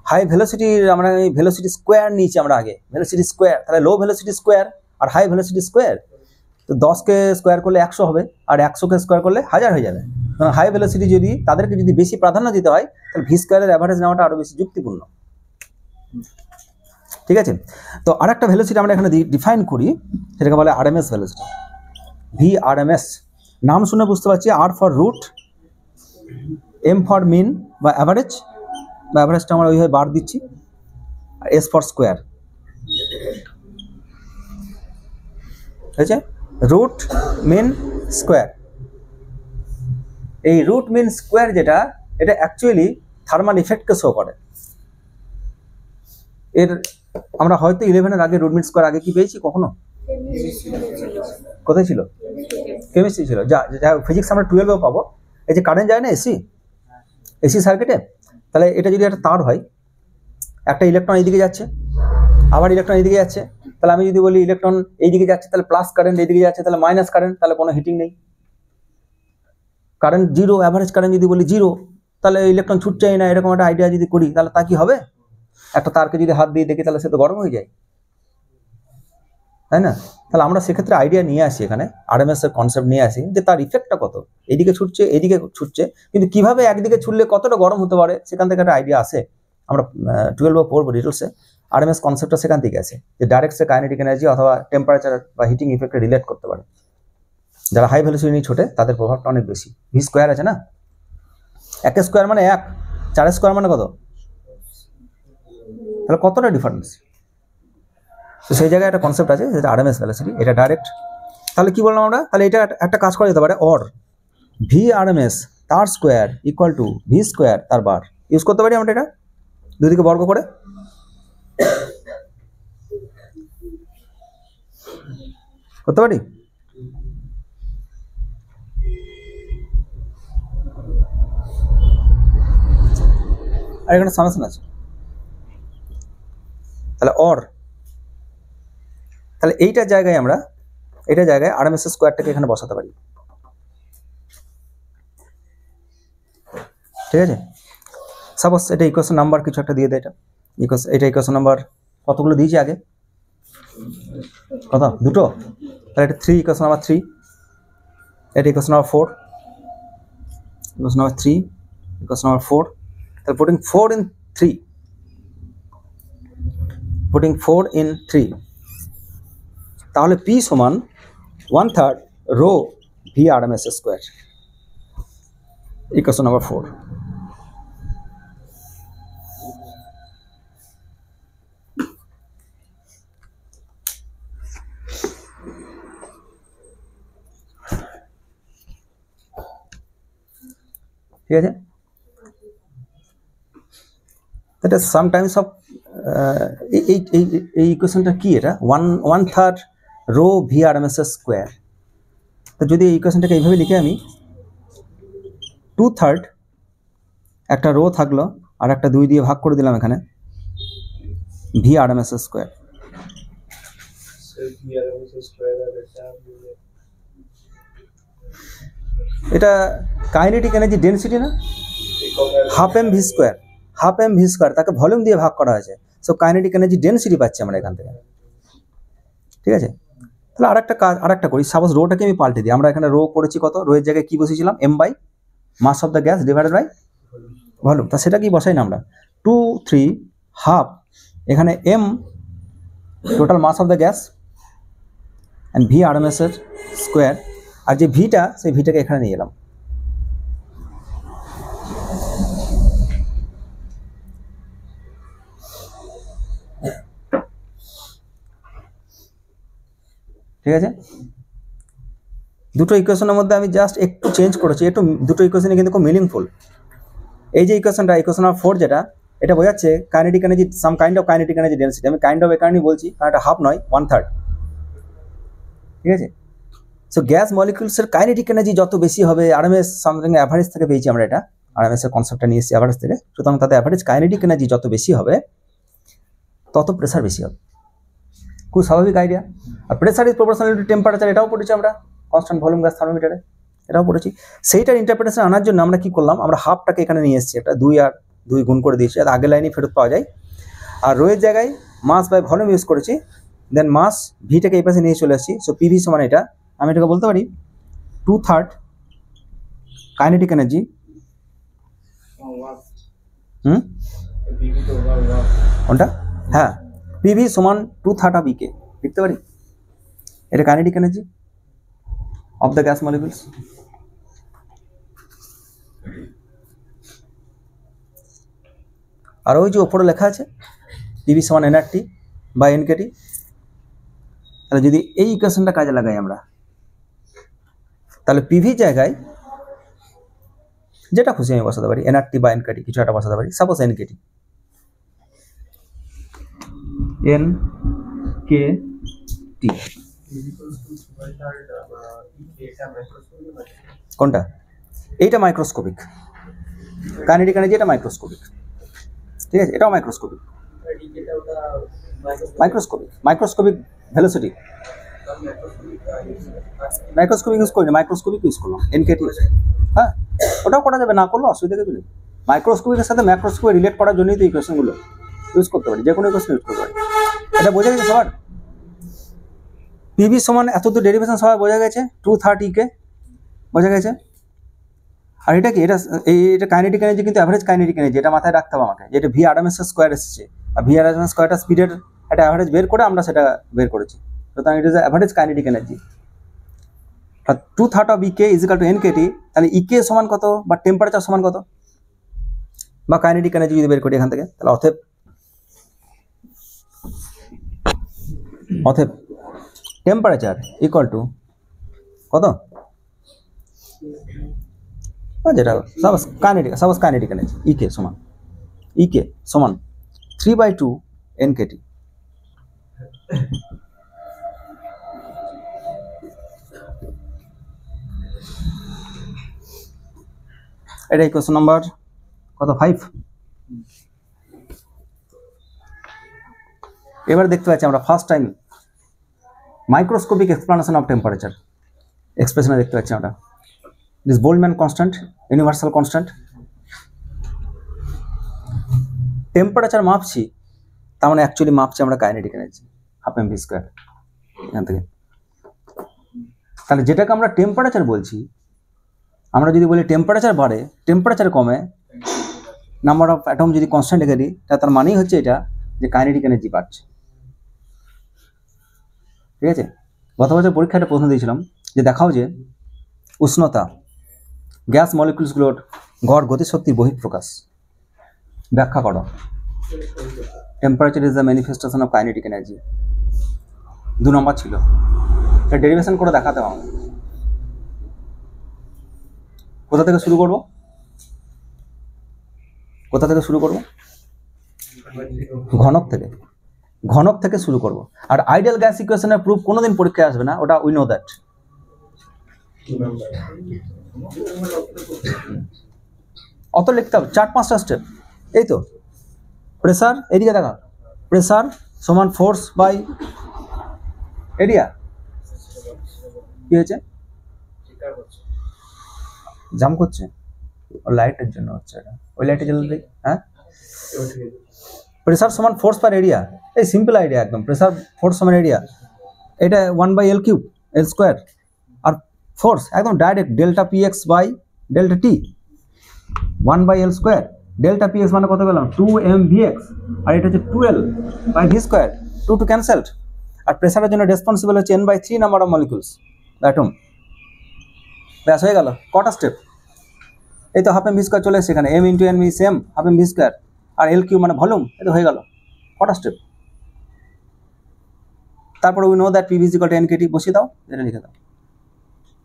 হাই ভেলোসিটির আমরা ভেলোসিটি স্কোয়ার নিয়েছি আমরা আগে, ভেলোসিটি স্কোয়ার, তাহলে লো ভেলোসিটি স্কোয়ার আর হাই ভেলোসিটি স্কোয়ার, তো 10কে স্কোয়ার করলে 100 হবে, আর 100কে স্কোয়ার করলে 1000 হয়ে যাবে। হাই ভেলোসিটি যদি তাদেরকে যদি বেশি প্রাধান্য দিতে হয়, তাহলে ভি স্কোয়ারের অ্যাভারেজ নেওয়াটা আরও বেশি যুক্তিপূর্ণ। ঠিক আছে, তো আরেকটা ভেলোসিটি আমরা এখানে ডিফাইন করি, সেটাকে বলে আরএমএস ভেলোসিটি, ভি আরএমএস। নাম শুনে বুঝতে পারছি, আর ফর রুট, এম ফর মিন বা অ্যাভারেজটা আমরা ওইভাবে বার দিচ্ছি, আর এস ফর স্কোয়ার, হয়েছে রুট মিন স্কোয়ার। এই রুট মিন স্কোয়ার যেটা, এটা অ্যাকচুয়ালি থার্মাল ইফেক্টকে শো করে। এর আমরা হয়তো 11-এর আগে রুট মিন স্কোয়ার আগে কি পেয়েছি কখনো? কোথায় ছিল? কেমিস্ট্রি ছিল। যা ফিজিক্স আমরা 12-এও পাবো। এই যে কারেন্ট যায় না এসি সার্কিটে, তাহলে এটা যদি একটা তার হয়, একটা ইলেকট্রন এইদিকে যাচ্ছে, আবার ইলেকট্রন এইদিকে যাচ্ছে, তাহলে আমি যদি বলি ইলেকট্রন এইদিকে যাচ্ছে তাহলে প্লাস কারেন্ট, এইদিকে যাচ্ছে তাহলে মাইনাস কারেন্ট, তাহলে কোনো হিটিং নেই। কারেন্ট জিরো, অ্যাভারেজ কারেন্ট যদি বলি জিরো, তাহলে ইলেকট্রন ছুটছেই না, এরকম একটা আইডিয়া যদি করি, তাহলে তা কি হবে? একটা তারকে যদি হাত দিয়ে দেখি তাহলে সে তো গরম হয়ে যায়, তাই না? তাহলে আমরা সেক্ষেত্রে আইডিয়া নিয়ে আসি, এখানে আরএমএস এর কনসেপ্ট নিয়ে আসি যে তার ইফেক্টটা কত, এইদিকে ছুটছে এইদিকে ছুটছে, কিন্তু কিভাবে একদিকে ছুটলে কতটা গরম হতে পারে সেখান থেকে একটা আইডিয়া আসে। আমরা 12 পড়বো ডিটেলসে, আরএমএস কনসেপ্টটা সেখান থেকে আসে, যে ডাইরেক্ট সে কাইনেটিক এনার্জি অথবা টেম্পারেচার বা হিটিং ইফেক্টে রিলেট করতে পারে। যারা হাই ভ্যালুসিটি নিয়ে ছোটে তাদের প্রভাবটা অনেক বেশি। ভি স্কোয়ার আছে না, 1 স্কোয়ার মানে 1, 4 স্কোয়ার মানে কত, তাহলে কতটা ডিফারেন্স। তো সেই জায়গায় একটা কনসেপ্ট আছে যেটা আরএমএস ভ্যালুসিটি, এটা ডাইরেক্ট। তাহলে কি বললাম আমরা, তাহলে এটা একটা কাজ করা যেতে পারে, অর ভি আরএমএস তার square equal to V square তার বার। ইউজ করতে পারি আমরা এটা দুদিকে বর্গ করে, করতে পারি। আর এখানে সামেশন আছে, তাহলে অর, তাহলে এইটার জায়গায় আমরা আরএমএস স্কোয়ারটাকে এখানে বসাতে পারি, ঠিক আছে। সাপোজ এটা ইকুয়েশন নাম্বার কিছু একটা দিয়ে দেয়, এটা ইকুয়েশন নাম্বার কতগুলো দিয়েছি আগে, কত, দুটো, তাহলে এটা 3, ইকুয়েশন নাম্বার 3, এটা equation number 4, equation number 3, equation number 4, তাহলে putting 4 in 3, তাহলে P সমান 1/3 rho V RMS square, equation number 4। ঠিক আছে, এটা সামটাইমস অফ এই ইকুয়েশনটা কি, এটা 1/3 রো ভি আরএমএস স্কোয়ার। তো যদি এই ইকুয়েশনটাকে এইভাবে লিখে আমি 2/3 একটা রো থাকলো আর একটা 2 দিয়ে ভাগ করে দিলাম এখানে, ভি আরএমএস স্কোয়ার। এটা কাইনেটিক এনার্জি ডেনসিটি না, হাফ এম ভি স্কোয়ার, তাকে ভলিউম দিয়ে ভাগ করা হয়েছে। সো কাইনেটিক এনার্জি ডেনসিটি পাচ্ছি আমরা এখান থেকে, ঠিক আছে। তাহলে আরেকটা করি, সাপোজ রোটাকে আমি পাল্টে দিই। আমরা এখানে রো করেছি কত, রো এর জায়গায় কি বসেছিলাম, M by mass of the gas divided by volume. তা সেটা কি বসাই না আমরা, 2, 3 হাফ, এখানে M total mass of the gas and V RMS এর স্কোয়ার, আর যে ভিটা সেই ভিটাকে এখানে নিয়ে এলাম। ঠিক আছে, দুটো ইকুয়েশনের মধ্যে আমি জাস্ট একটু চেঞ্জ করেছি, দুটো ইকুয়েশনে কিন্তু খুব মিনিংফুল। এই যে ইকুয়েশনটা, ইকুয়েশন নাম্বার 4 যেটা, এটা বোঝাচ্ছে kinetic energy, some kind of kinetic energy density. আমি কাইন্ড অফ এই কারণেই বলছি কারণ এটা হাফ নয়, 1/3, ঠিক আছে। সো গ্যাস মলিকিউলসের কাইনেটিক এনার্জি যত বেশি হবে, আরএমএস সামথিং অ্যাভারেজ থেকে পেয়েছি আমরা, এটা আরএমএস এর কনসেপ্টটা নিয়ে এসেছি অ্যাভারেজ থেকে, সুতরাং তাদের অ্যাভারেজ কাইনেটিক এনার্জি যত বেশি হবে তত প্রেসার বেশি হবে, খুব স্বাভাবিক আইডিয়া। আর pressure is proportional to temperature, এটাও পড়েছি আমরা কনস্ট্যান্ট ভলিউম গ্যাস থার্মোমিটারে, এটাও পড়েছি। সেইটার ইন্টারপ্রিটেশন আনার জন্য আমরা কি করলাম, আমরা হাফটাকে এখানে নিয়ে এসেছি, একটা 2 আর 2 গুণ করে দিয়েছি, আর আগের লাইনে ফেরত পাওয়া যায়। আর রোয়ের জায়গায় মাস বাই ভলিউম ইউজ করেছি, দেন মাস ভিটাকে এই পাশে নিয়ে চলে আসছি। সো পিভি সমান এটা, আমি এটাকে বলতে পারি 2/3 কাইনেটিক এনার্জি, কোনটা, হ্যাঁ পিভি সমান 2/3 অফ ইকে লিখতে পারি, এটা kinetic energy of the gas molecules. আর ওই যে ওপরে লেখা আছে পিভি সমান এনআরটি বা এনকেটি, তাহলে যদি এই ইকুয়েশনটা কাজে লাগাই আমরা, তাহলে পিভি জায়গায় যেটা খুশি আমি বসাতে পারি, এনআরটি বা এনকেটি কিছু একটা বসাতে পারি। সাপোজ এনকেটি, এন কে টি, কোনটা? এইটা মাইক্রোস্কোপিক, কাইনেটিক এনার্জি এটা মাইক্রোস্কোপিক, ঠিক আছে, এটাও microscopic, microscopic velocity, microscopic use করিনি, মাইক্রোস্কোপিক ইউজ করলাম, এনকেটি। হ্যাঁ, ওটাও করা যাবে, না করলেও অসুবিধা কিছু নেই। মাইক্রোস্কোপিকের সাথে ম্যাক্রোস্কোপে রিলেট করার জন্যই তো ইকুয়েশনগুলো ইউজ করতে পারি, যে কোনো ইকুয়েশন ইউজ করতে পারি। এটা বোঝা গেছে সবার? পিভি সমান এত তো ডেরিভেশন সবাই বোঝা গেছে, 230 কে বোঝা গেছে। আর এটা কি, এটা কাইনেটিক এনার্জি, কিন্তু অ্যাভারেজ কাইনেটিক এনার্জি, এটা মাথায় রাখতে হবে আমাকে, যেটা ভি আরএমএস স্কোয়ার এসেছে, আর ভি আরএমএস স্কোয়ারটা স্পিডের একটা অ্যাভারেজ বের করে আমরা সেটা বের করেছি, সুতরাং it is average kinetic energy. 2/3 of EK is equal to NKT, তাহলে ইকে সমান কত বা টেম্পারেচার সমান কত বা কাইনেটিক এনার্জি যদি বের করি এখান থেকে, তাহলে অতএব টেম্পারেচার ইকুয়াল টু কত, যেটা সাপোজ কাইনেটিক এনার্জি ইকে সমান 3/2 এনকেটি। এটা ইকুয়েশন নাম্বার কত, 5। এবার দেখতে পাচ্ছি আমরা first time microscopic explanation of temperature এক্সপ্রেশনে দেখতে পাচ্ছি আমরা, this Boltzmann constant, universal constant. Temperature মাপছি, তার মানে অ্যাকচুয়ালি মাপছি আমরা kinetic energy, half M V square এখান থেকে। তাহলে যেটাকে আমরা টেম্পারেচার বলছি, আমরা যদি বলি টেম্পারেচার বাড়ে, টেম্পারেচার কমে, নাম্বার অফ অ্যাটম যদি কনস্ট্যান্ট রেখে দিই, তার মানেই হচ্ছে এটা যে কাইনেটিক এনার্জি বাড়ছে, ঠিক আছে। গত বছর পরীক্ষায় একটা প্রশ্ন দিয়েছিলাম যে দেখাও যে উষ্ণতা, গ্যাস মলিকুলসগুলোর গড় গতিশক্তির বহিঃপ্রকাশ, ব্যাখ্যা করো। Temperature is the manifestation of kinetic energy, 2 নম্বর ছিল, এটা ডেরিভেশন করে দেখাতে হবে। কোথা থেকে শুরু করব? ঘনক থেকে শুরু করব। আর আইডিয়াল গ্যাস ইকুয়েশনের প্রুফ কোনোদিন পরীক্ষায় আসবে না, ওটা উই নো দ্যাট। অত লিখতে হবে, 4-5টা স্টেপ। এই তো প্রেসার, এদিকে দেখা, প্রেসার সমান ফোর্স বাই এরিয়া। কি হয়েছে? জাম করছে, ও লাইটের জন্য হচ্ছে এটা, ওই লাইটে জ্বলে দিই। হ্যাঁ, প্রেসার সমান ফোর্স পার এরিয়া, এই সিম্পল আইডিয়া একদম, প্রেসার ফোর্স সমান এরিয়া, এটা 1/L³ L স্কোয়ার, আর ফোর্স একদম direct delta PX by delta T, 1/L square, delta PX মানে কত পেলাম, 2mvx, আর এটা হচ্ছে 2L by V square, 2 cancelled. আর প্রেসারের জন্য রেসপন্সিবল হচ্ছে n/3 number of molecules atom. ব্যাস হয়ে গেল। কটা স্টেপ? এই তো হাফ এম ভি স্কোয়ার চলে এসেছে এখানে, m × n same half M V square, আর L³ মানে ভলিউম, এই তো হয়ে গেল। কটা স্টেপ? তারপরে we know that PV = NKT, বসিয়ে দাও, এটা লিখে দাও।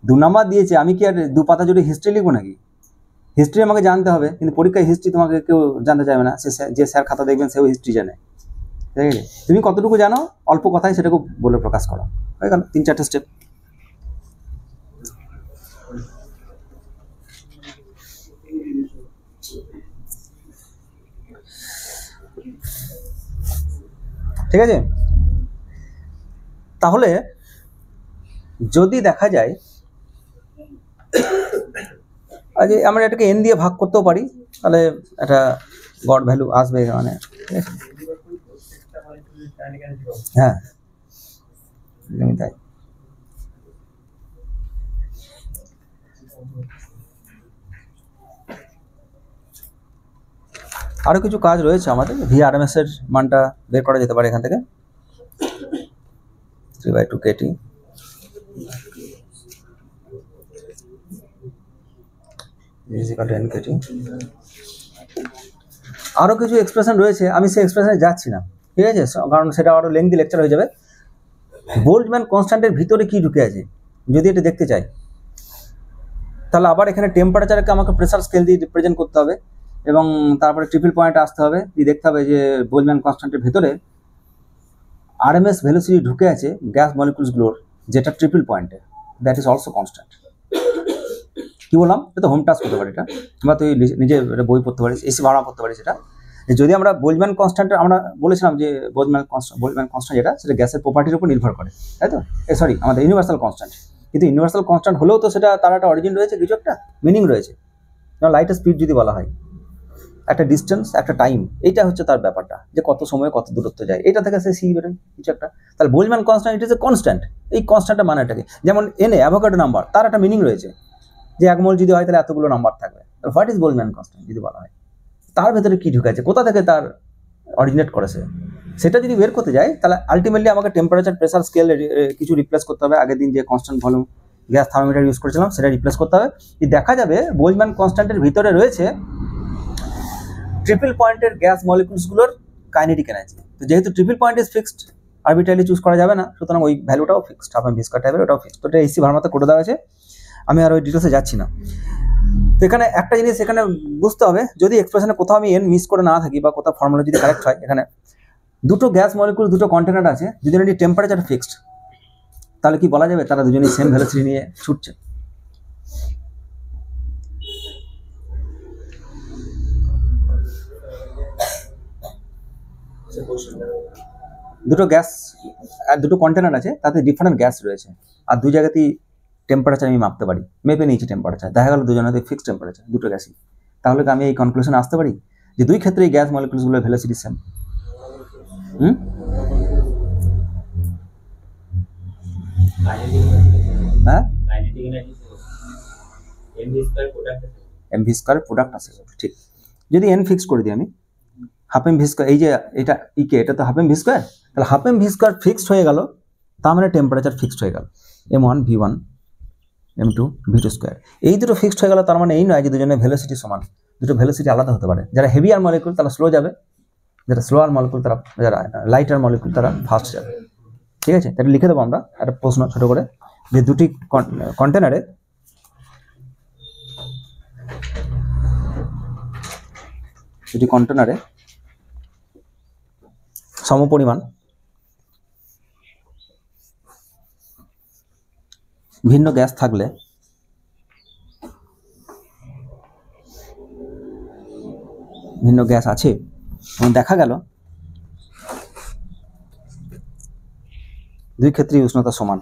2 নাম্বার দিয়েছে, আমি কি আর 2 পাতা জুড়ে হিস্ট্রি লিখবো নাকি? হিস্ট্রি আমাকে জানতে হবে, কিন্তু পরীক্ষায় হিস্ট্রি তোমাকে কেউ জানতে চাইবে না, যে স্যার খাতা দেখবেন সেও হিস্ট্রি জানে, ঠিক আছে। তুমি কতটুকু জানো অল্প কথায় সেটাকে বলে প্রকাশ করো, হয়ে গেল 3-4টে স্টেপ। ঠিক আছে, তাহলে যদি দেখা যায় আজ আমরা এটাকে n দিয়ে ভাগ করতেও পারি, তাহলে একটা গড ভ্যালু আসবে মানে, হ্যাঁ তাই। আরো কিছু কাজ রয়েছে আমাদের, VRMS এর মানটা বের করা যেতে পারে এখান থেকে, 3/2 kT is equal to NKT। আরও কিছু এক্সপ্রেশন রয়েছে, আমি সেই এক্সপ্রেশনে যাচ্ছি না, ঠিক আছে, কারণ সেটা আরও লেংদি লেকচার হয়ে যাবে। বোল্টজম্যান কনস্ট্যান্টের ভিতরে কি ঢুকে আছে যদি এটা দেখতে চাই, তাহলে আবার এখানে টেম্পারেচারকে আমাকে প্রেসার স্কেল দিয়ে রিপ্রেজেন্ট করতে হবে, এবং তারপরে ট্রিপল পয়েন্টে আসতে হবে, দিয়ে দেখতে হবে যে বোল্টজম্যান কনস্ট্যান্টের ভেতরে আরএমএস ভেলোসিটি ঢুকে আছে গ্যাস মলিকুলসগুলোর, যেটা ট্রিপল পয়েন্টে, দ্যাট ইজ অলসো কনস্ট্যান্ট। কি বললাম, এটা তো হোম টাস্ক করতে পারি, এটা বা তুই নিজে বই পড়তে পারিস, এসি ভাড়া করতে পারিস। এটা যদি আমরা বোল্টজম্যান কনস্ট্যান্টের, আমরা বলেছিলাম যে বোল্টজম্যান কনস্ট্যান্ট যেটা, সেটা গ্যাসের প্রপার্টির উপর নির্ভর করে, তাই তো, সরি আমাদের ইউনিভার্সাল কনস্ট্যান্ট। কিন্তু ইউনিভার্সাল কনস্ট্যান্ট হলেও তো সেটা তার একটা অরিজিন রয়েছে, কিছু একটা মিনিং রয়েছে। লাইটের স্পিড যদি বলা হয়, একটা ডিস্টেন্স, একটা টাইম, এইটা হচ্ছে তার ব্যাপারটা, যে কত সময়ে কত দূরত্ব যায়, এটা থেকে সে সি বেরোয় কিছু একটা। তাহলে Boltzmann constant it is a constant. এই কনস্ট্যান্টের মানেটাকে, যেমন এনে অ্যাভোগাড্রো নাম্বার, তার একটা মিনিং রয়েছে, যে 1 মোল যদি হয় তাহলে এতগুলো নাম্বার থাকবে। হোয়াট ইজ বোল্টজম্যান কনস্ট্যান্ট যদি বলা হয়, তার ভেতরে কি ঢুকেছে, কোথা থেকে তার অরিজিনেট করেছে, সেটা যদি বের করতে যাই, তাহলে আলটিমেটলি আমাকে টেম্পারেচার প্রেসার স্কেল কিছু রিপ্লেস করতে হবে। আগের দিন যে constant volume gas thermometer use করেছিলাম, সেটা রিপ্লেস করতে হবে। দেখা যাবে বোল্টজম্যান কনস্ট্যান্টের ভিতরে রয়েছে ট্রিপল পয়েন্টের গ্যাস মলিকুলসগুলোর কাইনেটিক এনার্জি। তো যেহেতু triple point is fixed, arbitrarily choose করা যাবে না, সুতরাং ওই ভ্যালুটাও fixed, half M V square টাইপের, ওটাও ফিক্সড। তো এটা এসি ভার্মাতে করে দেওয়া আছে, আমি আর ওই ডিটেলসে যাচ্ছি না। তো এখানে একটা জিনিস এখানে বুঝতে হবে, যদি এক্সপ্রেশনে কোথাও আমি এন মিস করে না থাকি, বা কোথাও ফর্মুলা যদি কারেক্ট হয়, এখানে দুটো গ্যাস মলিকুল, দুটো কন্টেনার আছে, দুজনেরই টেম্পারেচার ফিক্সড, তাহলে কি বলা যাবে তারা দুজনেই সেম ভেলোসিটি নিয়ে ছুটছে? দুটো গ্যাস আর দুটো কন্টেনার আছে, তাতে ডিফারেন্ট গ্যাস রয়েছে, আর দুই জায়গাতেই টেম্পারেচার আমি মাপতে পারি, মেপে নিয়েছি টেম্পারেচার, দেখা গেল দুজনেতে ফিক্সড টেম্পারেচার, দুটো গ্যাসই। তাহলে কি আমি এই কনক্লুশনে আসতে পারি যে দুই ক্ষেত্রে এই গ্যাস মলিকুলসগুলোর ভেলোসিটি সেম? হ্যাঁ, এম ভি স্কয়ার প্রোডাক্ট আছে, ঠিক। যদি এন ফিক্স করে দিই আমি, হাফ এম ভি স্কয়ার, এই যে এটা ইকে, এটা তো হাফ এম ভি স্কয়ার, তাহলে half M V square fixed হয়ে গেল, তার মানে টেম্পারেচার ফিক্সড হয়ে গেল, M1 V1 M2 V2 square. এই দুটো ফিক্সড হয়ে গেল, তার মানে এই নয় যে দুজনের ভেলোসিটি সমান, দুটো ভেলোসিটি আলাদা হতে পারে। যারা হেভিয়ার মলিকুল তারা স্লো যাবে, যারা স্লোয়ার মলিকুল তারা, যারা লাইটার মলিকুল তারা ফাস্ট যাবে, ঠিক আছে। এটা লিখে দেবো আমরা একটা প্রশ্ন ছোট করে, যে দুটি কন্টেনারে সমপরিমাণ ভিন্ন গ্যাস থাকলে ভিন্ন গ্যাস আছে, এবং দেখা গেল দুই ক্ষেত্রেই উষ্ণতা সমান,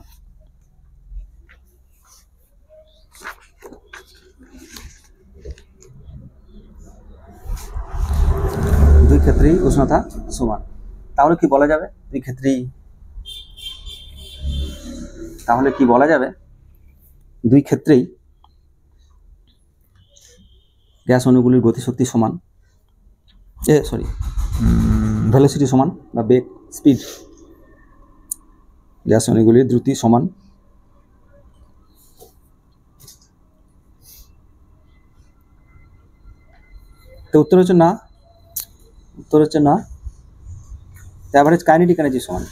দুই ক্ষেত্রেই উষ্ণতা সমান, তাহলে কি বলা যাবে দুই ক্ষেত্রেই, তাহলে কি বলা যাবে দুই ক্ষেত্রেই গ্যাস অণুগুলির গতিশক্তি সমান, ভেলোসিটি সমান, বা বেগ স্পিড, গ্যাস অণুগুলির দ্রুতি সমান। তো উত্তর হচ্ছে না, উত্তর হচ্ছে না। অ্যাভারেজ কাইনেটিক এনার্জি সমান।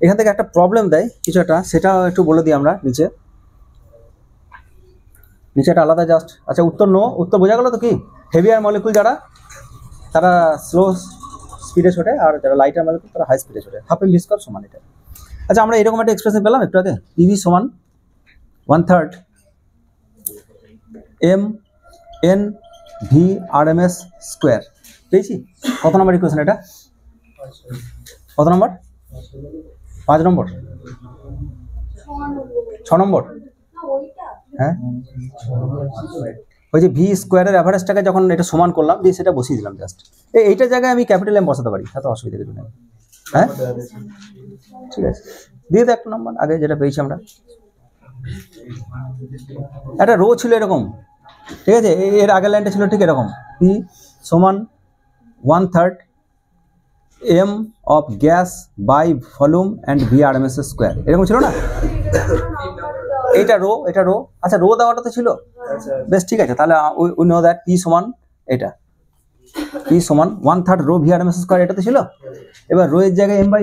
এখান থেকে একটা প্রবলেম দেয় কিছু একটা, সেটা একটু বলে দিই আমরা নিচে একটা আলাদা জাস্ট। আচ্ছা, উত্তর নো, উত্তর বোঝা গেল তো? কি হেভিয়ার মলিকুল যারা, তারা স্লো স্পিডে ছোটে, আর যারা লাইটার মলিকুল তারা হাই স্পিডে ছোটে, হাফ এম ভি স্কয়ার সমান এটা। আচ্ছা, আমরা এরকম একটা এক্সপ্রেশন পেলাম একটু আগে, পিভি সমান 1/3 M N V RMS square, পেয়েছি। কত নম্বর ইকুয়েশন এটা? কত নম্বর? 5 নম্বর, 6 নম্বর। হ্যাঁ, ওই যে ভি স্কোয়ারের অ্যাভারেজটাকে যখন এটা সমান করলাম, দিয়ে সেটা বসিয়ে দিলাম জাস্ট। এইটার জায়গায় আমি ক্যাপিটাল এম বসাতে পারি, এত অসুবিধা কিছু নেই। হ্যাঁ, ঠিক আছে, দিয়ে দাও একটা নম্বর আগে যেটা পেয়েছি আমরা। একটা রো ছিল এরকম, ঠিক আছে, এর আগের লাইনটা ছিল ঠিক এরকম, পি সমান 1/3 M of gas by volume and V RMS square, এরকম ছিল না? এটা রো, এটা রো, আচ্ছা রো দেওয়াটা তো ছিল, আচ্ছা বেশ ঠিক আছে। তাহলে উই নো দ্যাট পি সমান এটা, পি সমান 1/3 রো ভি আরএমএস স্কোয়ার, এটা তো ছিল। এবার রো এর জায়গায় M by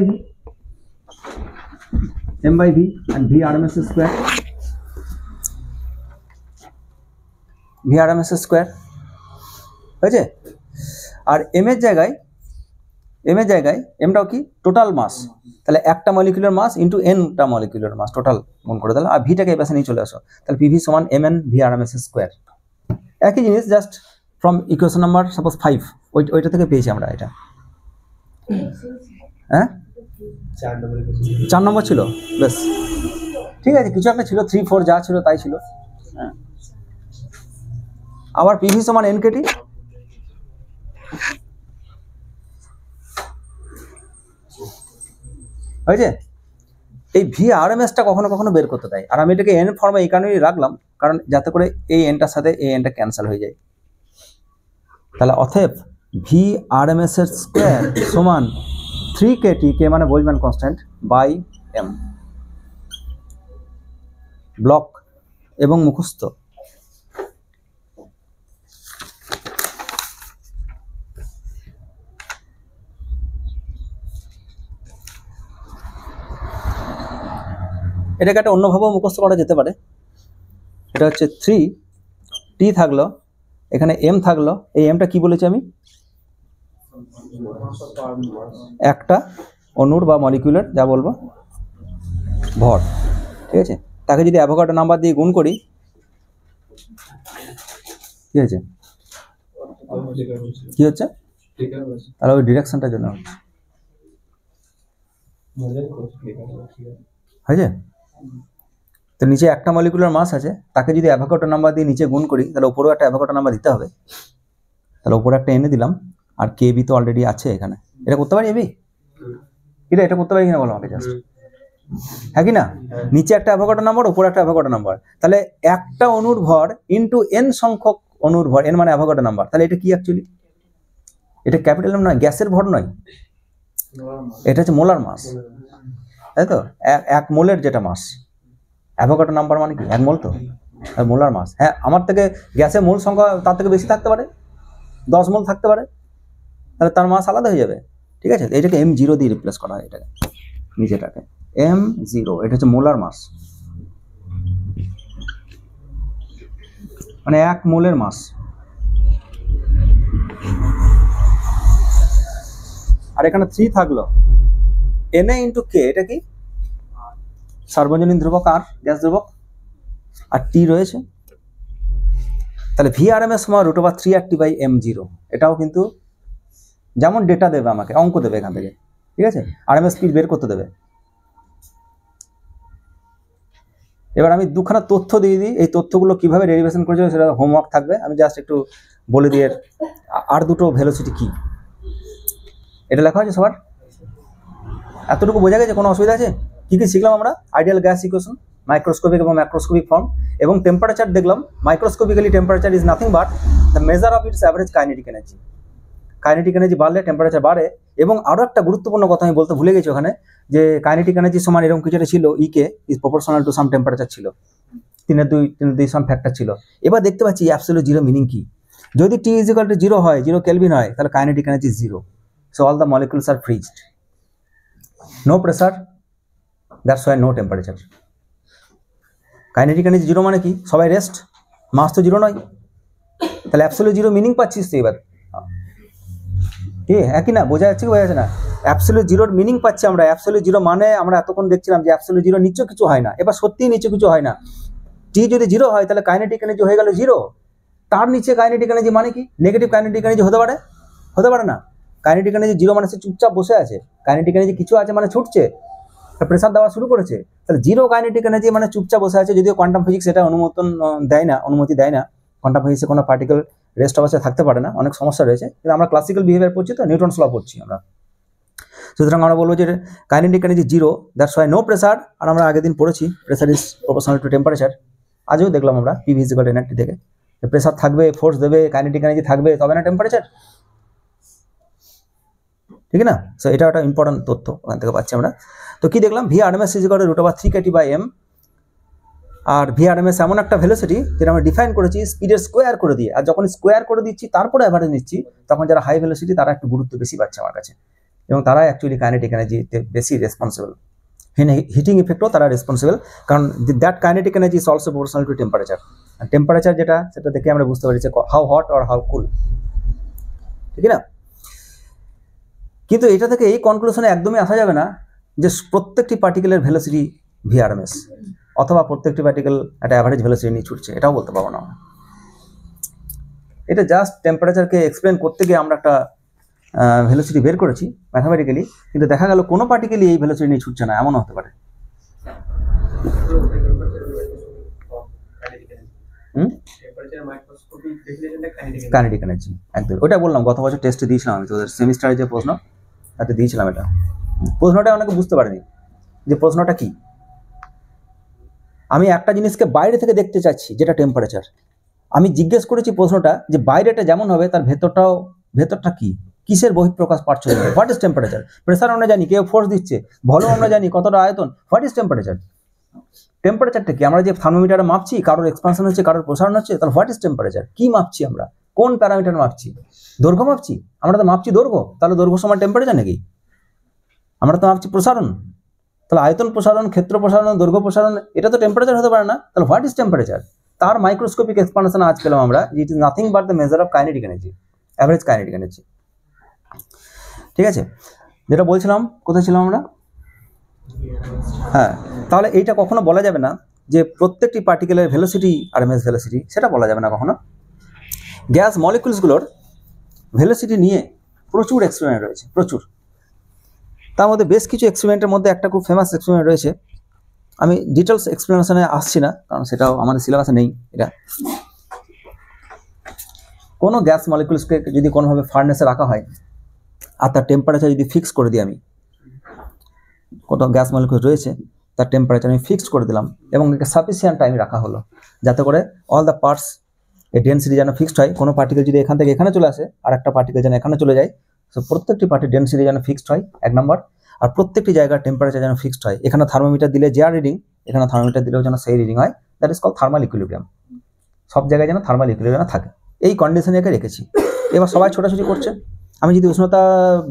V and V RMS square, V RMS square হয়েছে। আর এম এর জায়গায় এমটাও কি টোটাল মাস, তাহলে একটা মলিকুলার মাস ইন্টু এনটা মলিকুলার মাস টোটাল গুণ করে দিলাম। আর ভিটাকে এই পাশে নিয়ে চলে আসো, তাহলে পিভি সমান M N V RMS square. একই জিনিস, just from equation number suppose 5 ওইটা থেকে পেয়েছি আমরা এটা। হ্যাঁ 4 নম্বর ছিল, বেশ ঠিক আছে, কিছু একটা ছিল, 3 4 যা ছিল তাই ছিল। হ্যাঁ আবার পিভি সমান এন কেটি, হয়েছে। এই ভি আরএমএসটা কখনো কখনো বের করতে দেয়, আর আমি এটাকে এন ফর্মে এই কারণেই রাখলাম কারণ যাতে করে এই এনটার সাথে এই এনটা ক্যান্সেল হয়ে যায়। তাহলে অতএব ভি আরএমএস এর স্কোয়ার সমান 3KT, কে মানে Boltzmann constant, by M. Block এবং মুখস্থ। এটাকে একটা অন্যভাবেও মুখস্থ করা যেতে পারে। এটা হচ্ছে 3T থাকলো, এখানে এম থাকলো, এই এমটা কি বলেছি আমি, একটা অণুর বা মলিকুলার যা বলবো ভর, ঠিক আছে। তাকে যদি অ্যাভোগাড্রো নাম্বার দিয়ে গুণ করি, কি হচ্ছে, কি হচ্ছে, তাহলে ওই ডিরেকশনটার জন্য হয়েছে। তো নিচে একটা মলিকুলার মাস আছে, তাকে যদি অ্যাভোগাড্রো নাম্বার দিয়ে নিচে গুণ করি, তাহলে উপরেও একটা অ্যাভোগাড্রো নাম্বার দিতে হবে। তাহলে উপরে একটা এনে দিলাম, আর কেবি তো অলরেডি আছে এখানে। এটা করতে পারি এবি, এটা করতে পারি কিনা বলো আমাকে জাস্ট, হ্যাঁ কি না? নিচে একটা অ্যাভোগাড্রো নাম্বার, উপরে একটা অ্যাভোগাড্রো নাম্বার, তাহলে একটা অণুর ভর ইন্টু এন সংখ্যক অণুর ভর, এন মানে অ্যাভোগাড্রো নাম্বার। তাহলে এটা কি অ্যাকচুয়ালি, এটা ক্যাপিটাল এম নয়, গ্যাসের ভর নয়, এটা হচ্ছে মোলার মাস, তাই তো, এক মোলের যেটা মাস। অ্যাভোগাড্রো নাম্বার মানে কি, 1 মোল তো, মোলার মাস। হ্যাঁ আমার থেকে গ্যাসের মোল সংখ্যা তার থেকে বেশি থাকতে পারে, 10 মোল থাকতে পারে, তাহলে তার মাস আলাদা হয়ে যাবে, ঠিক আছে। এটাকে M0 দিয়ে রিপ্লেস করা হয়, এটাকে নিচেটাকে M0, এটা হচ্ছে মোলার মাস, মানে 1 মোলের মাস। আর এখানে 3 থাকলো, Na ইন্টু কে, এটা কি সার্বজনীন ধ্রুবক আর গ্যাস ধ্রুবক, আর টি রয়েছে। তাহলে VRMS সমান √3RT/M0, এটাও কিন্তু যেমন ডেটা দেবে আমাকে, অঙ্ক দেবে এখান থেকে, ঠিক আছে, আরএমএস স্পিড বের করতে দেবে। এবার আমি দুখানা তথ্য দিয়ে দিই, এই তথ্যগুলো কিভাবে ডেরিভেশন করেছিল সেটা হোমওয়ার্ক থাকবে, আমি জাস্ট একটু বলে দিয়ে আর দুটো ভেলোসিটি কি, এটা লেখা হয়েছে সবার, এতটুকু বোঝা গেছে? কোনো অসুবিধা আছে? কি কি শিখলাম আমরা? আইডিয়াল গ্যাস ইকুয়েশন, মাইক্রোস্কোপিক এবং ম্যাক্রোস্কোপিক ফর্ম, এবং টেম্পারেচার দেখলাম। Microscopically temperature is nothing but the measure of its average kinetic energy. Kinetic energy বাড়লে টেম্পারেচার বাড়ে। এবং আরও একটা গুরুত্বপূর্ণ কথা আমি বলতে ভুলে গেছি ওখানে, যে কাইনেটিক এনার্জি সমান এরকম কিছু ছিল, EK is proportional to some temperature ছিল, 3/2 সাম ফ্যাক্টর ছিল। এবার দেখতে পাচ্ছি অ্যাবসলিউট জিরো মিনিং কি, যদি T = 0 হয়, 0 কেলভিন হয়, তাহলে kinetic energy 0, so all the molecules are freezed, no pressure, that's why no temperature. Kinetic energy 0 মানে কি, সবাই রেস্ট, মাস তো 0 নয়, তাহলে অ্যাবসলিউট জিরো মিনিং পাচ্ছিস তো এবার, কি একই না? বোঝা যাচ্ছে কি বোঝা যাচ্ছে না? অ্যাবসলিউট জিরোর মিনিং পাচ্ছি আমরা। অ্যাবসলিউট জিরো মানে আমরা এতক্ষণ দেখছিলাম যে অ্যাবসলিউট জিরো নিচে কিছু হয় না, এবার সত্যিই নিচে কিছু হয় না। টি যদি 0 হয় তাহলে কাইনেটিক এনার্জি হয়ে গেল 0, তার নিচে কাইনেটিক এনার্জি মানে কি, নেগেটিভ কাইনেটিক এনার্জি হতে পারে? হতে পারে না। কাইনেটিক এনার্জি 0 মানে সে চুপচাপ বসে আছে, কাইনেটিক এনার্জি কিছু আছে মানে ছুটছে, প্রেসার দেওয়া শুরু করেছে, তাহলে 0 কাইনেটিক এনার্জি মানে চুপচাপ বসে আছে। যদিও কোয়ান্টাম ফিজিক্স এটা অনুমতি দেয় না, কোয়ান্টাম ফিজিক্সে কোনো পার্টিকেল রেস্ট অবস্থায় থাকতে পারে না, অনেক সমস্যা রয়েছে, কিন্তু আমরা ক্লাসিক্যাল বিহেভিয়ার পড়ছি তো, নিউটনস ল পড়ছি আমরা, সুতরাং আমরা বলবো যে kinetic energy 0, that's why no pressure. আর আমরা আগের দিন পড়েছি pressure is proportional to temperature, আজও দেখলাম আমরা PV = NRT থেকে, প্রেসার থাকবে, ফোর্স দেবে, কাইনেটিক এনার্জি থাকবে, তবে না টেম্পারেচার। ঠিক না? সো এটা একটা ইম্পর্টেন্ট তথ্য ওখান থেকে পাচ্ছি আমরা। তো কি দেখলাম, V RMS is equal to √3kT/m, আর ভি আরএমএস এমন একটা ভেলোসিটি যেটা আমরা ডিফাইন করেছি স্পিডের স্কোয়ার করে দিয়ে, আর যখন স্কোয়ার করে দিচ্ছি তারপরে অ্যাভারেজ নিচ্ছি, তখন যারা হাই ভেলোসিটি তারা একটু গুরুত্ব বেশি পাচ্ছে আমার কাছে, এবং তারা অ্যাকচুয়ালি কাইনেটিক এনার্জিতে বেশি রেসপন্সিবল, হিটিং ইফেক্টও তারা রেসপন্সিবল, কারণ that kinetic energy is also proportional to temperature. আর টেম্পারেচার যেটা, সেটা দেখে আমরা বুঝতে পারি যে how hot or how cool, ঠিক না? কিন্তু এটা থেকে এই কনক্লুশনে একদমই আসা যাবে না যে প্রত্যেকটি পার্টিকেলের ভেলোসিটি ভি আরএমএস, অথবা প্রত্যেকটি পার্টিকেল একটা অ্যাভারেজ ভেলোসিটি নিয়ে ছুটছে, এটাও বলতে পারবো না। এটা জাস্ট টেম্পারেচারকে এক্সপ্লেন করতে গিয়ে আমরা একটা ভেলোসিটি বের করেছি ম্যাথামেটিক্যালি, কিন্তু দেখা গেল কোনো পার্টিকেলই এই ভেলোসিটি নিয়ে ছুটছে না, এমনও হতে পারে। কাইনেটিক এনার্জি একদম, ওটা বললাম গত বছর টেস্টে দিয়েছিলাম আমি, তোদের সেমিস্টারে যে প্রশ্ন তাতে দিয়েছিলাম এটা। প্রশ্নটা অনেকে বুঝতে পারেনি যে প্রশ্নটা কি। আমি একটা জিনিসকে বাইরে থেকে দেখতে চাচ্ছি যেটা টেম্পারেচার, আমি জিজ্ঞেস করেছি প্রশ্নটা যে বাইরেটা যেমন হবে তার ভেতরটা কি, কিসের বহিঃপ্রকাশ পাচ্ছ, হোয়াট ইজ টেম্পারেচার। প্রেসার আমরা জানি, কেউ ফোর্স দিচ্ছে, ভলিউম আমরা জানি কতটা আয়তন, হোয়াট ইজ টেম্পারেচার। টেম্পারেচারটা কি, আমরা যে থার্মোমিটারে মাপছি, কারোর এক্সপানশন হচ্ছে কারোর প্রসারণ হচ্ছে, তাহলে হোয়াট ইজ টেম্পারেচার, কি মাপছি আমরা, কোন প্যারামিটার মাপছি, দৈর্ঘ্য মাপছি, আমরা তো মাপছি দৈর্ঘ্য, তাহলে দৈর্ঘ্য সমান টেম্পারেচার নাকি? আমরা তো মাপছি প্রসারণ, তাহলে আয়তন প্রসারণ, ক্ষেত্র প্রসারণ, দৈর্ঘ্য প্রসারণ, এটা তো টেম্পারেচার হতে পারে না। তাহলে হোয়াট ইজ টেম্পারেচার, তার মাইক্রোস্কোপিক এক্সপ্লানেশন আজ পেলাম আমরা, it is nothing but the measure of kinetic energy, average kinetic energy. ঠিক আছে, যেটা বলছিলাম, কোথায় ছিলাম আমরা? হ্যাঁ, তাহলে এইটা কখনো বলা যাবে না যে প্রত্যেকটি পার্টিকেলের ভেলোসিটি আরএমএস ভেলোসিটি, সেটা বলা যাবে না কখনো। গ্যাস মলিকুলসগুলোর ভেলোসিটি নিয়ে প্রচুর এক্সপেরিমেন্ট রয়েছে, প্রচুর। তার মধ্যে বেশ কিছু এক্সপেরিমেন্টের মধ্যে একটা খুব ফেমাস এক্সপেরিমেন্ট রয়েছে, আমি ডিটেলস এক্সপ্লেনেশনে আসছি না কারণ সেটাও আমাদের সিলেবাসে নেই। এটা কোনো গ্যাস মলিকুলসকে যদি কোনোভাবে ফার্নেসে রাখা হয় আর তার টেম্পারেচার যদি ফিক্স করে দিই, আমি কোনো গ্যাস মলিকুল রয়েছে তার টেম্পারেচার আমি ফিক্সড করে দিলাম এবং একে সাফিসিয়েন্ট টাইম রাখা হলো যাতে করে অল দ্য পার্টস এই ডেন্সিটি যেন ফিক্সড হয়। কোনো পার্টিকেল যদি এখান থেকে এখানে চলে আসে আর একটা পার্টিকেল যেন এখানে চলে যায়, সো প্রত্যেকটি পার্টির ডেন্সিটি যেন ফিক্সড হয়, এক নম্বর। আর প্রত্যেকটি জায়গার টেম্পারেচার যেন ফিক্সড হয়। এখানে থার্মোমিটার দিলে যে রিডিং, এখানে থার্মোমিটার দিলেও যেন সেই রিডিং হয়, that is call thermal equilibrium. সব জায়গায় যেন থার্মাল ইকুইলিব্রিয়াম থাকে, এই কন্ডিশনে একে রেখেছি। এবার সবাই ছোটাছুটি করছে, আমি যদি উষ্ণতা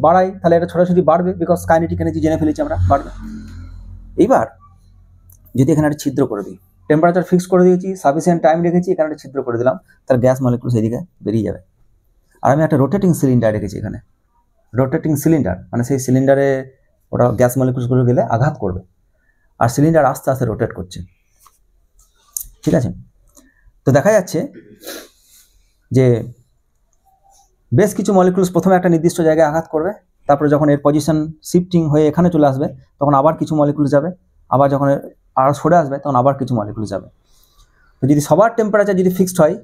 বাড়াই তাহলে এটা ছোটাছুটি বাড়বে, বিকজ কাইনেটিক এনার্জি জেনে ফেলেছি আমরা, বাড়বে। এইবার যদি এখানে একটা ছিদ্র করে দিই, টেম্পারেচার ফিক্স করে দিয়েছি, সাফিসিয়েন্ট টাইম রেখেছি, এখানে একটা ছিদ্র করে দিলাম, তার গ্যাস মলিকুল সেদিকে বেরিয়ে যাবে। আর আমি একটা রোটেটিং সিলিন্ডার রেখেছি এখানে, রোটেটিং সিলিন্ডার মানে সেই সিলিন্ডারে ওটা গ্যাস মলিকুলসগুলো গেলে আঘাত করবে, আর সিলিন্ডার আস্তে আস্তে রোটেট করছে। ঠিক আছে, তো দেখা যাচ্ছে যে বেশ কিছু মলিকুলস প্রথমে একটা নির্দিষ্ট জায়গায় আঘাত করবে, তারপরে যখন এর পজিশন শিফটিং হয়ে এখানে চলে আসবে তখন আবার কিছু মলিকুল যাবে, আবার যখন আর সরে আসবে তখন আবার কিছু মলিকুল যাবে। তো যদি সবার টেম্পারেচার যদি ফিক্সড হয়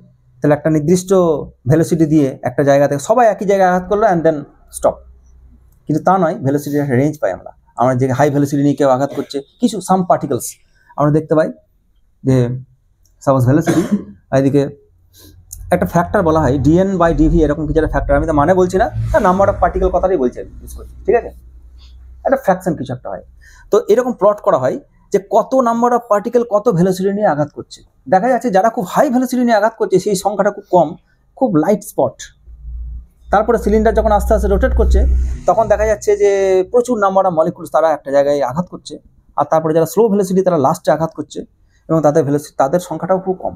তাহলে একটা নির্দিষ্ট ভেলোসিটি দিয়ে একটা জায়গা থেকে সবাই একই জায়গায় আঘাত করলো অ্যান্ড দেন স্টপ। কিন্তু তা নয়, ভেলোসিটির একটা রেঞ্জ পাই আমরা। আমরা যে হাই ভেলোসিটি নিয়ে কেউ আঘাত করছে, কিছু সাম পার্টিকেলস আমরা দেখতে পাই যে সাপোজ ভেলোসিটি এদিকে একটা ফ্যাক্টর বলা হয় dN/dV, এরকম কিছু একটা ফ্যাক্টর, আমি তো মানে বলছি না, নাম্বার অফ পার্টিকেল কথাটাই বলছি ইউজ করছি। ঠিক আছে, একটা ফ্র্যাকশন কিছু একটা হয়। তো এরকম প্লট করা হয় যে কত নাম্বার অফ পার্টিকেল কত ভেলোসিটি নিয়ে আঘাত করছে। দেখা যাচ্ছে যারা খুব হাই ভেলোসিটি নিয়ে আঘাত করছে সেই সংখ্যাটা খুব কম, খুব লাইট স্পট। তারপরে সিলিন্ডার যখন আস্তে আস্তে রোটেট করছে তখন দেখা যাচ্ছে যে প্রচুর নাম্বার অফ মলিকুলস তারা একটা জায়গায় আঘাত করছে, আর তারপরে যারা স্লো ভেলোসিটি তারা লাস্টে আঘাত করছে এবং তাদের ভেলোসিটি, তাদের সংখ্যাটাও খুব কম।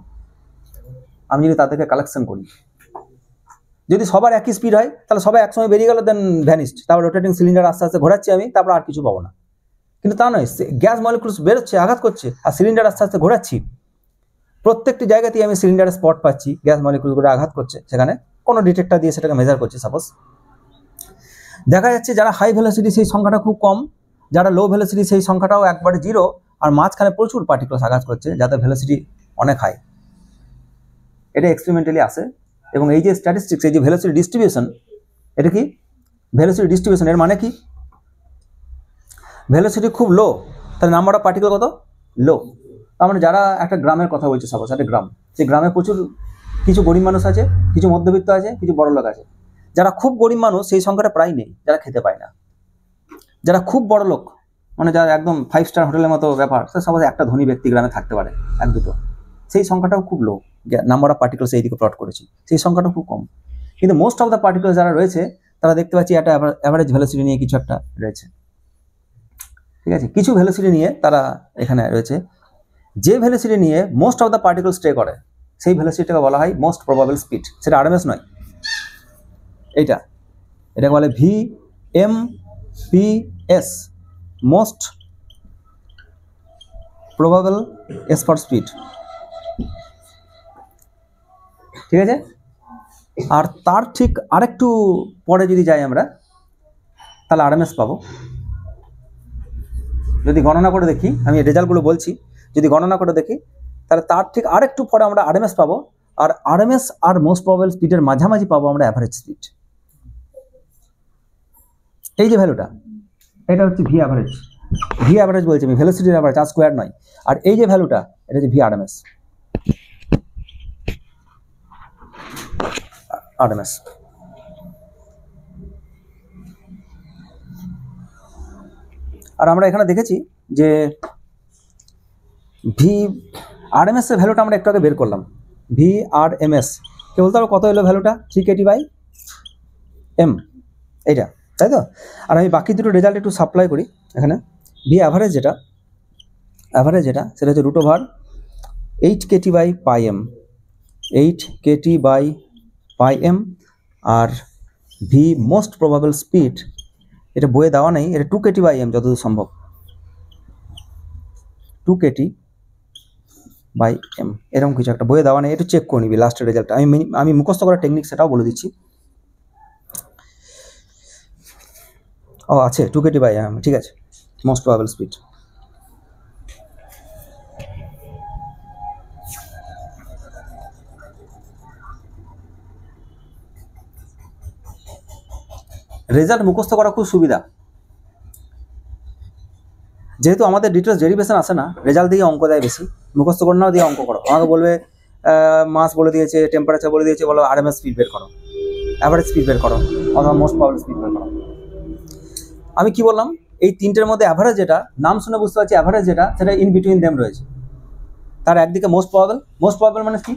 আমি যদি তাদেরকে কালেকশন করি, যদি সবার একই স্পিড হয় তাহলে সবাই একসময় বেরিয়ে গেল, দেন ভ্যানিস্ট, তারপর রোটেটিং সিলিন্ডার আস্তে আস্তে ঘোরাচ্ছি আমি, তারপর আর কিছু পাবো না। কিন্তু তা নয়, গ্যাস মলিকুলস বেরোচ্ছে, আঘাত করছে, আর সিলিন্ডার আস্তে আস্তে ঘোরাচ্ছি, প্রত্যেকটি জায়গাতেই আমি সিলিন্ডারের স্পট পাচ্ছি, গ্যাস মলিকুলসগুলো আঘাত করছে, সেখানে কোনো ডিটেক্টর দিয়ে সেটাকে মেজার করছে। সাপোজ দেখা যাচ্ছে যারা হাই ভেলোসিটি সেই সংখ্যাটা খুব কম, যারা লো ভেলোসিটি সেই সংখ্যাটাও একবারে জিরো, আর মাঝখানে প্রচুর পার্টিকেলস আঘাত করছে যাদের ভেলোসিটি অনেক হাই। এটা এক্সপেরিমেন্টালি আসে। এবং এই যে স্ট্যাটিস্টিক্স, এই যে ভেলোসিটি ডিস্ট্রিবিউশন, এটা কি ভেলোসিটি ডিস্ট্রিবিউশন, এর মানে কি ভেলোসিটি খুব লো তাহলে নাম্বার অফ পার্টিকেল কত লো। তার মানে যারা একটা গ্রামের কথা বলছে, সাপোজ একটা গ্রাম, সেই গ্রামে প্রচুর কিছু গরিব মানুষ আছে, কিছু মধ্যবিত্ত আছে, কিছু বড় লোক আছে। যারা খুব গরিব মানুষ সেই সংখ্যাটা প্রায় নেই, যারা খেতে পায় না। যারা খুব বড় লোক, মানে যারা একদম 5 স্টার হোটেলের মতো ব্যাপার, সে সবাই একটা ধনী ব্যক্তি গ্রামে থাকতে পারে, 1-2, সেই সংখ্যাটাও খুব লো। নাম্বার অফ পার্টিকেলস এইদিকে প্লট করেছি, সেই সংখ্যাটা খুব কম। কিন্তু মোস্ট অফ দ্য পার্টিকেলস যারা রয়েছে তারা দেখতে পাচ্ছি একটা অ্যাভারেজ ভেলোসিটি নিয়ে কিছু একটা রয়েছে, ঠিক আছে। কিছু ভেলোসিটি নিয়ে তারা এখানে রয়েছে। যে ভেলোসিটি নিয়ে most of the particle stay করে সেই ভেলোসিটিটাকে বলা হয় মোস্ট প্রবাবল স্পিড। সেটা আরএমএস নয়, এটাকে বলে VMPS, most probable S for speed, ঠিক আছে। আর তার ঠিক আরেকটু পরে যদি যাই আমরা, তাহলে আরএমএস পাবো। যদি গণনা করে দেখি, আমি রেজাল্টগুলো বলছি, যদি গণনা করে দেখি তাহলে তার ঠিক আরেকটু পরে আমরা আরএমএস পাবো। আর আরএমএস আর মোস্ট প্রবাবল স্পিডের মাঝামাঝি পাবো আমরা অ্যাভারেজ স্পিড। এই যে ভ্যালুটা, এটা হচ্ছে ভি অ্যাভারেজ বলছি আমি, ভেলোসিটির অ্যাভারেজ, আর স্কোয়ার নয়। আর এই যে ভ্যালুটা, এটা হচ্ছে VRMS। আর আমরা এখানে দেখেছি যে VRMS এর ভ্যালুটা আমরা একটু আগে বের করলাম, VRMS কে বলতে হবে কত এলো ভ্যালুটা, 3kT/m, এইটা, তাই তো। আর আমি বাকি দুটো রেজাল্ট একটু সাপ্লাই করি এখানে। ভি অ্যাভারেজ যেটা সেটা হচ্ছে √8kT/m, 8kT/m। আর ভি মোস্ট প্রবাবল স্পিড, এটা বইয়ে দেওয়া নেই, এটা 2kT/m যতদূর সম্ভব, 2kT/m এরকম কিছু একটা বইয়ে দেওয়া নেই, একটু চেক করে নিবি লাস্টের রেজাল্টটা। আমি মুখস্থ করার টেকনিক সেটাও বলে দিচ্ছি। ও আছে 2kT/m, ঠিক আছে, মোস্ট প্রবাবল স্পিড। রেজাল্ট মুখস্থ করা খুব সুবিধা, যেহেতু আমাদের ডিটেলস ডেরিভেশন আসে না, রেজাল্ট দিয়ে অঙ্ক দেয় বেশি। মুখস্থ করে নাও, দিয়ে অঙ্ক করো। আমাকে বলবে মাস বলে দিয়েছে, টেম্পারেচার বলে দিয়েছে, বলো আরএমএস স্পিড বের করো, অ্যাভারেজ স্পিড বের করো, অথবা মোস্ট প্রবাবল স্পিড বের করো। আমি কি বললাম, এই তিনটের মধ্যে অ্যাভারেজ যেটা, নাম শুনে বুঝতে পারছি অ্যাভারেজ যেটা, সেটা ইন বিটুইন দেম রয়েছে। তার একদিকে মোস্ট প্রবাবল মানে কি,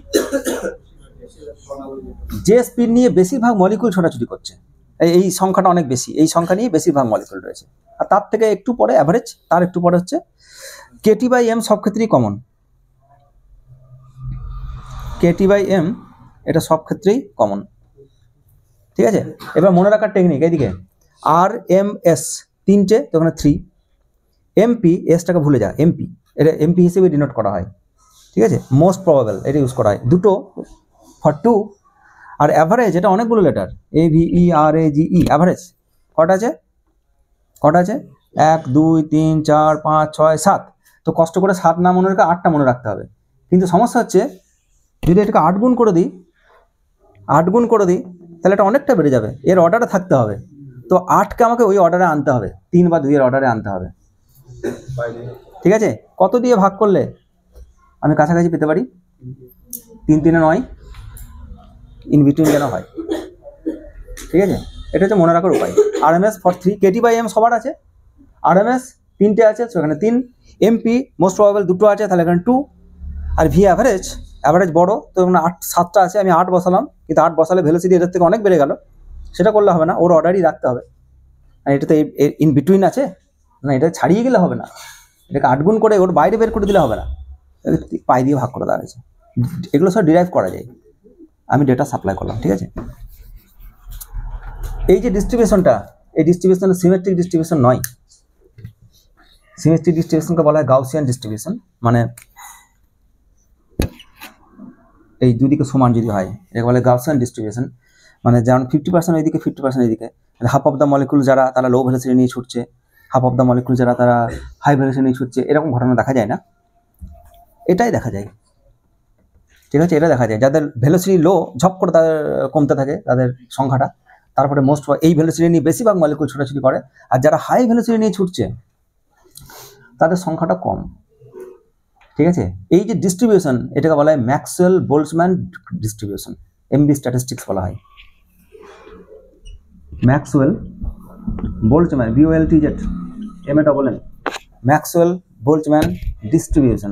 যে স্পিড নিয়ে বেশিরভাগ মলিকুল ছোটাছুটি করছে, এই সংখ্যাটা অনেক বেশি, এই সংখ্যা নিয়ে বেশিরভাগ মলিকুল রয়েছে। আর তার থেকে একটু পরে অ্যাভারেজ, তার একটু পরে হচ্ছে kT/m, সব ক্ষেত্রেই কমন, kT/m এটা সব ক্ষেত্রেই কমন, ঠিক আছে। এবার মনে রাখার টেকনিক, এইদিকে RMS 3টে, তো ওখানে 3, MP, এসটাকে ভুলে যা, এটা MP হিসেবে ডিনোট করা হয়, ঠিক আছে। মোস্ট প্রবাবল এটা ইউজ করা হয়, 2 ফর 2। আর অ্যাভারেজ এটা অনেকগুলো লেটার, AVERAGE, অ্যাভারেজ কটা আছে 1 2 3 4 5 6 7। তো কষ্ট করে 7 না মনে রাখা, 8টা মনে রাখতে হবে। কিন্তু সমস্যা হচ্ছে যদি এটাকে 8 গুণ করে দিই, তাহলে এটা অনেকটা বেড়ে যাবে, এর অর্ডারে থাকতে হবে। তো 8কে আমাকে ওই অর্ডারে আনতে হবে, 3 বা 2 এর অর্ডারে আনতে হবে, ঠিক আছে। কত দিয়ে ভাগ করলে আমি কাছাকাছি পেতে পারি, 3 3 9, ইন বিটুইন যেন হয়, ঠিক আছে। এটা হচ্ছে মনে রাখার উপায়। RMS ফর 3, kT/m সবার আছে, RMS 3টে আছে, সেখানে 3, MP মোস্ট প্রবাবল 2টো আছে, তাহলে এখানে 2। আর ভি অ্যাভারেজ বড়, তো এখানে 7টা আছে, আমি 8 বসালাম, কিন্তু 8 বসালে ভেলোসিটি এটার থেকে অনেক বেড়ে গেল, সেটা করলে হবে না, ওর অর্ডারই রাখতে হবে। আর এটা তো ইন বিটুইন আছে না, এটা ছাড়িয়ে গেলে হবে না, এটাকে 8 গুণ করে ওর বাইরে বের করে দিলে হবে না, পাই দিয়ে ভাগ করে দেওয়া হয়েছে। এগুলো সব ডিরাইভ করা যায়, আমি ডেটা সাপ্লাই করলাম, ঠিক আছে। এই যে ডিস্ট্রিবিউশনটা, এই ডিস্ট্রিবিউশন সিমেট্রিক ডিস্ট্রিবিউশন নয়। সিমেট্রিক ডিস্ট্রিবিউশনকে বলা হয় গাউসিয়ান ডিস্ট্রিবিউশন, মানে এই দুদিকে সমান যদি হয় এটাকে বলে গাউসিয়ান ডিস্ট্রিবিউশন। মানে যেমন 50% ওইদিকে 50% এইদিকে, হাফ অফ দ্য মলিকুল যারা তারা লো ভেলোসিটি নিয়ে ছুটছে, হাফ অফ দ্য মলিকুল যারা তারা হাই ভেলোসিটি নিয়ে ছুটছে, এরকম ঘটনা দেখা যায় না, এটাই দেখা যায়, ঠিক আছে। এটা দেখা যায় যাদের ভেলোসিটি লো, ঝপ করে তাদের কমতে থাকে তাদের সংখ্যাটা, তারপরে মোস্ট এই ভেলোসিটি নিয়ে বেশিরভাগ মলিকুল ছোটাছুটি করে। আর যারা হাই ভেলোসিটি নিয়ে ছুটছে তাদের সংখ্যাটা কম, ঠিক আছে। এই যে ডিস্ট্রিবিউশন, এটাকে বলা হয় Maxwell Boltzmann distribution, MB statistics বলা হয়। Maxwell Boltzmann BOLTZ MANN Maxwell Boltzmann distribution.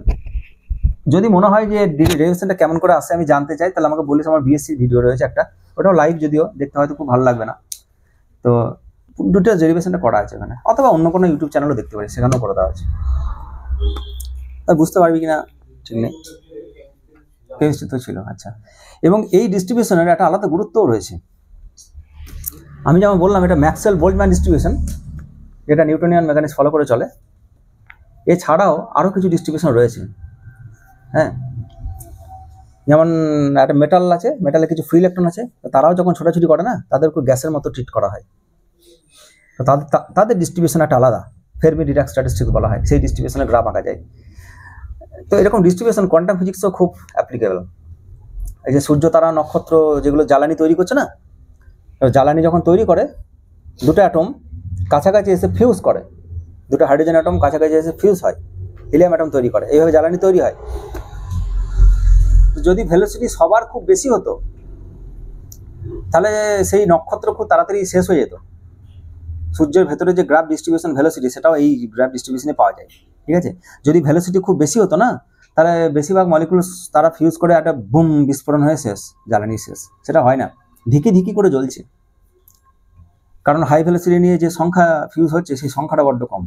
যদি মনে হয় যে ডেরিভেশনটা কেমন করে আসে আমি জানতে চাই, তাহলে আমাকে বলিস, আমার BSc ভিডিও রয়েছে একটা, ওটাও লাইভ, যদিও দেখতে হয়তো খুব ভালো লাগবে না, তো দুটো ডেরিভেশনটা করা আছে এখানে, অথবা অন্য কোনো ইউটিউব চ্যানেলও দেখতে পারি, সেখানেও করে দেওয়া আছে। বুঝতে পারবি কিনা ঠিক নেই, কেমিস্ট্রি তো ছিল। আচ্ছা, এবং এই ডিস্ট্রিবিউশনের একটা আলাদা গুরুত্বও রয়েছে। আমি যেমন বললাম এটা ম্যাক্সওয়েল বোল্টম্যান ডিস্ট্রিবিউশন, যেটা নিউটনিয়ান মেকানিক্স ফলো করে চলে। এছাড়াও আরও কিছু ডিস্ট্রিবিউশন রয়েছে, হ্যাঁ, যেমন একটা মেটাল আছে, মেটালে কিছু ফ্রি ইলেকট্রন আছে, তারাও যখন ছোটাছুটি করে না, তাদেরকে গ্যাসের মতো ট্রিট করা হয়, তো তাদের ডিস্ট্রিবিউশন একটা আলাদা, ফেরমি ডিরাক স্ট্যাটিস্টিক্স বলা হয়, সেই ডিস্ট্রিবিউশনের গ্রাফ আঁকা যায়। তো এরকম ডিস্ট্রিবিউশন কোয়ান্টাম ফিজিক্সও খুব অ্যাপ্লিকেবল। এই যে সূর্য, তারা, নক্ষত্র যেগুলো জ্বালানি তৈরি করছে না, জ্বালানি যখন তৈরি করে দুটো অ্যাটম কাছাকাছি এসে ফিউজ করে, দুটো হাইড্রোজেন অ্যাটম কাছাকাছি এসে ফিউজ হয়, হিলিয়াম অ্যাটম তৈরি করে, এইভাবে জ্বালানি তৈরি হয়। যদি ভেলোসিটি সবার খুব বেশি হতো, তাহলে সেই নক্ষত্র খুব তাড়াতাড়ি শেষ হয়ে যেত। সূর্যের ভেতরে যে গ্রাফ ডিস্ট্রিবিউশন ভেলোসিটি, সেটাও এই গ্রাফ ডিস্ট্রিবিউশনে পাওয়া যায়, ঠিক আছে। যদি ভেলোসিটি খুব বেশি হতো না, তাহলে বেশিরভাগ মলিকুলস তারা ফিউজ করে একটা বুম বিস্ফোরণ হয়ে শেষ, জ্বালানি শেষ। সেটা হয় না, ধিকি ধিকি করে জ্বলছে, কারণ হাই ভেলোসিটি নিয়ে যে সংখ্যা ফিউজ হচ্ছে সেই সংখ্যাটা বড্ড কম।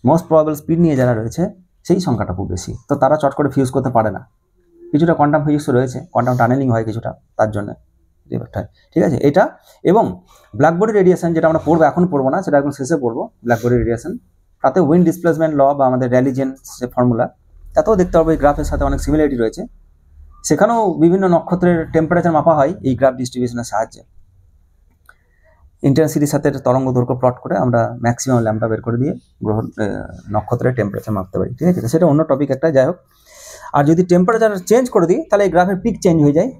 মোস্ট প্রবাবল স্পিড নিয়ে যারা রয়েছে সেই সংখ্যাটা খুব বেশি, তো তারা চট করে ফিউজ করতে পারে না। কিছুটা কোয়ান্টাম ফিজিক্সও রয়েছে, কোয়ান্টাম টানেলিং হয় কিছুটা, তার জন্য ঠিক আছে এটা। এবং ব্ল্যাক বডি রেডিয়েশন, যেটা আমরা পড়বো, এখন পড়বো না, সেটা একদম শেষে পড়বো। ব্ল্যাক বডি রেডিয়েশন, তাতে উইন্ড ডিসপ্লেসমেন্ট ল বা আমাদের র্যালিজেন যে ফর্মুলা, তাতেও দেখতে পাবো এই গ্রাফের সাথে অনেক সিমিলারিটি রয়েছে। সেখানেও বিভিন্ন নক্ষত্রের টেম্পারেচার মাপা হয় এই গ্রাফ ডিস্ট্রিবিউশনের সাহায্যে। ইন্টেন্সিটির সাথে তরঙ্গ দৈর্ঘ্য প্লট করে আমরা ম্যাক্সিমাম ল্যাম্বডা বের করে দিয়ে গ্রহ নক্ষত্রের টেম্পারেচার মাপতে পারি, ঠিক আছে। সেটা অন্য টপিক একটা, যাই হোক। আর যদি টেম্পারেচার চেঞ্জ করে দিই, তাহলে এই গ্রাফের পিক চেঞ্জ হয়ে যায়,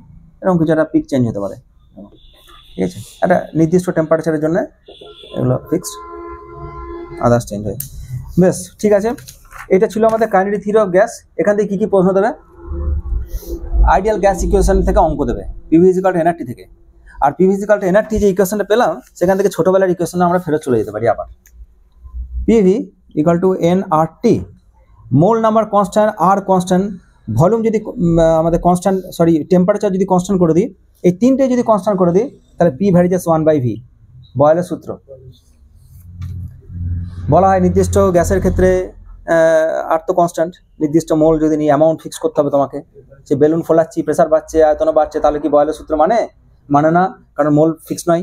এরকম কিছু একটা পিক চেঞ্জ হতে পারে, ঠিক আছে। একটা নির্দিষ্ট টেম্পারেচারের জন্য এগুলো ফিক্সড, আদার্স চেঞ্জ হয়। বেশ, ঠিক আছে। এটা ছিল আমাদের কাইনেটিক থিওরি অফ গ্যাস। এখান থেকে কী কী প্রশ্ন দেবে? আইডিয়াল গ্যাস ইকুয়েশন থেকে অঙ্ক দেবে, PV = nRT থেকে। আর PV = nRT যে ইকুয়েশনটা পেলাম, সেখান থেকে ছোটোবেলার ইকুয়েশনে আমরা ফেরত চলে যেতে পারি আবার। PV = nRT, mole number constant, আর কনস্ট্যান্ট, ভলিউম যদি আমাদের কনস্ট্যান্ট, টেম্পারেচার যদি কনস্ট্যান্ট করে দিই, এই তিনটে যদি কনস্ট্যান্ট করে দিই, তাহলে P ভ্যারিজেস 1/V, বয়েলের সূত্র। বলা হয় নির্দিষ্ট গ্যাসের ক্ষেত্রে আর তো কনস্ট্যান্ট, নির্দিষ্ট মোল যদি নিই, অ্যামাউন্ট ফিক্স করতে হবে তোমাকে। সে বেলুন ফোলাচ্ছি, প্রেসার বাড়ছে, আয়তন বাড়ছে, তাহলে কি বয়েলের সূত্র মানে না, কারণ মোল ফিক্স নয়।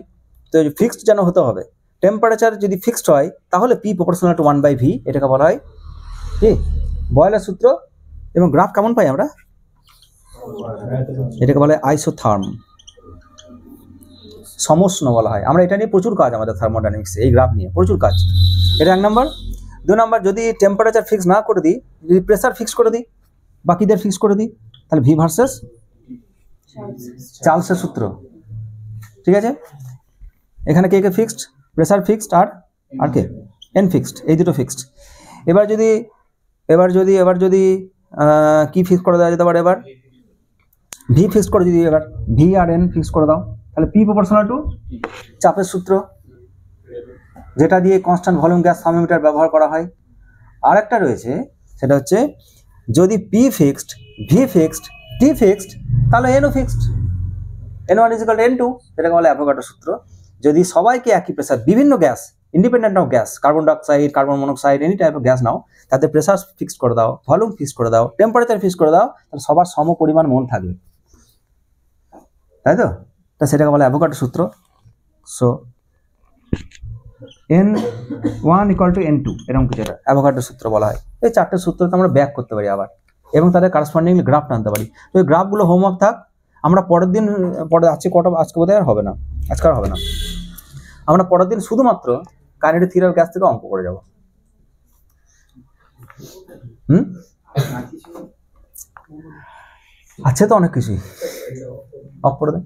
তো ফিক্সড যেন হতে হবে। টেম্পারেচার যদি ফিক্সড হয়, তাহলে P = 1/V, এটাকে বলা হয় কি বয়েলের সূত্র। এবং গ্রাফ কেমন পাই আমরা? এটাকে বলে আইসোথার্ম, সমষ্ণ বলা হয়। আমরা এটা নিয়ে প্রচুর কাজ, আমাদের থার্মোডাইনামিক্সে এই গ্রাফ নিয়ে প্রচুর কাজ। এটা 1 নম্বর। 2 নম্বর, যদি টেম্পারেচার ফিক্স না করে দিই, যদি প্রেসার ফিক্স করে দিই, বাকিদের ফিক্স করে দিই, তাহলে V ভার্সেস চার্লসের সূত্র, ঠিক আছে। এখানে কে ফিক্সড? প্রেসার ফিক্সড আর কে N ফিক্সড, এই দুটো ফিক্সড। এবার যদি কি ফিক্স করে দেওয়া যেতে পারে? এবার V ফিক্স করে দিই, এবার V আর N ফিক্স করে দাও, তাহলে P = চাপের সূত্র, যেটা দিয়ে কনস্ট্যান্ট ভলিউম গ্যাস থার্মোমিটার ব্যবহার করা হয়। আরেকটা রয়েছে, সেটা হচ্ছে যদি P fixed, V fixed, T fixed, তাহলে N ও ফিক্সড, N1 = N2, এটাকে বলে অ্যাভোগাড্রো সূত্র। যদি সবাইকে একই প্রেসার, বিভিন্ন gas, independent of gas, carbon dioxide, carbon monoxide, any type of gas নাও, তাতে প্রেসার ফিক্সড করে দাও, ভলিউম ফিক্স করে দাও, টেম্পারেচার ফিক্স করে দাও, তাহলে সবার সম পরিমাণ মোল থাকবে, তাই তো? তা সেটাকে বলে অ্যাভোগাড্রো সূত্র। সো N1 = N2, এরকম কিছু একটা অ্যাভোগাড্রো সূত্র বলা হয়। এই চারটে সূত্রতে আমরা ব্যাক করতে পারি আবার, এবং তাদের কারেসপন্ডিংলি গ্রাফ টানতে পারি। তো এই গ্রাফগুলো হোমওয়ার্ক থাক, আমরা পরের দিন আজকে বোধহয় আর হবে না, আজকে আর হবে না, আমরা পরের দিন শুধুমাত্র কাইনেটিক থিওরি অফ গ্যাস থেকে অঙ্ক করে যাব। আছে তো অনেক কিছুই, অফ করে দেন।